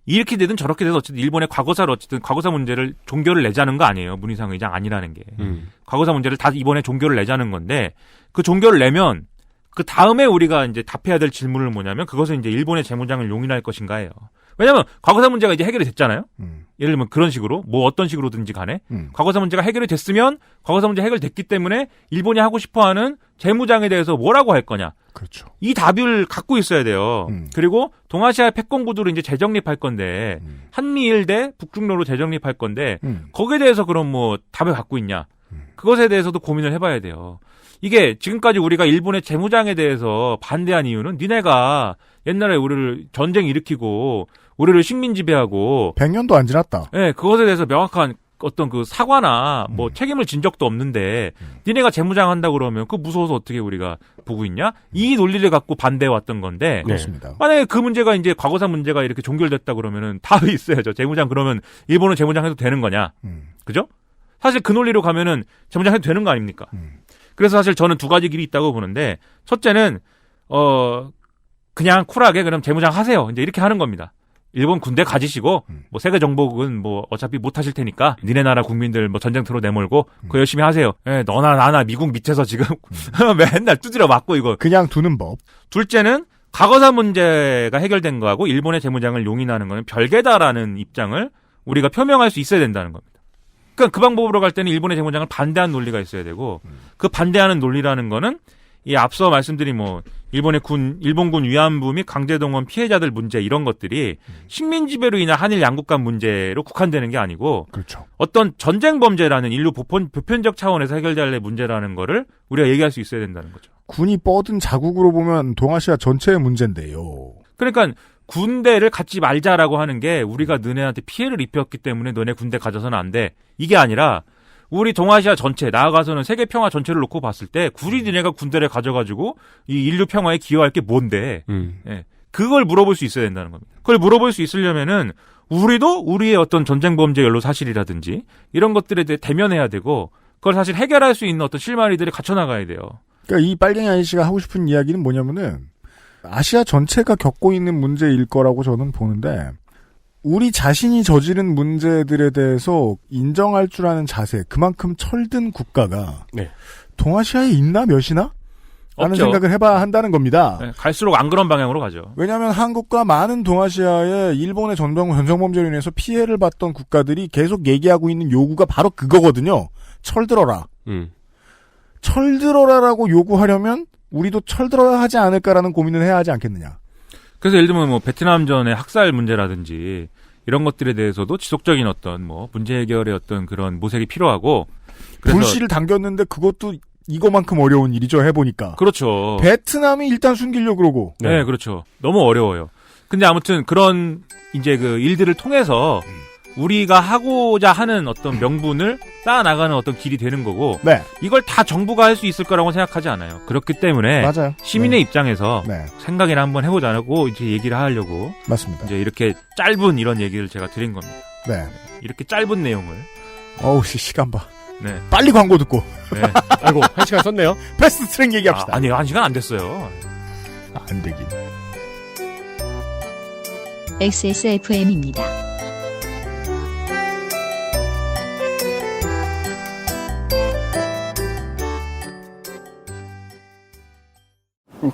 이렇게 되든 저렇게 되든 어쨌든 일본의 과거사 문제를 종결을 내자는 거 아니에요. 문희상 의장 아니라는 게 과거사 문제를 다 이번에 종결을 내자는 건데 그 종결을 내면 그 다음에 우리가 이제 답해야 될 질문을 뭐냐면 그것은 이제 일본의 재무장을 용인할 것인가예요. 왜냐면 과거사 문제가 이제 해결이 됐잖아요. 예를 들면 그런 식으로 뭐 어떤 식으로든지 간에 과거사 문제가 해결이 됐으면 과거사 문제 해결됐기 때문에 일본이 하고 싶어하는 재무장에 대해서 뭐라고 할 거냐. 그렇죠. 이 답을 갖고 있어야 돼요. 그리고 동아시아 패권 구도로 이제 재정립할 건데 한미일 대 북중로로 재정립할 건데 거기에 대해서 그럼 뭐 답을 갖고 있냐. 그것에 대해서도 고민을 해봐야 돼요. 이게 지금까지 우리가 일본의 재무장에 대해서 반대한 이유는 니네가 옛날에 우리를 전쟁 일으키고 우리를 식민 지배하고 100년도 안 지났다. 네, 그것에 대해서 명확한 어떤 그 사과나 뭐 책임을 진 적도 없는데 니네가 재무장 한다 그러면 그 무서워서 어떻게 우리가 보고 있냐? 이 논리를 갖고 반대해 왔던 건데 그렇습니다. 만약에 그 문제가 이제 과거사 문제가 이렇게 종결됐다 그러면은 답이 있어야죠. 재무장 그러면 일본은 재무장 해도 되는 거냐? 그죠? 사실 그 논리로 가면은 재무장 해도 되는 거 아닙니까? 그래서 사실 저는 두 가지 길이 있다고 보는데 첫째는 그냥 쿨하게 그럼 재무장 하세요. 이제 이렇게 하는 겁니다. 일본 군대 가지시고 뭐 세계 정복은 뭐 어차피 못 하실 테니까 니네 나라 국민들 뭐 전쟁터로 내몰고 그거 열심히 하세요. 예, 너나 나나 미국 밑에서 지금 맨날 두드려 맞고 이거 그냥 두는 법. 둘째는 과거사 문제가 해결된 거하고 일본의 재무장을 용인하는 거는 별개다라는 입장을 우리가 표명할 수 있어야 된다는 겁니다. 그러니까 그 방법으로 갈 때는 일본의 재무장을 반대하는 논리가 있어야 되고 그 반대하는 논리라는 거는 이 앞서 말씀드린 뭐 일본군 위안부 및 강제동원 피해자들 문제 이런 것들이 식민 지배로 인한 한일 양국 간 문제로 국한되는 게 아니고 그렇죠. 어떤 전쟁 범죄라는 인류 보편적 차원에서 해결될 문제라는 거를 우리가 얘기할 수 있어야 된다는 거죠. 군이 뻗은 자국으로 보면 동아시아 전체의 문제인데요. 그러니까 군대를 갖지 말자라고 하는 게 우리가 너네한테 피해를 입혔기 때문에 너네 군대 가져서는 안 돼. 이게 아니라 우리 동아시아 전체 나아가서는 세계 평화 전체를 놓고 봤을 때 굳이 니네가 군대를 가져가지고 이 인류 평화에 기여할 게 뭔데? 예. 그걸 물어볼 수 있어야 된다는 겁니다. 그걸 물어볼 수 있으려면은 우리도 우리의 어떤 전쟁 범죄 연루 사실이라든지 이런 것들에 대해 대면해야 되고 그걸 사실 해결할 수 있는 어떤 실마리들이 갖춰 나가야 돼요. 그러니까 이 빨갱이 아저씨가 하고 싶은 이야기는 뭐냐면은 아시아 전체가 겪고 있는 문제일 거라고 저는 보는데 우리 자신이 저지른 문제들에 대해서 인정할 줄 아는 자세, 그만큼 철든 국가가 동아시아에 있나 몇이나? 라는 없죠. 생각을 해봐야 한다는 겁니다. 네, 갈수록 안 그런 방향으로 가죠. 왜냐하면 한국과 많은 동아시아에 일본의 전쟁범죄로 인해서 피해를 봤던 국가들이 계속 얘기하고 있는 요구가 바로 그거거든요. 철들어라. 철들어라라고 요구하려면 우리도 철들어야 하지 않을까라는 고민을 해야 하지 않겠느냐. 그래서 예를 들면 뭐 베트남전의 학살 문제라든지 이런 것들에 대해서도 지속적인 어떤 뭐 문제 해결의 어떤 그런 모색이 필요하고 그래서 불씨를 당겼는데 그것도 이거만큼 어려운 일이죠. 해보니까. 그렇죠. 베트남이 일단 숨기려고 그러고. 네, 그렇죠. 너무 어려워요. 근데 아무튼 그런 이제 그 일들을 통해서 우리가 하고자 하는 어떤 명분을 쌓아나가는 어떤 길이 되는 거고 이걸 다 정부가 할 수 있을 거라고 생각하지 않아요. 그렇기 때문에 맞아요. 시민의 입장에서 생각이나 한번 해보자고 이제 얘기를 하려고 맞습니다. 이제 이렇게 짧은 이런 얘기를 제가 드린 겁니다. 네. 이렇게 짧은 내용을 어우 시간 봐. 네. 빨리 광고 듣고. 네. 아이고 1시간 썼네요. 패스트 트랙 얘기합시다. 아니요 1시간 안 됐어요. 안 되긴. XSFM입니다.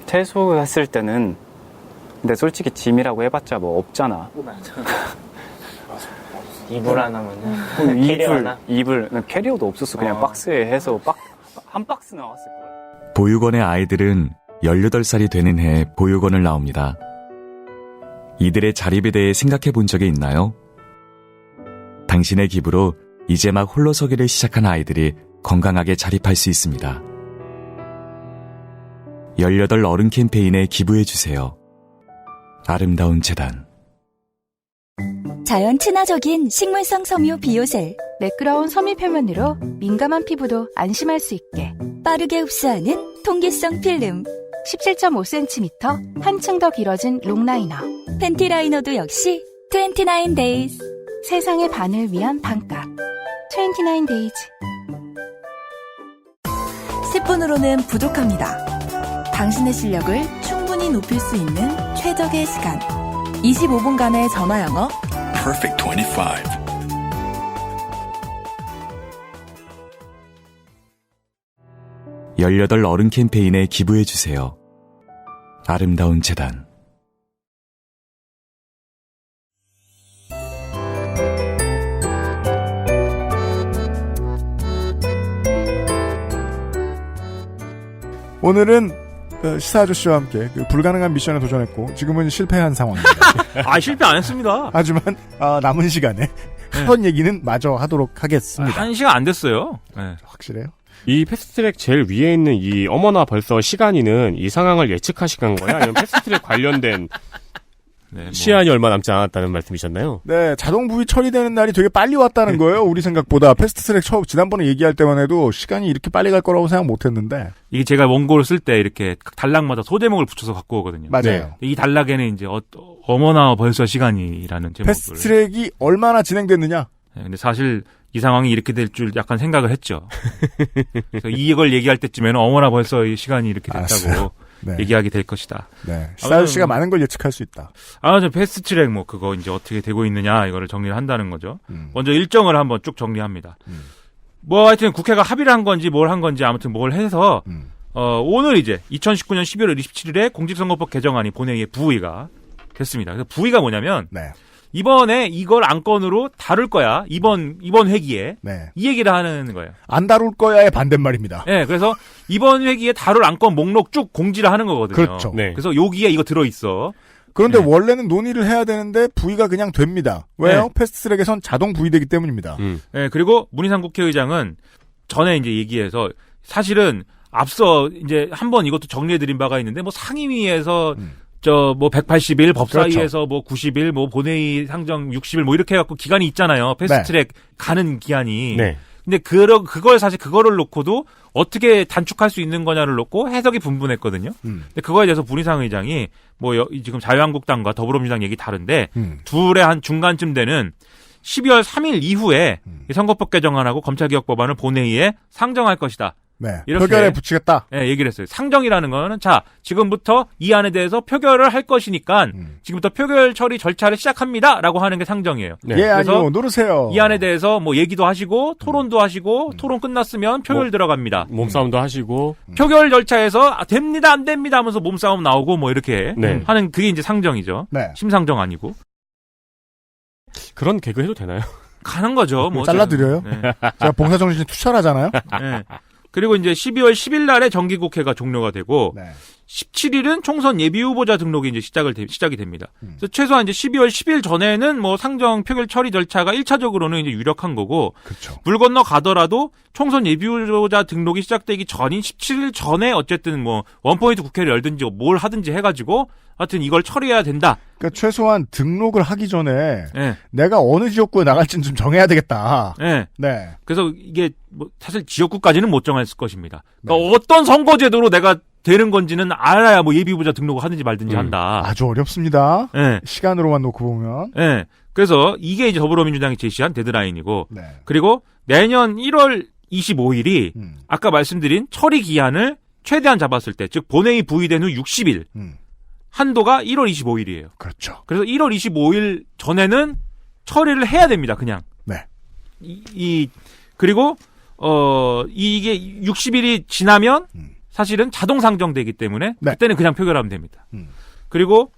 퇴소했을 때는 근데 솔직히 짐이라고 해봤자 뭐 없잖아. 맞아. 이불 하나면은 캐리어 하나? 이불 캐리어도 없었어. 그냥 박스에 해서 한 박스 나왔을 거야. 보육원의 아이들은 18살이 되는 해에 보육원을 나옵니다. 이들의 자립에 대해 생각해 본 적이 있나요? 당신의 기부로 이제 막 홀로서기를 시작한 아이들이 건강하게 자립할 수 있습니다. 18 어른 캠페인에 기부해주세요. 아름다운 재단. 자연 친화적인 식물성 섬유 비오젤. 매끄러운 섬유 표면으로 민감한 피부도 안심할 수 있게. 빠르게 흡수하는 통기성 필름. 17.5cm 한층 더 길어진 롱라이너. 팬티 라이너도 역시 29 days. 세상의 반을 위한 반값. 29 days. 10분으로는 부족합니다. 당신의 실력을 충분히 높일 수 있는 최적의 시간. 25분간의 전화 영어. Perfect 25. (18) 어른 캠페인에 기부해주세요. 아름다운 재단. 오늘은 시사 아저씨와 함께 불가능한 미션에 도전했고 지금은 실패한 상황입니다. 실패 안 했습니다. 하지만 남은 시간에 하던 얘기는 마저 하도록 하겠습니다. 1시간 안 됐어요. 네. 확실해요? 이 패스트트랙 제일 위에 있는 이 어머나 벌써 시간이는 이 상황을 예측하신 거야? 아니면 패스트트랙 관련된 시한이 얼마 남지 않았다는 말씀이셨나요? 네, 자동 부위 처리되는 날이 되게 빨리 왔다는 거예요. 우리 생각보다. 패스트트랙 지난번에 얘기할 때만 해도 시간이 이렇게 빨리 갈 거라고 생각 못했는데. 이게 제가 원고를 쓸 때 이렇게 단락마다 소제목을 붙여서 갖고 오거든요. 맞아요. 네. 이 단락에는 이제 어머나 벌써 시간이라는 제목을. 패스트트랙이 얼마나 진행됐느냐? 네, 근데 사실 이 상황이 이렇게 될 줄 약간 생각을 했죠. 그래서 이걸 얘기할 때쯤에는 어머나 벌써 이 시간이 이렇게 됐다고 네. 얘기하게 될 것이다. 네. 시사 아저씨가 많은 걸 예측할 수 있다. 저 패스트트랙 그거 이제 어떻게 되고 있느냐 이거를 정리를 한다는 거죠. 먼저 일정을 한번 쭉 정리합니다. 하여튼 국회가 합의를 한 건지 뭘 한 건지 아무튼 뭘 해서 오늘 이제 2019년 11월 27일에 공직선거법 개정안이 본회의에 부의가 됐습니다. 그래서 부의가 뭐냐면 이번에 이걸 안건으로 다룰 거야. 이번 회기에. 네. 이 얘기를 하는 거예요. 안 다룰 거야의 반대말입니다. 네, 그래서 이번 회기에 다룰 안건 목록 쭉 공지를 하는 거거든요. 그렇죠. 네. 그래서 여기에 이거 들어있어. 그런데 원래는 논의를 해야 되는데 부의가 그냥 됩니다. 왜요? 네. 패스트트랙에선 자동 부의되기 때문입니다. 네, 그리고 문희상 국회의장은 전에 이제 얘기해서 사실은 앞서 이제 한번 이것도 정리해드린 바가 있는데 상임위에서 180일, 법사위에서 그렇죠. 90일, 본회의 상정 60일 이렇게 해갖고 기간이 있잖아요. 패스트트랙 가는 기한이. 네. 근데 그거를 놓고도 어떻게 단축할 수 있는 거냐를 놓고 해석이 분분했거든요. 근데 그거에 대해서 문희상 의장이 지금 자유한국당과 더불어민주당 얘기 다른데 둘의 한 중간쯤 되는 12월 3일 이후에 이 선거법 개정안하고 검찰개혁법안을 본회의에 상정할 것이다. 네. 이렇게 표결에 붙이겠다. 네, 얘기를 했어요. 상정이라는 거는 지금부터 이 안에 대해서 표결을 할 것이니까 지금부터 표결 처리 절차를 시작합니다라고 하는 게 상정이에요. 네. 그래서 아니요. 누르세요. 이 안에 대해서 얘기도 하시고 토론도 하시고 토론 끝났으면 표결 들어갑니다. 몸싸움도 하시고 표결 절차에서 됩니다 안 됩니다 하면서 몸싸움 나오고 이렇게 하는 그게 이제 상정이죠. 네. 심상정 아니고. 그런 개그 해도 되나요? 가는 거죠. 잘라드려요. 네. 제가 봉사정신이 투철하잖아요. 네. 그리고 이제 12월 10일 날에 정기국회가 종료가 되고 17일은 총선 예비후보자 등록이 이제 시작이 됩니다. 그래서 최소한 이제 12월 10일 전에는 상정 표결 처리 절차가 1차적으로는 이제 유력한 거고 그쵸. 물 건너 가더라도 총선 예비후보자 등록이 시작되기 전인 17일 전에 어쨌든 원포인트 국회를 열든지 뭘 하든지 해가지고 하여튼 이걸 처리해야 된다. 그러니까 최소한 등록을 하기 전에 내가 어느 지역구에 나갈지는 좀 정해야 되겠다. 네. 네. 그래서 이게 사실 지역구까지는 못 정했을 것입니다. 그러니까 어떤 선거제도로 내가 되는 건지는 알아야 예비후보자 등록을 하든지 말든지 한다. 아주 어렵습니다. 네. 시간으로만 놓고 보면. 네. 그래서 이게 이제 더불어민주당이 제시한 데드라인이고 그리고 내년 1월 25일이 아까 말씀드린 처리 기한을 최대한 잡았을 때, 즉 본회의 부의된 후 60일. 한도가 1월 25일이에요. 그렇죠. 그래서 1월 25일 전에는 처리를 해야 됩니다, 그냥. 네. 그리고, 이게 60일이 지나면 사실은 자동 상정되기 때문에 네. 그때는 그냥 표결하면 됩니다. 그리고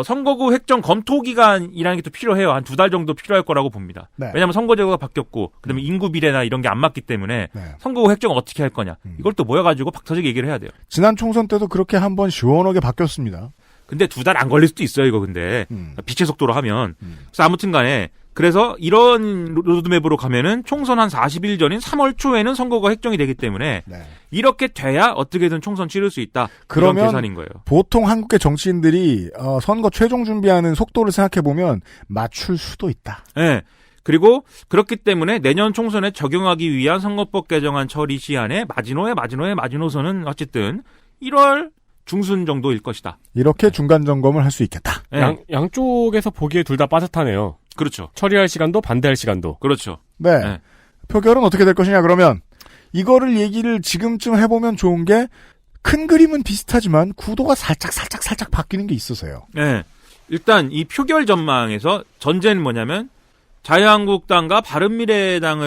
선거구 획정 검토 기간이라는 게 또 필요해요. 한 2달 정도 필요할 거라고 봅니다. 네. 왜냐하면 선거 제도가 바뀌었고 그다음에 인구 비례나 이런 게 안 맞기 때문에 네. 선거구 획정 어떻게 할 거냐. 이걸 또 모여가지고 박터지게 얘기를 해야 돼요. 지난 총선 때도 그렇게 한번 시원하게 바뀌었습니다. 근데 2달 안 걸릴 수도 있어요, 이거 근데. 빛의 속도로 하면. 그래서 아무튼 간에, 그래서 이런 로드맵으로 가면은 총선 한 40일 전인 3월 초에는 선거가 획정이 되기 때문에, 네. 이렇게 돼야 어떻게든 총선 치를 수 있다. 그러면 그런 계산인 거예요. 보통 한국의 정치인들이 선거 최종 준비하는 속도를 생각해보면 맞출 수도 있다. 네. 그리고 그렇기 때문에 내년 총선에 적용하기 위한 선거법 개정안 처리 시한에 마지노선은 어쨌든 1월 중순 정도일 것이다. 이렇게 중간 점검을 할 수 있겠다. 네. 양쪽에서 보기에 둘 다 빠듯하네요. 그렇죠. 처리할 시간도 반대할 시간도. 그렇죠. 네. 네. 표결은 어떻게 될 것이냐 그러면 이거를 얘기를 지금쯤 해보면 좋은 게 큰 그림은 비슷하지만 구도가 살짝 바뀌는 게 있어서요. 네. 일단 이 표결 전망에서 전제는 뭐냐면 자유한국당과 바른미래당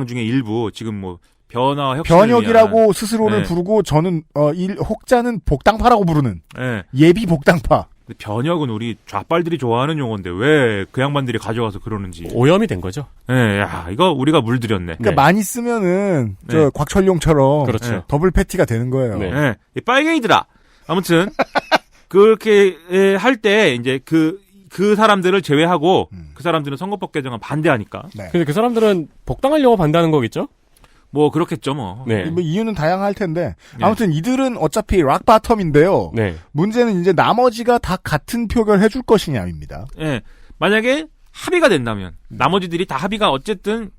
중에 일부 지금 뭐 변화 혁신을 변혁이라고 위한, 스스로를 네. 부르고 저는 혹자는 복당파라고 부르는 네. 예비 복당파. 변혁은 우리 좌빨들이 좋아하는 용어인데 왜 그 양반들이 가져와서 그러는지 오염이 된 거죠. 네, 야 이거 우리가 물들였네. 그러니까 많이 쓰면은 네. 저 곽철용처럼 그렇죠. 더블 패티가 되는 거예요. 네. 네. 이 빨갱이들아. 아무튼 그렇게 할 때 이제 그 사람들을 제외하고 그 사람들은 선거법 개정안 반대하니까. 네. 근데 그 사람들은 복당하려고 반대하는 거겠죠? 뭐 그렇겠죠, 뭐. 네. 뭐 이유는 다양할 텐데 네. 아무튼 이들은 어차피 락 바텀인데요. 네. 문제는 이제 나머지가 다 같은 표결 해줄 것이냐입니다. 예. 만약에 합의가 된다면 나머지들이 다 합의가 어쨌든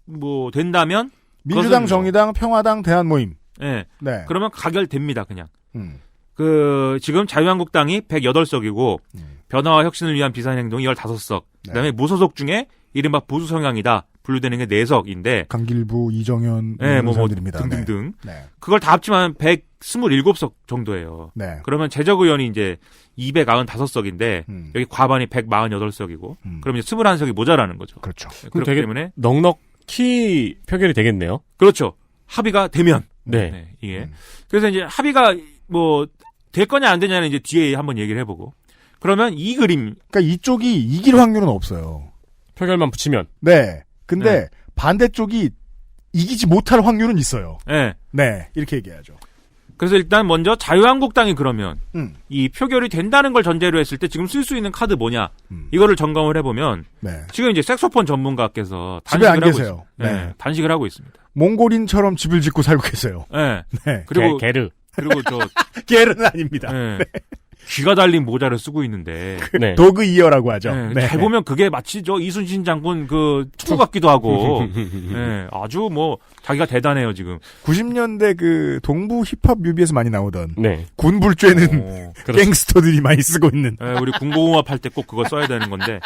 뭐 된다면 민주당, 그것은 정의당, 평화당, 대한모임. 예. 네. 그러면 가결됩니다, 그냥. 지금 자유한국당이 108석이고 변화와 혁신을 위한 비상행동이 15석. 그다음에 무소속 중에 이른바 보수 성향이다. 분류되는 게 4석인데 강길부, 이정현 네, 이런 사람들입니다. 등등등. 네. 그걸 다 합치면 127석 정도예요. 네. 그러면 재적 의원이 이제 295석인데 여기 과반이 148석이고 그러면 이제 21석이 모자라는 거죠. 그렇죠. 그럼 그렇기 되게 때문에 넉넉히 표결이 되겠네요. 그렇죠. 합의가 되면 네. 이게 그래서 이제 합의가 뭐 될 거냐 안 되냐는 이제 뒤에 한번 얘기를 해보고 그러면 이 그림 그러니까 이쪽이 이길 확률은 없어요. 표결만 붙이면. 네. 근데 네. 반대쪽이 이기지 못할 확률은 있어요. 네. 네. 이렇게 얘기하죠. 그래서 일단 먼저 자유한국당이 그러면 이 표결이 된다는 걸 전제로 했을 때 지금 쓸 수 있는 카드 뭐냐 이거를 점검을 해보면 네. 지금 이제 색소폰 전문가께서 집에 안 단식을 하고 계세요. 네. 네. 단식을 하고 있습니다. 몽골인처럼 집을 짓고 살고 계세요. 네. 네. 그리고 게르. 그리고 저 게르는 아닙니다. 네. 귀가 달린 모자를 쓰고 있는데 네. 도그 이어라고 하죠. 네. 네. 잘 보면 그게 마치 저 이순신 장군 그 투 같기도 하고 네. 아주 뭐 자기가 대단해요 지금. 90년대 그 동부 힙합 뮤비에서 많이 나오던 네. 군불쬐는 갱스터들이 많이 쓰고 있는. 네, 우리 군고공업 할 때 꼭 그거 써야 되는 건데.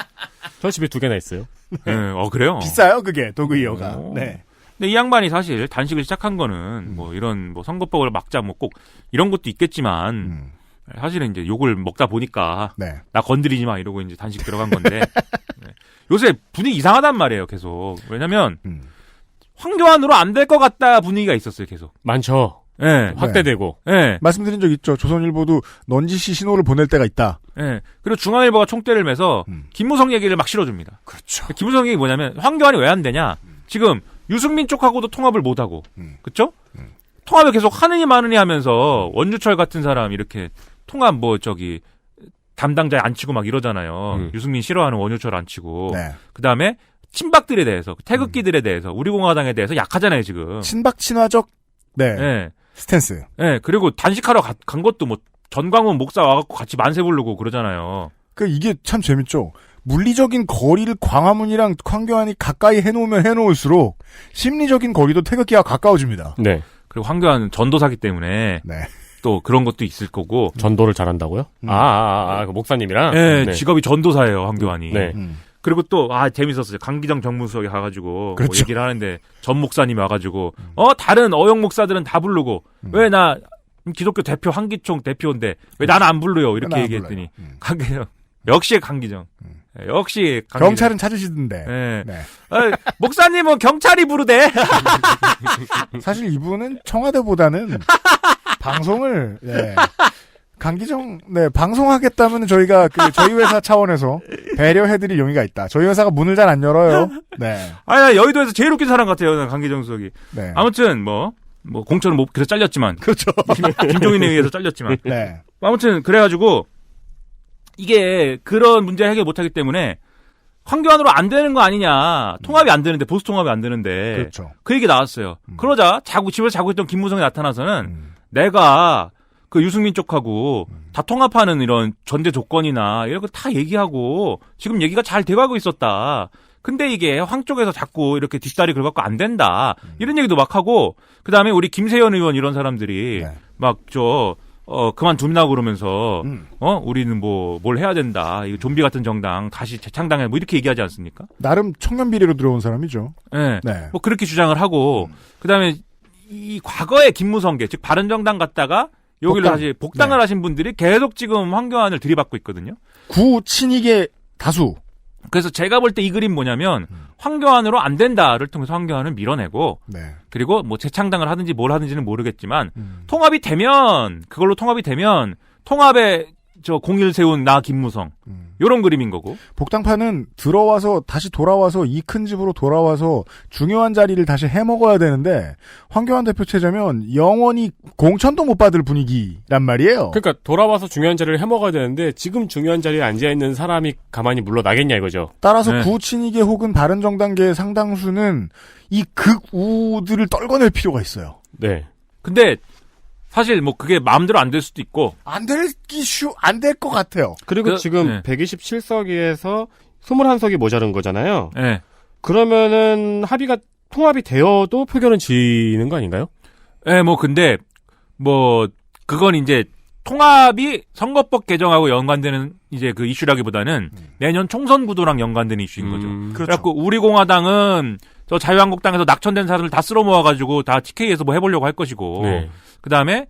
저 집에 2개나 있어요. 네. 그래요? 비싸요 그게 도그 이어가. 네. 근데 이 양반이 사실 단식을 시작한 거는 뭐 이런 뭐 선거법을 막자 뭐 꼭 이런 것도 있겠지만 사실은 이제 욕을 먹다 보니까 네. 나 건드리지 마 이러고 이제 단식 들어간 건데 네. 요새 분위기 이상하단 말이에요 계속. 왜냐면 황교안으로 안 될 것 같다 분위기가 있었어요 계속. 많죠. 네. 확대되고. 네. 말씀드린 적 있죠. 조선일보도 넌지시 신호를 보낼 때가 있다. 네. 그리고 중앙일보가 총대를 매서 김무성 얘기를 막 실어줍니다. 그렇죠. 김무성 얘기 뭐냐면 황교안이 왜 안 되냐. 지금 유승민 쪽하고도 통합을 못하고 그쵸? 통합을 계속 하느니 마느니 하면서 원주철 같은 사람 이렇게 통합 뭐 저기 담당자에 안 치고 막 이러잖아요. 유승민 싫어하는 원주철 안 치고. 네. 그다음에 친박들에 대해서 태극기들에 대해서 우리 공화당에 대해서 약하잖아요 지금. 친박 친화적 네. 네. 스탠스. 네. 그리고 단식하러 간 것도 뭐 전광훈 목사 와갖고 같이 만세 부르고 그러잖아요. 이게 참 재밌죠. 물리적인 거리를 광화문이랑 황교안이 가까이 해놓으면 해놓을수록 심리적인 거리도 태극기와 가까워집니다. 네. 그리고 황교안은 전도사기 때문에 네. 또 그런 것도 있을 거고. 전도를 잘한다고요? 그 목사님이랑? 네, 네. 직업이 전도사예요, 황교안이. 네. 그리고 또, 재밌었어요. 강기정 정무수석이 가가지고, 그렇죠. 뭐 얘기를 하는데, 전 목사님이 와가지고, 다른 어영 목사들은 다 부르고, 왜 나, 기독교 대표, 한기총 대표인데, 왜 나는 안 불러요? 이렇게 안 얘기했더니, 강기정, 역시 강기정. 역시 강기정. 경찰은 찾으시던데. 네. 네. 목사님은 경찰이 부르대. 사실 이분은 청와대보다는 방송을 강기정 방송하겠다면 저희가 저희 회사 차원에서 배려해드릴 용의가 있다. 저희 회사가 문을 잘 안 열어요. 네. 여의도에서 제일 웃긴 사람 같아요. 강기정 수석이. 네. 아무튼 뭐 공천은 그래서 잘렸지만. 그렇죠. 김종인에 의해서 잘렸지만. 네. 아무튼 그래가지고 이게 그런 문제 해결 못하기 때문에 황교안으로 안 되는 거 아니냐. 통합이 안 되는데 보수 통합이 안 되는데. 그렇죠. 그 얘기 나왔어요. 그러자 집에서 자고 있던 김무성이 나타나서는 내가 그 유승민 쪽하고 다 통합하는 이런 전제 조건이나 이런 거 다 얘기하고 지금 얘기가 잘 돼가고 있었다. 근데 이게 황 쪽에서 자꾸 이렇게 뒷다리 긁어갖고 안 된다. 이런 얘기도 막 하고 그다음에 우리 김세현 의원 이런 사람들이 그만둔다고 그러면서 우리는 뭘 해야 된다. 이거 좀비 같은 정당 다시 재창당해 뭐 이렇게 얘기하지 않습니까? 나름 청년 비리로 들어온 사람이죠. 네. 뭐 그렇게 주장을 하고 그다음에 이 과거의 김무성계 즉 바른정당 갔다가 여기로 다시 복당을 하신 분들이 계속 지금 황교안을 들이받고 있거든요. 구친이계 다수. 그래서 제가 볼 때 이 그림 뭐냐면 황교안으로 안 된다를 통해서 황교안을 밀어내고 그리고 뭐 재창당을 하든지 뭘 하든지는 모르겠지만 통합이 되면 그걸로 통합이 되면 통합에 공일 세운 나 김무성 요런 그림인 거고 복당파는 들어와서 다시 돌아와서 이 큰 집으로 돌아와서 중요한 자리를 다시 해먹어야 되는데 황교안 대표 체제면 영원히 공천도 못 받을 분위기란 말이에요. 그러니까 돌아와서 중요한 자리를 해먹어야 되는데 지금 중요한 자리에 앉아있는 사람이 가만히 물러나겠냐 이거죠. 따라서 구친이계 혹은 바른정당계의 상당수는 이 극우들을 떨궈낼 필요가 있어요. 네. 근데 사실 뭐 그게 마음대로 안 될 수도 있고 안 될 것 같아요. 그리고 지금 127석에서 21석이 모자른 거잖아요. 네. 그러면은 통합이 되어도 표결은 지는 거 아닌가요? 네, 근데 그건 이제 통합이 선거법 개정하고 연관되는 이제 그 이슈라기보다는 내년 총선 구도랑 연관되는 이슈인 거죠. 그래갖고 우리 공화당은 저 자유한국당에서 낙천된 사람들 다 쓸어 모아가지고 다 TK에서 뭐 해보려고 할 것이고. 네. 그 다음에,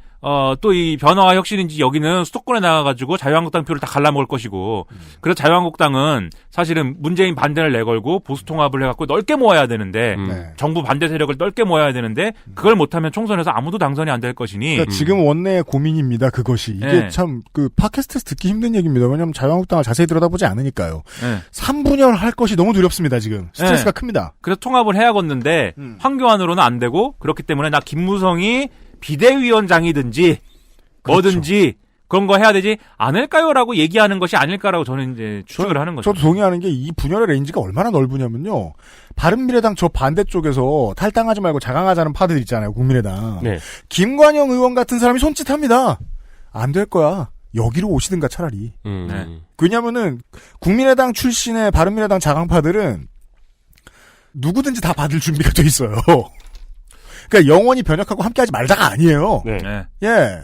또 이 변화와 혁신인지 여기는 수도권에 나가가지고 자유한국당 표를 다 갈라먹을 것이고. 그래서 자유한국당은 사실은 문재인 반대를 내걸고 보수 통합을 해갖고 넓게 모아야 되는데, 정부 반대 세력을 넓게 모아야 되는데, 그걸 못하면 총선에서 아무도 당선이 안 될 것이니. 그러니까 지금 원내의 고민입니다, 그것이. 이게 참, 팟캐스트에서 듣기 힘든 얘기입니다. 왜냐면 자유한국당을 자세히 들여다보지 않으니까요. 3분열 할 것이 너무 두렵습니다, 지금. 스트레스가 큽니다. 그래서 통합을 해야겠는데, 황교안으로는 안 되고, 그렇기 때문에 나 김무성이 비대위원장이든지 뭐든지 그런 거 해야 되지 않을까요라고 얘기하는 것이 아닐까라고 저는 이제 추측을 하는 거죠. 저도 동의하는 게 이 분열의 레인지가 얼마나 넓으냐면요. 바른미래당 저 반대쪽에서 탈당하지 말고 자강하자는 파들 있잖아요. 국민의당. 네. 김관영 의원 같은 사람이 손짓합니다. 안 될 거야. 여기로 오시든가 차라리. 네. 왜냐면은 국민의당 출신의 바른미래당 자강파들은 누구든지 다 받을 준비가 돼 있어요. 그러니까 영원히 변혁하고 함께하지 말자가 아니에요. 네. 예.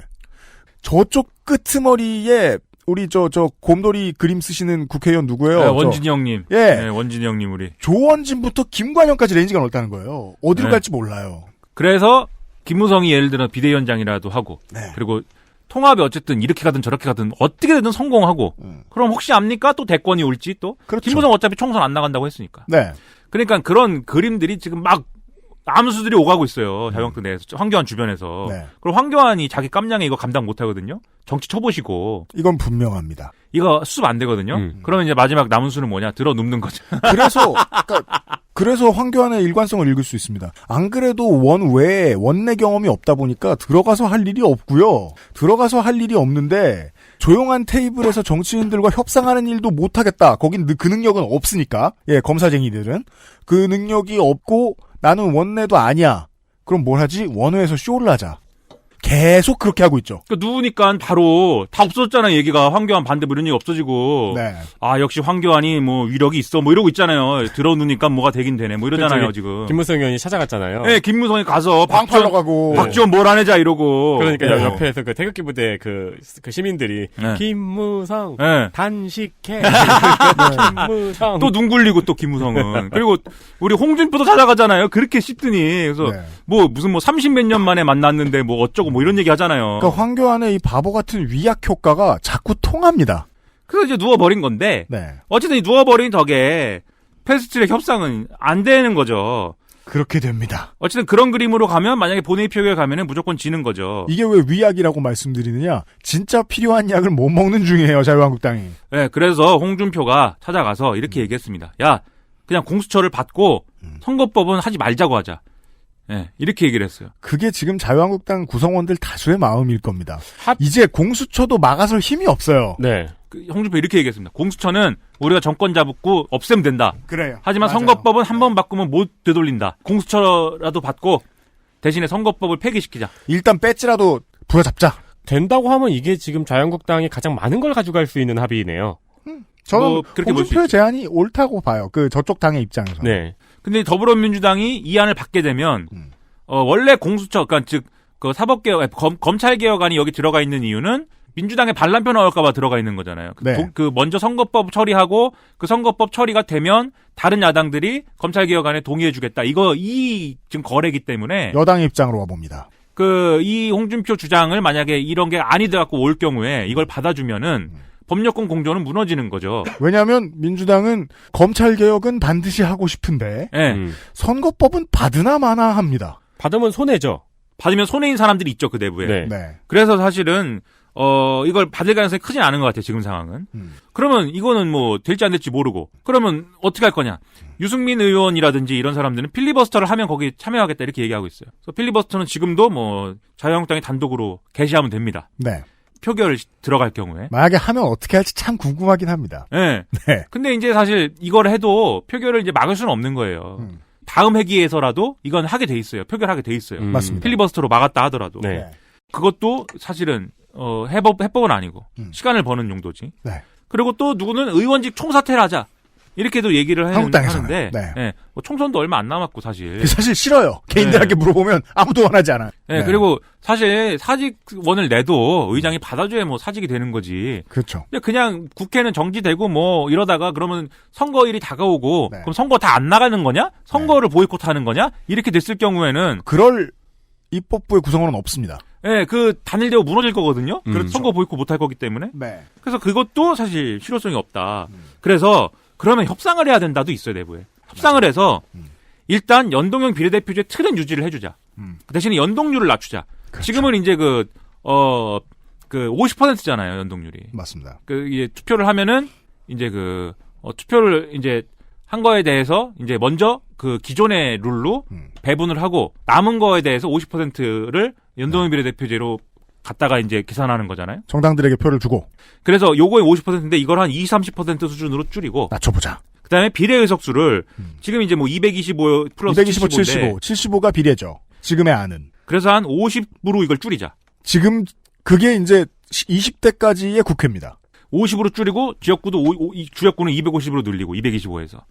저쪽 끄트머리에 우리 저 곰돌이 그림 쓰시는 국회의원 누구예요? 네, 원진이 형님. 예. 네, 원진이 형님 우리. 조원진부터 김관영까지 레인지가 넓다는 거예요. 어디로 갈지 몰라요. 그래서 김무성이 예를 들어 비대위원장이라도 하고 그리고 통합이 어쨌든 이렇게 가든 저렇게 가든 어떻게든 성공하고 그럼 혹시 압니까? 또 대권이 올지 또. 그렇죠. 김무성 어차피 총선 안 나간다고 했으니까. 네. 그러니까 그런 그림들이 지금 막 암수들이 오가고 있어요. 자유한국당 내에서. 황교안 주변에서. 그럼 황교안이 자기 깜냥에 이거 감당 못 하거든요. 정치 쳐보시고. 이건 분명합니다. 이거 수습 안 되거든요. 그러면 이제 마지막 남은 수는 뭐냐? 들어 눕는 거죠. 그래서 황교안의 일관성을 읽을 수 있습니다. 안 그래도 원내 경험이 없다 보니까 들어가서 할 일이 없고요. 들어가서 할 일이 없는데 조용한 테이블에서 정치인들과 협상하는 일도 못하겠다. 거긴 그 능력은 없으니까. 예, 검사쟁이들은. 그 능력이 없고 나는 원내도 아니야. 그럼 뭘 하지? 원외에서 쇼를 하자. 계속 그렇게 하고 있죠. 그러니까 누우니까 바로 다 없어졌잖아요. 얘기가 황교안 반대 뭐 이런 얘기 없어지고. 네. 아 역시 황교안이 뭐 위력이 있어 뭐 이러고 있잖아요. 들어누니까 뭐가 되긴 되네 뭐 이러잖아요 지금. 김무성 의원이 찾아갔잖아요. 네, 김무성이 가서 방팔러 가고 박지원 뭘 안 해자 이러고. 그러니까 옆에서 그 태극기 부대 그 시민들이 김무성 단식해. 김무성 또 눈 굴리고 또 김무성은. 그리고 우리 홍준표도 찾아가잖아요. 그렇게 씹더니 그래서 뭐 무슨 30몇 년 만에 만났는데 뭐 어쩌고 뭐 이런 얘기 하잖아요. 그러니까 황교안의 이 바보 같은 위약 효과가 자꾸 통합니다. 그래서 이제 누워버린 건데 네. 어쨌든 이 누워버린 덕에 패스트트랙 협상은 안 되는 거죠. 그렇게 됩니다. 어쨌든 그런 그림으로 가면 만약에 본회의 표결 가면은 무조건 지는 거죠. 이게 왜 위약이라고 말씀드리느냐? 진짜 필요한 약을 못 먹는 중이에요, 자유한국당이. 네, 그래서 홍준표가 찾아가서 이렇게 얘기했습니다. 야, 그냥 공수처를 받고 선거법은 하지 말자고 하자. 네, 이렇게 얘기를 했어요. 그게 지금 자유한국당 구성원들 다수의 마음일 겁니다. 이제 공수처도 막아설 힘이 없어요. 네. 홍준표 이렇게 얘기했습니다. 공수처는 우리가 정권 잡고 없애면 된다. 그래요. 하지만 맞아요. 선거법은 한 번 바꾸면 못 되돌린다. 공수처라도 받고 대신에 선거법을 폐기시키자. 일단 배지라도 부여잡자. 된다고 하면 이게 지금 자유한국당이 가장 많은 걸 가져갈 수 있는 합의네요. 저는 뭐 그렇게 볼 수 홍준표의 있죠. 제안이 옳다고 봐요. 그 저쪽 당의 입장에서. 네. 근데 더불어민주당이 이 안을 받게 되면 원래 공수처, 그러니까 즉 그 사법개혁, 검찰개혁안이 여기 들어가 있는 이유는 민주당의 반란표 나올까봐 들어가 있는 거잖아요. 네. 그 먼저 선거법 처리하고 그 선거법 처리가 되면 다른 야당들이 검찰개혁안에 동의해주겠다. 이 지금 거래기 때문에 여당의 입장으로 와봅니다. 이 홍준표 주장을 만약에 이런 게 아니다 갖고 올 경우에 이걸 받아주면은 법률권 공조는 무너지는 거죠. 왜냐하면 민주당은 검찰개혁은 반드시 하고 싶은데 네. 선거법은 받으나 마나 합니다. 받으면 손해죠. 받으면 손해인 사람들이 있죠, 그 내부에. 네. 네. 그래서 사실은 이걸 받을 가능성이 크진 않은 것 같아요, 지금 상황은. 그러면 이거는 뭐 될지 안 될지 모르고. 그러면 어떻게 할 거냐? 유승민 의원이라든지 이런 사람들은 필리버스터를 하면 거기 참여하겠다 이렇게 얘기하고 있어요. 그래서 필리버스터는 지금도 뭐 자유한국당이 단독으로 개시하면 됩니다. 네. 표결 들어갈 경우에. 만약에 하면 어떻게 할지 참 궁금하긴 합니다. 네. 네. 근데 이제 사실 이걸 해도 표결을 이제 막을 수는 없는 거예요. 다음 회기에서라도 이건 하게 돼 있어요. 표결하게 돼 있어요. 맞습니다. 필리버스터로 막았다 하더라도. 네. 그것도 사실은 해법은 아니고 시간을 버는 용도지. 네. 그리고 또 누구는 의원직 총사퇴를 하자. 이렇게도 얘기를 한국당에서는. 하는데 네. 뭐 총선도 얼마 안 남았고 사실. 사실 싫어요. 개인들한테 물어보면 아무도 원하지 않아요. 네, 그리고 사실 사직원을 내도 의장이 받아줘야 뭐 사직이 되는 거지. 그렇죠. 근데 그냥 국회는 정지되고 뭐 이러다가 그러면 선거일이 다가오고 네. 그럼 선거 다 안 나가는 거냐? 선거를 보이콧하는 거냐? 이렇게 됐을 경우에는 그럴 입법부의 구성원은 없습니다. 네, 그 단일되고 무너질 거거든요. 그렇죠. 선거 보이콧 못할 거기 때문에. 네. 그래서 그것도 사실 실효성이 없다. 그래서 그러면 협상을 해야 된다도 있어요, 내부에. 협상을 해서 일단 연동형 비례대표제 틀은 유지를 해주자. 그 대신에 연동률을 낮추자. 그렇죠. 지금은 이제 50%잖아요, 연동률이. 맞습니다. 이게 투표를 하면은 이제 투표를 이제 한 거에 대해서 이제 먼저 그 기존의 룰로 배분을 하고 남은 거에 대해서 50%를 연동형 비례대표제로 갖다가 이제 계산하는 거잖아요. 정당들에게 표를 주고. 그래서 요거의 50%인데 이걸 한 20-30% 수준으로 줄이고 낮춰보자. 그다음에 비례 의석수를 지금 이제 뭐 225 플러스 225, 75. 75가 비례죠. 지금의 안은. 그래서 한 50으로 이걸 줄이자. 지금 그게 이제 20대까지의 국회입니다. 50으로 줄이고 지역구도 주역구는 250으로 늘리고 225에서.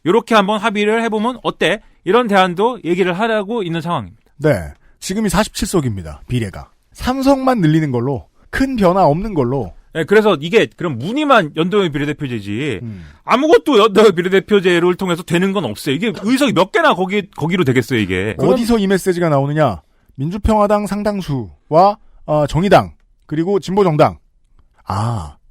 요렇게 한번 합의를 해보면 어때? 이런 대안도 얘기를 하려고 있는 상황입니다. 네. 지금이 47석입니다. 비례가. 3석만 늘리는 걸로 큰 변화 없는 걸로. 네, 그래서 이게 그럼 무늬만 연동형 비례대표제지 아무것도 연동형 비례대표제를 통해서 되는 건 없어요. 이게 의석이 몇 개나 거기로 되겠어요, 이게. 어디서 이 메시지가 나오느냐? 민주평화당 상당수와 정의당 그리고 진보정당.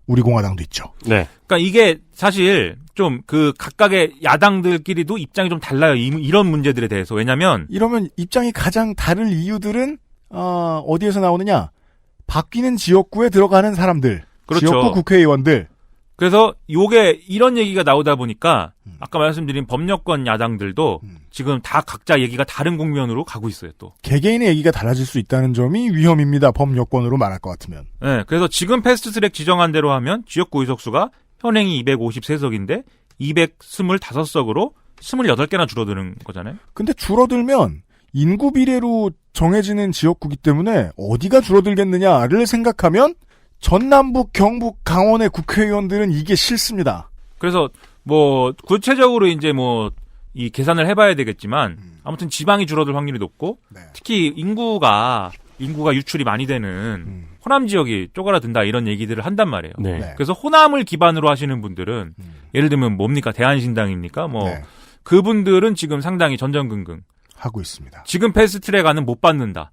우리 공화당도 있죠. 네. 그러니까 이게 사실 좀 그 각각의 야당들끼리도 입장이 좀 달라요. 이런 문제들에 대해서. 왜냐면 이러면 입장이 가장 다를 이유들은 어디에서 나오느냐? 바뀌는 지역구에 들어가는 사람들. 그렇죠. 지역구 국회의원들. 그래서 요게 이런 얘기가 나오다 보니까 아까 말씀드린 법여권 야당들도 지금 다 각자 얘기가 다른 국면으로 가고 있어요, 또. 개개인의 얘기가 달라질 수 있다는 점이 위험입니다. 법여권으로 말할 것 같으면. 네, 그래서 지금 패스트트랙 지정한 대로 하면 지역구 의석수가 현행이 253석인데 225석으로 28개나 줄어드는 거잖아요. 근데 줄어들면 인구 비례로 정해지는 지역구기 때문에 어디가 줄어들겠느냐를 생각하면 전남북, 경북, 강원의 국회의원들은 이게 싫습니다. 그래서 뭐 구체적으로 이제 뭐 이 계산을 해봐야 되겠지만 아무튼 지방이 줄어들 확률이 높고 특히 인구가 유출이 많이 되는 호남 지역이 쪼그라든다 이런 얘기들을 한단 말이에요. 네. 그래서 호남을 기반으로 하시는 분들은 예를 들면 뭡니까? 대한신당입니까? 뭐 네. 그분들은 지금 상당히 전전긍긍 하고 있습니다. 지금 패스트트랙안은 못 받는다.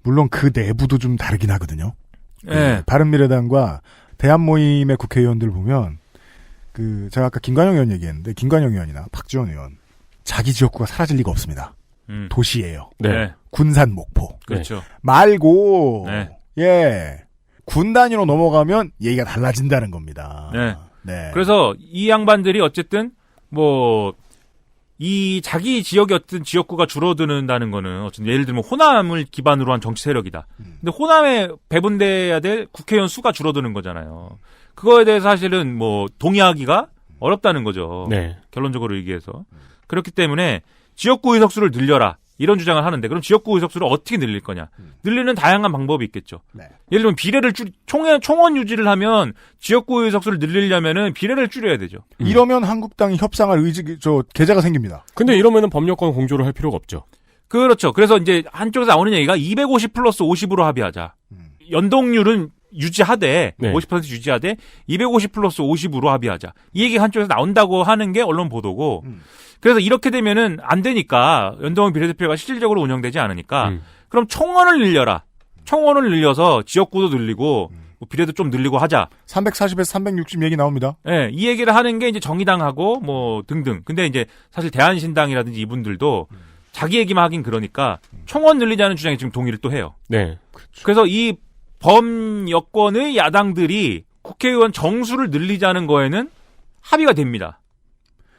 물론 그 내부도 좀 다르긴 하거든요. 네. 바른미래당과 대한 모임의 국회의원들 보면 제가 아까 김관영 의원 얘기했는데 김관영 의원이나 박지원 의원 자기 지역구가 사라질 리가 없습니다. 도시예요. 네. 군산 목포. 그렇죠. 말고 네. 예. 군 단위로 넘어가면 얘기가 달라진다는 겁니다. 네. 네. 그래서 이 양반들이 어쨌든 이 자기 지역의 어떤 지역구가 줄어드는다는 거는 어쨌든 예를 들면 호남을 기반으로 한 정치 세력이다. 근데 호남에 배분돼야 될 국회의원 수가 줄어드는 거잖아요. 그거에 대해서 사실은 동의하기가 어렵다는 거죠. 네. 결론적으로 얘기해서. 그렇기 때문에 지역구 의석수를 늘려라. 이런 주장을 하는데 그럼 지역구 의석수를 어떻게 늘릴 거냐. 늘리는 다양한 방법이 있겠죠. 네. 예를 들면 비례를 총원 유지를 하면 지역구 의석수를 늘리려면은 비례를 줄여야 되죠. 이러면 한국당이 협상할 계좌가 생깁니다. 근데 이러면은 법률권 공조를 할 필요가 없죠. 그렇죠. 그래서 이제 한쪽에서 나오는 얘기가 250 플러스 50으로 합의하자. 연동률은 유지하되 네. 50% 유지하되 250 플러스 50으로 합의하자. 이 얘기가 한쪽에서 나온다고 하는 게 언론 보도고 그래서 이렇게 되면은 안 되니까 연동형 비례대표가 실질적으로 운영되지 않으니까 그럼 총원을 늘려라. 총원을 늘려서 지역구도 늘리고 비례도 좀 늘리고 하자. 340에서 360 얘기 나옵니다. 네, 이 얘기를 하는 게 이제 정의당하고 등등. 근데 이제 사실 대한신당이라든지 이분들도 자기 얘기만 하긴 그러니까 총원 늘리자는 주장에 지금 동의를 또 해요. 네. 그렇죠. 그래서 이 범여권의 야당들이 국회의원 정수를 늘리자는 거에는 합의가 됩니다.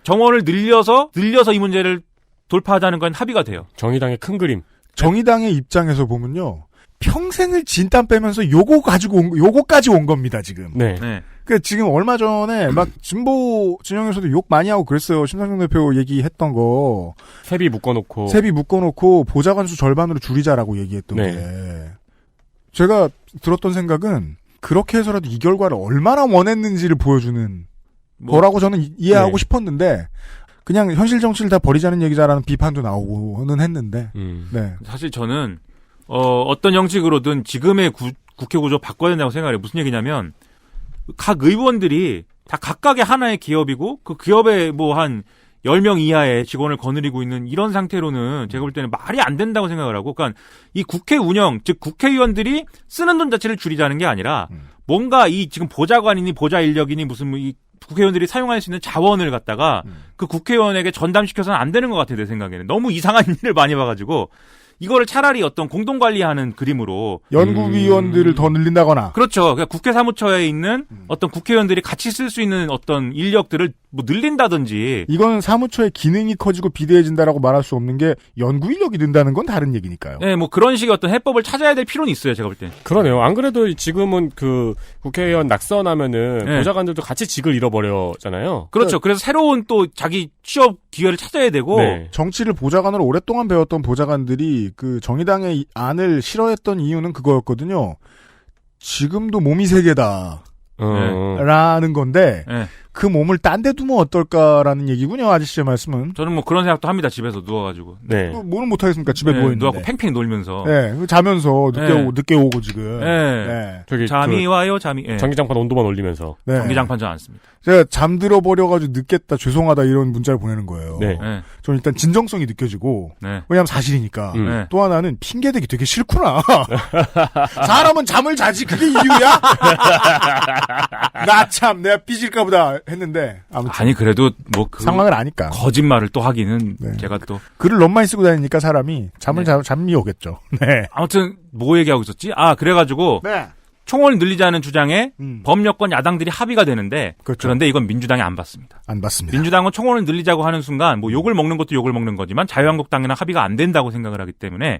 정원을 늘려서 이 문제를 돌파하자는 건 합의가 돼요. 정의당의 큰 그림. 정의당의 입장에서 보면요. 평생을 진땀 빼면서 요거까지 온 겁니다, 지금. 네. 지금 얼마 전에 막 진보 진영에서도 욕 많이 하고 그랬어요. 심상정 대표 얘기했던 거. 세비 묶어놓고 보좌관수 절반으로 줄이자라고 얘기했던 게. 제가 들었던 생각은 그렇게 해서라도 이 결과를 얼마나 원했는지를 보여주는 거라고 저는 이해하고 싶었는데 그냥 현실 정치를 다 버리자는 얘기자라는 비판도 나오고는 했는데 네. 사실 저는 어떤 형식으로든 지금의 국회 구조 바꿔야 된다고 생각해요. 무슨 얘기냐면 각 의원들이 다 각각의 하나의 기업이고 그 기업에 한 10명 이하의 직원을 거느리고 있는 이런 상태로는 제가 볼 때는 말이 안 된다고 생각을 하고 그러니까 이 국회 운영 즉 국회의원들이 쓰는 돈 자체를 줄이자는 게 아니라 뭔가 이 지금 보좌관이니 보좌 인력이니 무슨 이 국회의원들이 사용할 수 있는 자원을 갖다가 그 국회의원에게 전담시켜서는 안 되는 것 같아요, 내 생각에는. 너무 이상한 일을 많이 봐가지고 이거를 차라리 어떤 공동관리하는 그림으로 연구위원들을 더 늘린다거나 그렇죠. 그러니까 국회 사무처에 있는 어떤 국회의원들이 같이 쓸 수 있는 어떤 인력들을 늘린다든지 이건 사무처의 기능이 커지고 비대해진다라고 말할 수 없는 게 연구 인력이 는다는 건 다른 얘기니까요. 네, 그런 식의 어떤 해법을 찾아야 될 필요는 있어요, 제가 볼 때. 그러네요. 안 그래도 지금은 국회의원 낙선하면은 보좌관들도 같이 직을 잃어버려잖아요. 그렇죠. 그래서 새로운 또 자기 취업 기회를 찾아야 되고 정치를 보좌관으로 오랫동안 배웠던 보좌관들이 정의당의 안을 싫어했던 이유는 그거였거든요. 지금도 몸이 세 개다. 라는 건데 그 몸을 딴 데 두면 어떨까라는 얘기군요. 아저씨의 말씀은. 저는 그런 생각도 합니다. 집에서 누워가지고. 뭐는 못하겠습니까? 집에 누워있는데. 누워갖고 팽팽 놀면서. 자면서 늦게 오고 지금. 저기 잠이 와요. 잠이. 전기장판 온도만 올리면서. 전기장판 전 안 씁니다. 제가 잠들어 버려가지고 늦겠다 죄송하다 이런 문자를 보내는 거예요. 저는 일단 진정성이 느껴지고 왜냐하면 사실이니까. 또 하나는 핑계대기 되게 싫구나. 사람은 잠을 자지 그게 이유야? 나 참 내가 삐질까 보다 했는데 아무튼 아니 그래도 상황을 아니까 거짓말을 또 하기는 제가 또 글을 너무 많이 쓰고 다니니까 사람이 잠이 오겠죠. 아무튼 뭐 얘기하고 있었지? 그래가지고 총원을 늘리자는 주장에 범여권 야당들이 합의가 되는데 그런데 이건 민주당이 안 받습니다. 안 받습니다. 민주당은 총원을 늘리자고 하는 순간 욕을 먹는 것도 욕을 먹는 거지만 자유한국당이랑 합의가 안 된다고 생각을 하기 때문에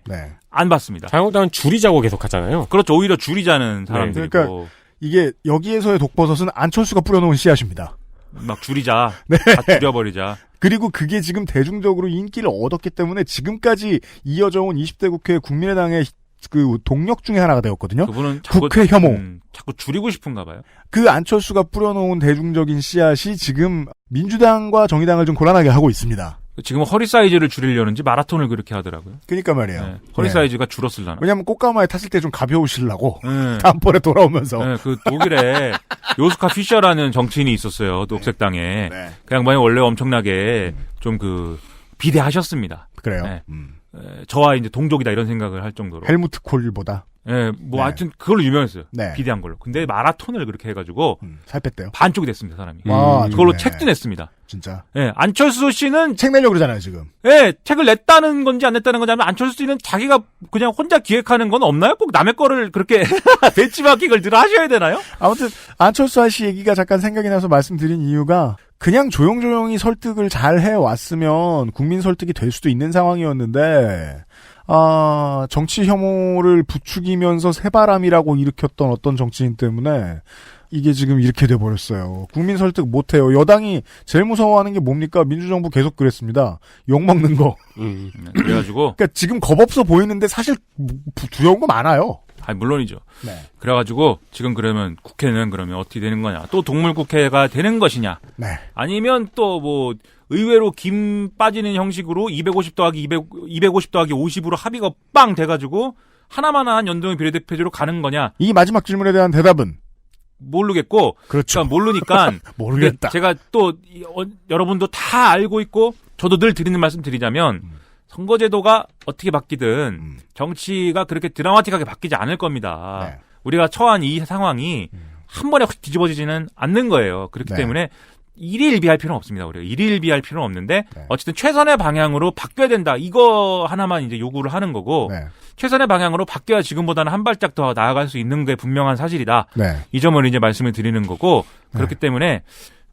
안 받습니다. 자유한국당은 줄이자고 계속 하잖아요. 그렇죠. 오히려 줄이자는 사람들이고. 그러니까 이게 여기에서의 독버섯은 안철수가 뿌려놓은 씨앗입니다. 막 줄이자. 다 줄여버리자. 그리고 그게 지금 대중적으로 인기를 얻었기 때문에 지금까지 이어져 온 20대 국회 국민의당의 동력 중에 하나가 되었거든요. 그분은 국회 혐오. 자꾸 줄이고 싶은가 봐요. 그 안철수가 뿌려놓은 대중적인 씨앗이 지금 민주당과 정의당을 좀 곤란하게 하고 있습니다. 지금 허리 사이즈를 줄이려는지 마라톤을 그렇게 하더라고요. 그러니까 말이에요. 허리 사이즈가 줄었을라나. 왜냐하면 꽃가마에 탔을 때 좀 가벼우시려고. 다음번에 돌아오면서. 그 독일에 요스카 피셔라는 정치인이 있었어요. 녹색당에. 그 양반이 원래 엄청나게 좀 비대하셨습니다. 그래요. 저와 이제 동족이다 이런 생각을 할 정도로. 헬무트 콜보다. 예, 뭐 네. 하여튼 그걸로 유명했어요. 네. 비대한 걸로. 근데 마라톤을 그렇게 해가지고 살 뺐대요. 반쪽이 됐습니다, 사람이. 와, 그걸로 좋네. 책도 냈습니다. 진짜. 예, 안철수 씨는 책 내려고 그러잖아요, 지금. 예, 책을 냈다는 건지 안 냈다는 건지 아니면 안철수 씨는 자기가 그냥 혼자 기획하는 건 없나요? 꼭 남의 거를 그렇게 배치마킹을 늘 하셔야 되나요? 아무튼 안철수 씨 얘기가 잠깐 생각이 나서 말씀드린 이유가 그냥 조용조용히 설득을 잘 해왔으면 국민 설득이 될 수도 있는 상황이었는데 정치 혐오를 부추기면서 새바람이라고 일으켰던 어떤 정치인 때문에 이게 지금 이렇게 돼버렸어요. 국민 설득 못해요. 여당이 제일 무서워하는 게 뭡니까? 민주정부 계속 그랬습니다. 욕먹는 거. 그래가지고. 그러니까 지금 겁없어 보이는데 사실 두려운 거 많아요. 아니, 물론이죠. 네. 그래가지고 지금 그러면 국회는 그러면 어떻게 되는 거냐? 또 동물국회가 되는 것이냐? 네. 아니면 또 뭐 의외로 김 빠지는 형식으로 250 더하기 250 더하기 50으로 합의가 빵 돼가지고 하나만한 연동형 비례대표제로 가는 거냐? 이 마지막 질문에 대한 대답은 모르겠고, 그렇죠. 그러니까 모르니까 모르겠다. 제가 또 여러분도 다 알고 있고 저도 늘 드리는 말씀 드리자면 선거제도가 어떻게 바뀌든 정치가 그렇게 드라마틱하게 바뀌지 않을 겁니다. 네. 우리가 처한 이 상황이 한 번에 확 뒤집어지지는 않는 거예요. 그렇기 네. 때문에 일희일비할 필요는 없습니다. 우리가 일희일비할 필요는 없는데 어쨌든 최선의 방향으로 바뀌어야 된다. 이거 하나만 이제 요구를 하는 거고 네. 최선의 방향으로 바뀌어야 지금보다는 한 발짝 더 나아갈 수 있는 게 분명한 사실이다. 네. 이 점을 이제 말씀을 드리는 거고 그렇기 때문에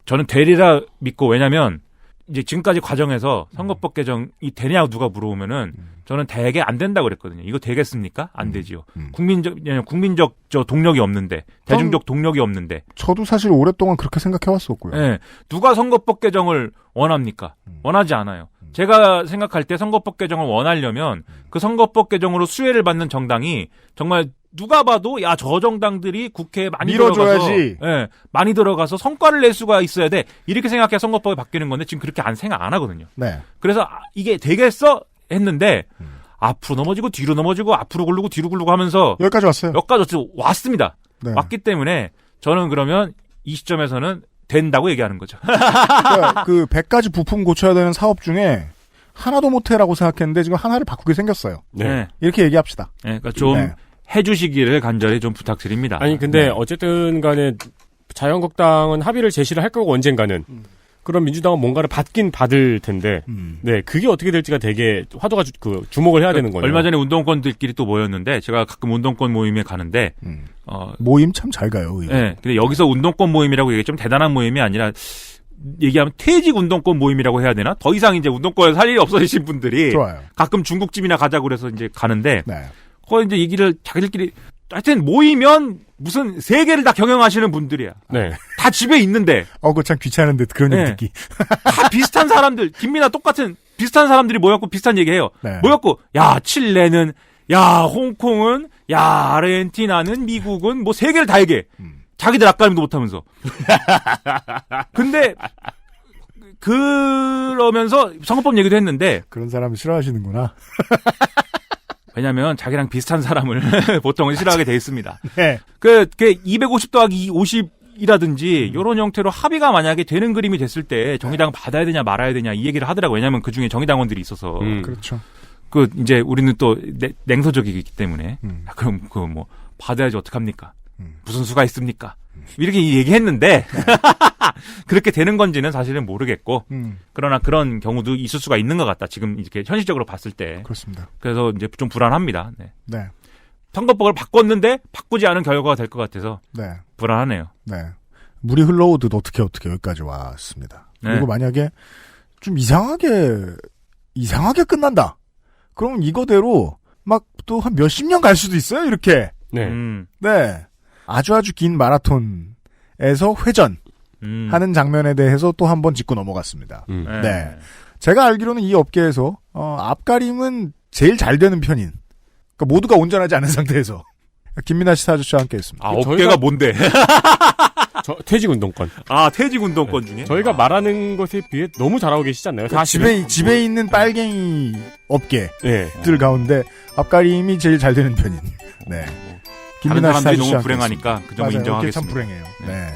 저는 되리라 믿고 왜냐면 이제 지금까지 과정에서 선거법 개정이 되냐고 누가 물어보면은 저는 되게 안 된다고 그랬거든요. 이거 되겠습니까? 안 되지요. 국민적 저 동력이 없는데 대중적 동력이 없는데. 저도 사실 오랫동안 그렇게 생각해 왔었고요. 네. 누가 선거법 개정을 원합니까? 원하지 않아요. 제가 생각할 때 선거법 개정을 원하려면 그 선거법 개정으로 수혜를 받는 정당이 정말 누가 봐도 야, 저 정당들이 국회에 많이 밀어줘야지. 들어가서 많이 들어가서 성과를 낼 수가 있어야 돼. 이렇게 생각해야 선거법이 바뀌는 건데 지금 그렇게 생각 안 하거든요. 네. 그래서 이게 되겠어 했는데 앞으로 넘어지고 뒤로 넘어지고 앞으로 굴르고 뒤로 굴르고 하면서 여기까지 왔어요. 여기까지 왔습니다. 네. 왔기 때문에 저는 그러면 이 시점에서는 된다고 얘기하는 거죠. 그러니까 그 100가지 부품 고쳐야 되는 사업 중에 하나도 못해라고 생각했는데 지금 하나를 바꾸게 생겼어요. 네. 이렇게 얘기합시다. 네, 그러니까 좀 네. 해주시기를 간절히 좀 부탁드립니다. 아니 근데 어쨌든 간에 자유한국당은 합의를 제시를 할 거고 언젠가는 그럼 민주당은 뭔가를 받긴 받을 텐데 네 그게 어떻게 될지가 되게 화두가 주목을 해야 되는 거예요. 얼마 전에 운동권들끼리 또 모였는데 제가 가끔 운동권 모임에 가는데 모임 참 잘 가요. 의외로. 네, 근데 여기서 운동권 모임이라고 얘기 좀 대단한 모임이 아니라 얘기하면 퇴직 운동권 모임이라고 해야 되나? 더 이상 이제 운동권에서 할 일이 없어지신 분들이 좋아요. 가끔 중국집이나 가자고 그래서 이제 가는데 네. 거기 이제 얘기를 자기들끼리 하여튼 모이면 무슨 세계를 다 경영하시는 분들이야. 네. 다 집에 있는데. 그거 참 귀찮은데 그런 얘기 듣기. 다 비슷한 사람들, 김미나 똑같은 비슷한 사람들이 모였고 비슷한 얘기해요. 네. 모였고 야 칠레는, 야 홍콩은, 야 아르헨티나는, 미국은 뭐 세계를 다 얘기해. 자기들 앞가림도 못하면서. 근데 그러면서 선거법 얘기도 했는데 그런 사람 싫어하시는구나. 왜냐면 자기랑 비슷한 사람을 보통은 싫어하게 돼 있습니다. 네. 그 250 더하기 50이라든지 이런 형태로 합의가 만약에 되는 그림이 됐을 때 정의당은 받아야 되냐 말아야 되냐 이 얘기를 하더라고요. 왜냐면 그 중에 정의당원들이 있어서. 그렇죠. 이제 우리는 또 냉소적이기 때문에. 그럼 뭐 받아야지 어떡합니까? 무슨 수가 있습니까? 이렇게 얘기했는데 그렇게 되는 건지는 사실은 모르겠고 그러나 그런 경우도 있을 수가 있는 것 같다. 지금 이렇게 현실적으로 봤을 때. 그렇습니다. 그래서 이제 좀 불안합니다. 네. 네. 선거법을 바꿨는데 바꾸지 않은 결과가 될 것 같아서 네. 불안하네요. 네. 물이 흘러오듯 어떻게 여기까지 왔습니다. 네. 그리고 만약에 좀 이상하게 끝난다. 그럼 이거대로 막 또 한 몇십 년 갈 수도 있어요. 이렇게. 네. 네. 아주 긴 마라톤에서 회전 하는 장면에 대해서 또 한 번 짚고 넘어갔습니다. 네. 제가 알기로는 이 업계에서 앞가림은 제일 잘 되는 편인. 그러니까 모두가 온전하지 않은 상태에서 김민아 씨 사주씨와 함께했습니다. 업계가 뭔데? 퇴직 운동권. 퇴직 운동권 중에? 저희가 말하는 것에 비해 너무 잘하고 계시잖아요. 집에 있는 빨갱이 업계들 네. 가운데 앞가림이 제일 잘 되는 편인. 네. 다른 사람들이 너무 불행하니까 그 점을 인정하겠습니다. 참 불행해요. 네.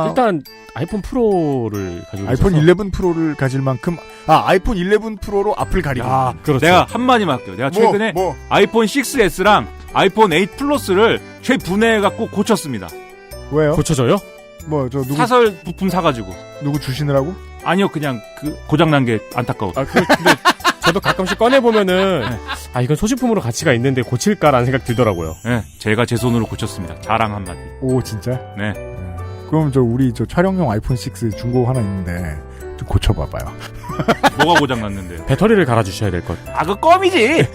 일단 아이폰 프로를 가지고 아이폰 있어서. 11 프로를 가질 만큼 아이폰 11 프로로 앞을 가리고. 그렇죠. 내가 한마디만 할게요. 내가 최근에 아이폰 6S랑 아이폰 8 플러스를 최분해해갖고 고쳤습니다. 왜요? 고쳐져요? 뭐 저 누구 사설 부품 사가지고. 누구 주시느라고? 아니요, 그냥 그 고장난 게 안타까워. 근데 저도 가끔씩 꺼내보면은, 이건 소지품으로 가치가 있는데 고칠까라는 생각 들더라고요. 네, 제가 제 손으로 고쳤습니다. 자랑 한마디. 오, 진짜? 네. 그럼 우리 촬영용 아이폰 6 중고 하나 있는데, 좀 고쳐봐봐요. 뭐가 고장났는데? 배터리를 갈아주셔야 될 것. 그 껌이지!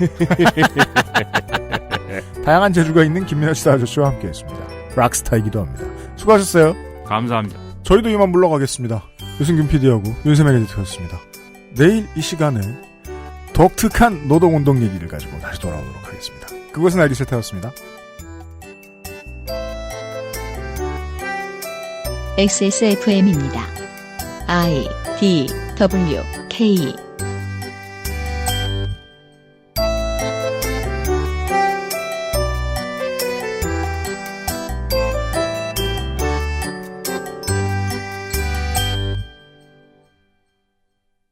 다양한 재주가 있는 김민아 씨 아저씨와 함께 했습니다. 락스타이기도 합니다. 수고하셨어요. 감사합니다. 저희도 이만 물러가겠습니다. 유승균 PD하고 윤세민 에디터였습니다. 내일 이 시간에 독특한 노동운동 얘기를 가지고 다시 돌아오도록 하겠습니다. 그것은 알기 싫다였습니다. XSFM입니다. I, D, W, K